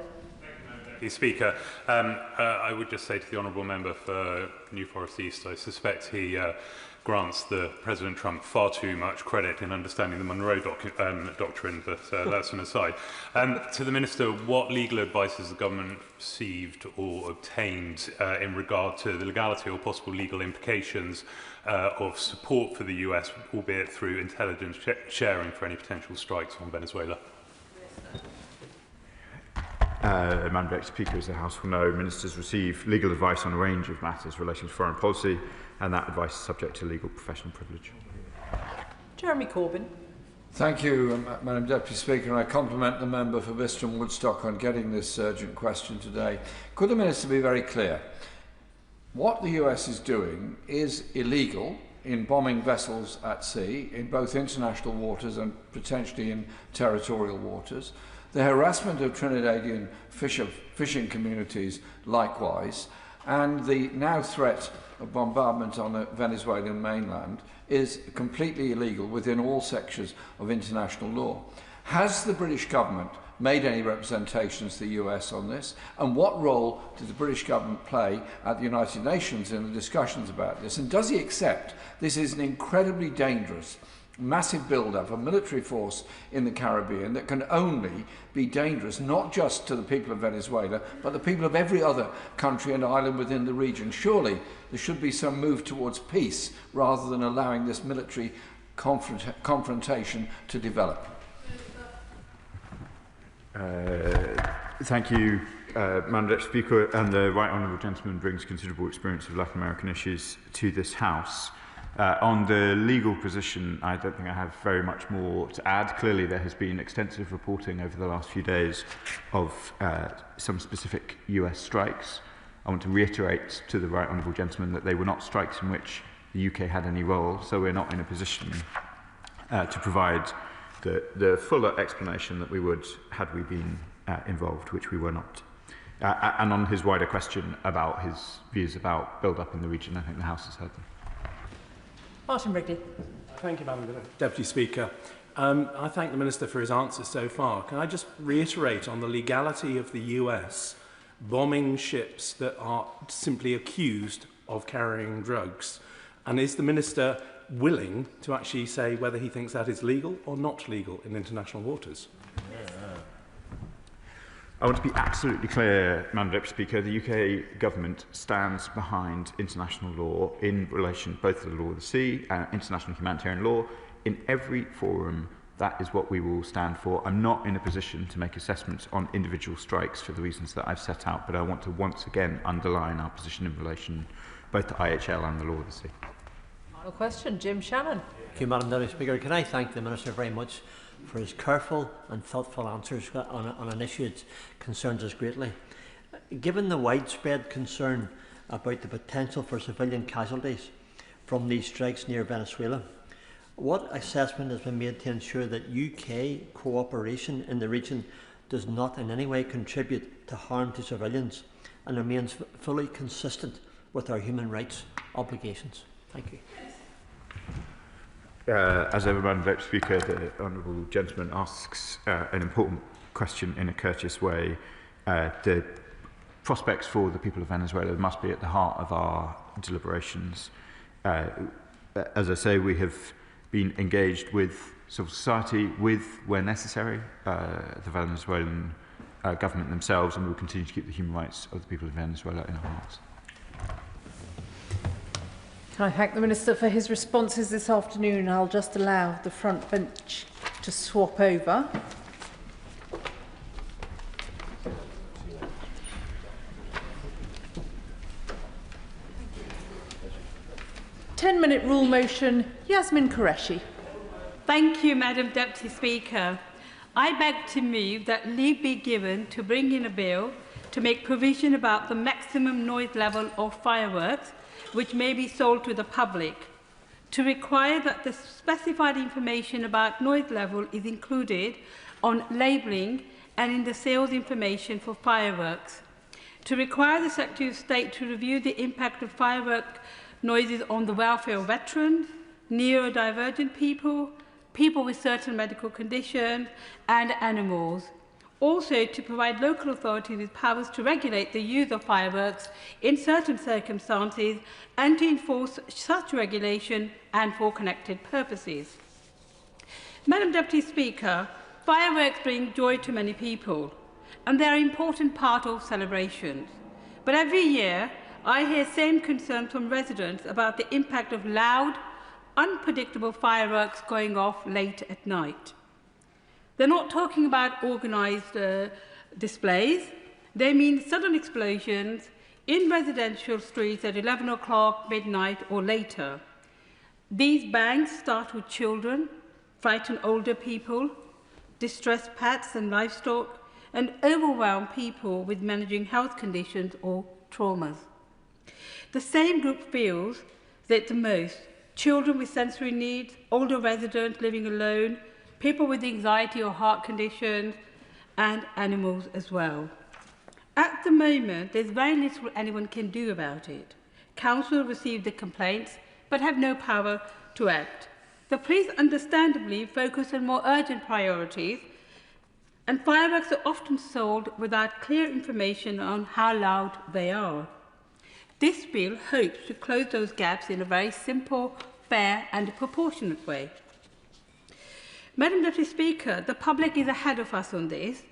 Speaker, I would just say to the honourable member for New Forest East, I suspect he grants the President Trump far too much credit in understanding the Monroe Doctrine, but that's an aside. To the Minister, what legal advice has the government received or obtained in regard to the legality or possible legal implications of support for the US, albeit through intelligence sharing for any potential strikes on Venezuela? Madam Deputy Speaker, as the House will know, ministers receive legal advice on a range of matters relating to foreign policy, and that advice is subject to legal professional privilege. Jeremy Corbyn. Thank you, Madam Deputy Speaker, and I compliment the member for Bicester and Woodstock on getting this urgent question today. Could the Minister be very clear? What the US is doing is illegal in bombing vessels at sea, in both international waters and potentially in territorial waters. The harassment of Trinidadian fishing communities likewise, and the now threat of bombardment on the Venezuelan mainland is completely illegal within all sections of international law. Has the British government made any representations to the US on this? And what role did the British government play at the United Nations in the discussions about this? And does he accept this is an incredibly dangerous massive build-up of military force in the Caribbean that can only be dangerous not just to the people of Venezuela, but the people of every other country and island within the region. Surely there should be some move towards peace rather than allowing this military confrontation to develop. Thank you, Madam Deputy Speaker, and the Right Honourable Gentleman brings considerable experience of Latin American issues to this House. On the legal position, I don't think I have very much more to add. Clearly, there has been extensive reporting over the last few days of some specific US strikes. I want to reiterate to the Right Honourable Gentleman that they were not strikes in which the UK had any role, so we're not in a position to provide the fuller explanation that we would had we been involved, which we were not. And on his wider question about his views about build-up in the region, I think the House has heard them. Martin Wrigley. Thank you, Madam Deputy Speaker. I thank the Minister for his answers so far. Can I just reiterate on the legality of the US bombing ships that are simply accused of carrying drugs? And is the Minister willing to actually say whether he thinks that is legal or not legal in international waters? I want to be absolutely clear, Madam Deputy Speaker, the UK government stands behind international law in relation both to the law of the sea and international humanitarian law. In every forum, that is what we will stand for. I'm not in a position to make assessments on individual strikes for the reasons that I've set out, but I want to once again underline our position in relation both to IHL and the law of the sea. Final question, Jim Shannon. Thank you, Madam Deputy Speaker. Can I thank the Minister very much for his careful and thoughtful answers on an issue that concerns us greatly. Given the widespread concern about the potential for civilian casualties from these strikes near Venezuela, what assessment has been made to ensure that UK cooperation in the region does not in any way contribute to harm to civilians and remains fully consistent with our human rights obligations? Thank you. As ever, Madam Deputy Speaker, the Honourable Gentleman asks an important question in a courteous way. The prospects for the people of Venezuela must be at the heart of our deliberations. As I say, we have been engaged with civil society, where necessary, the Venezuelan government themselves, and we will continue to keep the human rights of the people of Venezuela in our hearts. Can I thank the Minister for his responses this afternoon? I'll just allow the front bench to swap over. Ten-minute rule motion, Yasmin Qureshi. Thank you, Madam Deputy Speaker. I beg to move that leave be given to bring in a bill to make provision about the maximum noise level of fireworks which may be sold to the public, to require that the specified information about noise level is included on labelling and in the sales information for fireworks, to require the Secretary of State to review the impact of firework noises on the welfare of veterans, neurodivergent people, people with certain medical conditions, and animals. Also, to provide local authorities with powers to regulate the use of fireworks in certain circumstances and to enforce such regulation and for connected purposes. Madam Deputy Speaker, fireworks bring joy to many people, and they are an important part of celebrations. But every year, I hear same concerns from residents about the impact of loud, unpredictable fireworks going off late at night. They're not talking about organised displays. They mean sudden explosions in residential streets at 11 o'clock, midnight or later. These bangs startle children, frighten older people, distress pets and livestock, and overwhelm people with managing health conditions or traumas. The same group feels that the most children with sensory needs, older residents living alone, people with anxiety or heart conditions, and animals as well. At the moment, there's very little anyone can do about it. Council received the complaints, but have no power to act. The police understandably focus on more urgent priorities, and fireworks are often sold without clear information on how loud they are. This bill hopes to close those gaps in a very simple, fair and proportionate way. Madam Deputy Speaker, the public is ahead of us on this.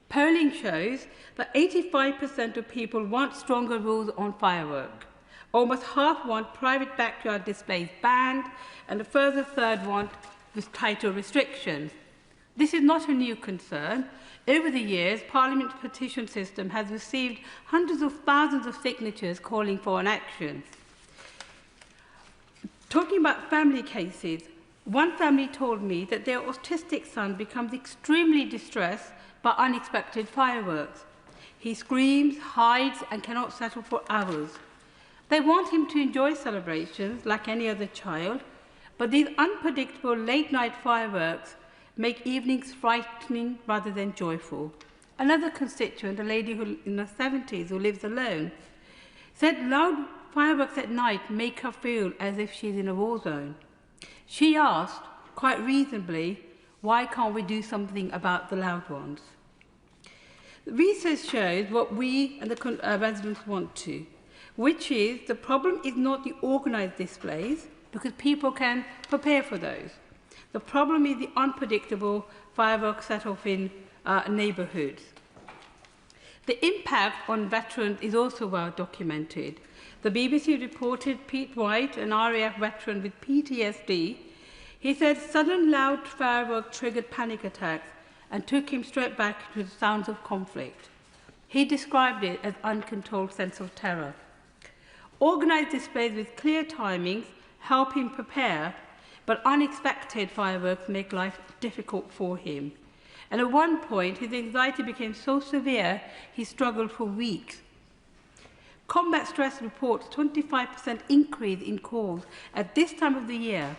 Polling shows that 85% of people want stronger rules on fireworks. Almost half want private backyard displays banned, and a further third want tighter restrictions. This is not a new concern. Over the years, Parliament's petition system has received hundreds of thousands of signatures calling for an action. Talking about family cases, one family told me that their autistic son becomes extremely distressed by unexpected fireworks. He screams, hides, and cannot settle for hours. They want him to enjoy celebrations like any other child, but these unpredictable late-night fireworks make evenings frightening rather than joyful. Another constituent, a lady in her 70s who lives alone, said loud fireworks at night make her feel as if she's in a war zone. She asked, quite reasonably, why can't we do something about the loud ones? Research shows what we and the residents want to, which is the problem is not the organised displays, because people can prepare for those. The problem is the unpredictable fireworks set off in neighbourhoods. The impact on veterans is also well documented. The BBC reported Pete White, an RAF veteran with PTSD. He said sudden loud fireworks triggered panic attacks and took him straight back to the sounds of conflict. He described it as uncontrolled sense of terror. Organised displays with clear timings help him prepare, but unexpected fireworks make life difficult for him. And at one point, his anxiety became so severe, he struggled for weeks. Combat Stress reports 25% increase in calls at this time of the year.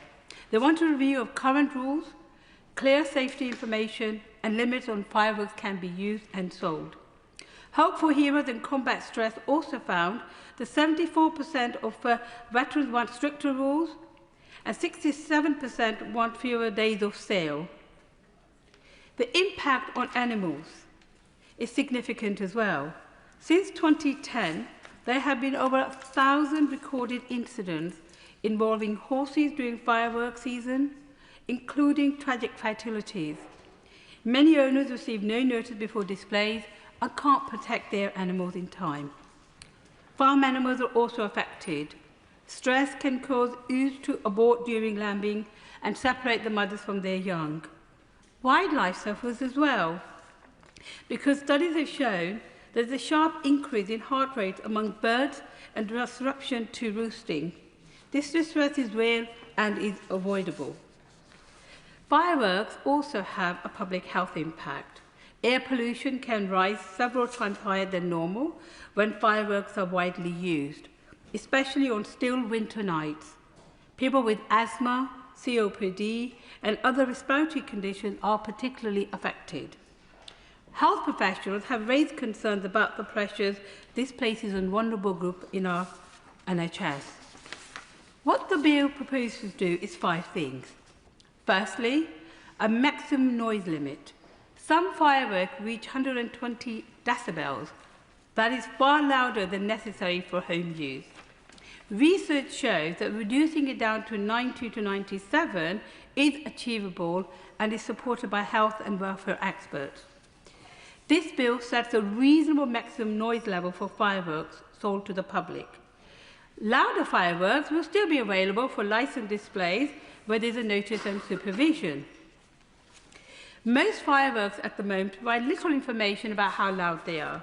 They want a review of current rules, clear safety information, and limits on fireworks can be used and sold. Hope for Heroes and Combat Stress also found that 74% of veterans want stricter rules, and 67% want fewer days of sale. The impact on animals is significant as well. Since 2010, there have been over 1,000 recorded incidents involving horses during fireworks season, including tragic fatalities. Many owners receive no notice before displays and can't protect their animals in time. Farm animals are also affected. Stress can cause ewes to abort during lambing and separate the mothers from their young. Wildlife suffers as well, because studies have shown there's a sharp increase in heart rate among birds and disruption to roosting. This distress is real and is avoidable. Fireworks also have a public health impact. Air pollution can rise several times higher than normal when fireworks are widely used, especially on still winter nights. People with asthma, COPD, and other respiratory conditions are particularly affected. Health professionals have raised concerns about the pressures this places on vulnerable groups in our NHS. What the bill proposes to do is 5 things. Firstly, a maximum noise limit. Some fireworks reach 120 decibels. That is far louder than necessary for home use. Research shows that reducing it down to 90 to 97 is achievable and is supported by health and welfare experts. This bill sets a reasonable maximum noise level for fireworks sold to the public. Louder fireworks will still be available for licensed displays where there is a notice and supervision. Most fireworks at the moment provide little information about how loud they are.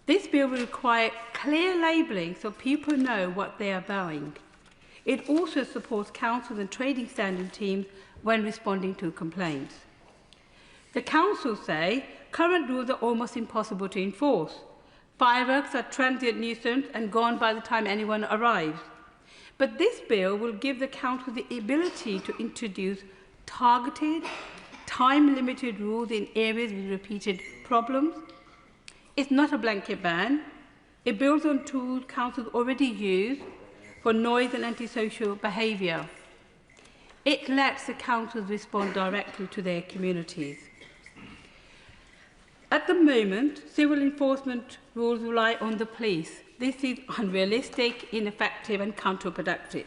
This bill will require clear labelling so people know what they are buying. It also supports councils and trading standard teams when responding to complaints. The councils say current rules are almost impossible to enforce. Fireworks are transient nuisance and gone by the time anyone arrives. But this bill will give the council the ability to introduce targeted, time-limited rules in areas with repeated problems. It's not a blanket ban. It builds on tools councils already use for noise and antisocial behaviour. It lets the councils respond directly to their communities. At the moment, civil enforcement rules rely on the police. This is unrealistic, ineffective and counterproductive.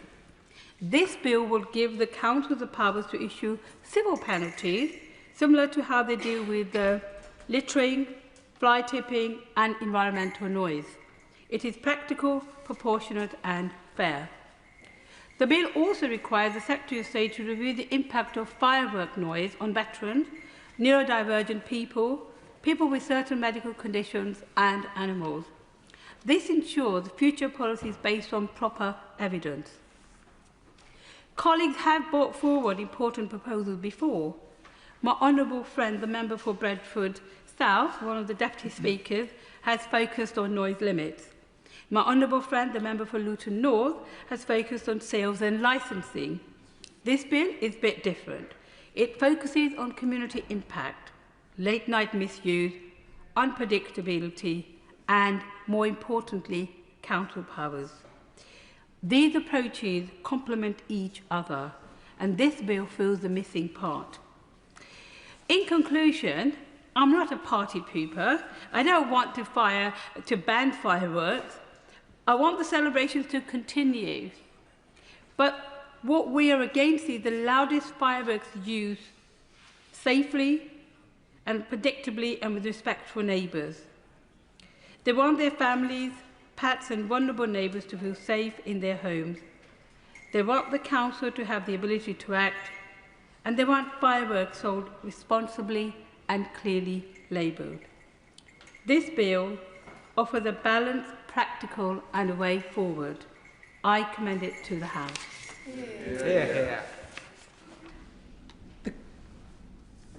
This bill will give the council the powers to issue civil penalties, similar to how they do with littering, fly tipping and environmental noise. It is practical, proportionate and fair. The bill also requires the Secretary of State to review the impact of firework noise on veterans, neurodivergent people, people with certain medical conditions and animals. This ensures future policies based on proper evidence. Colleagues have brought forward important proposals before. My honourable friend, the member for Bradford South, one of the deputy speakers, has focused on noise limits. My honourable friend, the member for Luton North, has focused on sales and licensing. This bill is a bit different. It focuses on community impact, late-night misuse, unpredictability, and, more importantly, council powers. These approaches complement each other, and this bill fills the missing part. In conclusion, I'm not a party pooper. I don't want to ban fireworks. I want the celebrations to continue. But what we are against is the loudest fireworks used safely and predictably and with respect for neighbours. They want their families, pets and vulnerable neighbours to feel safe in their homes. They want the council to have the ability to act, and they want fireworks sold responsibly and clearly labelled. This bill offers a balanced, practical and a way forward. I commend it to the House. The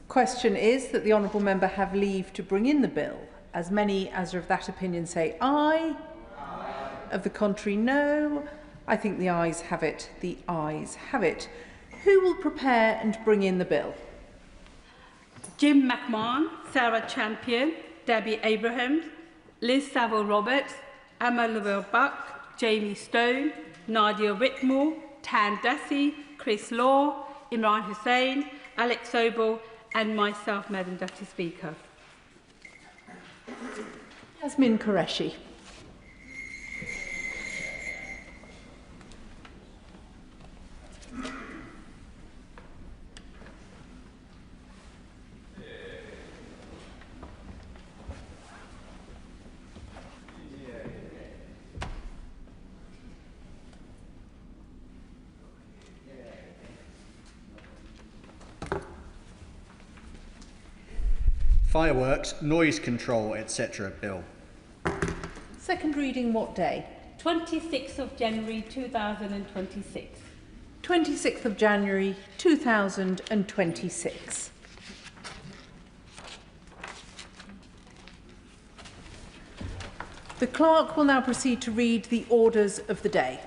question is that the honourable member have leave to bring in the bill. As many as are of that opinion say aye. Aye. Of the contrary, no. I think the ayes have it. The ayes have it. Who will prepare and bring in the bill? Jim McMahon, Sarah Champion, Debbie Abrahams, Liz Saville-Roberts, Emma Lovell-Buck, Jamie Stone, Nadia Whitmore, Tan Dessy, Chris Law, Imran Hussain, Alex Sobel and myself, Madam Deputy Speaker. Yasmin Qureshi. Fireworks, noise control, etc. Bill. Second reading what day? 26th of January 2026. 26th of January 2026. The clerk will now proceed to read the orders of the day.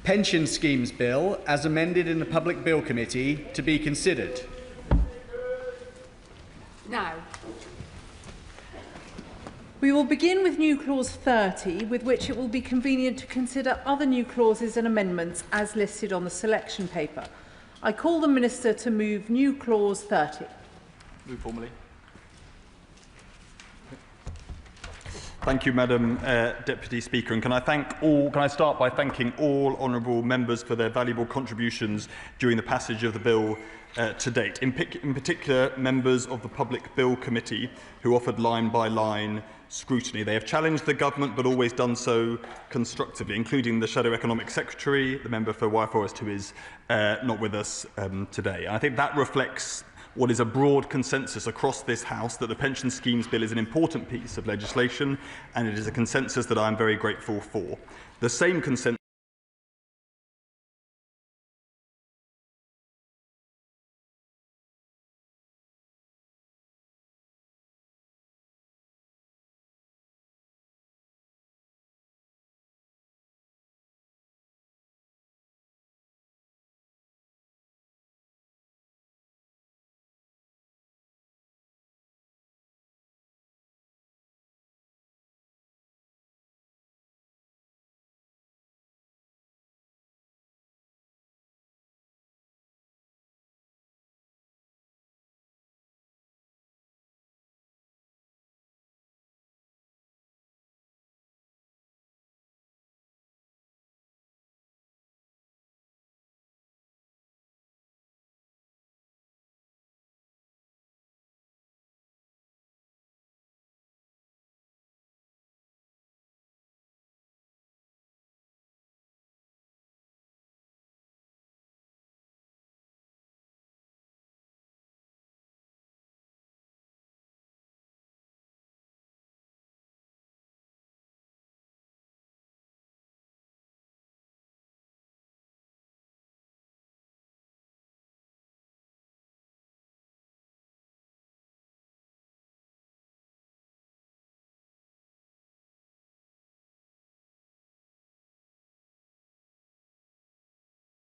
Pension Schemes Bill, as amended in the Public Bill Committee, to be considered. Now, we will begin with new clause 30, with which it will be convenient to consider other new clauses and amendments as listed on the selection paper. I call the Minister to move new clause 30. Move formally. Thank you, Madam Deputy Speaker. And can I start by thanking all honourable members for their valuable contributions during the passage of the bill to date. In particular, members of the Public Bill Committee who offered line-by-line scrutiny. They have challenged the government but always done so constructively, including the Shadow Economic Secretary, the member for Wyre Forest, who is not with us today. And I think that reflects what is a broad consensus across this House that the Pension Schemes Bill is an important piece of legislation, and it is a consensus that I am very grateful for. The same consensus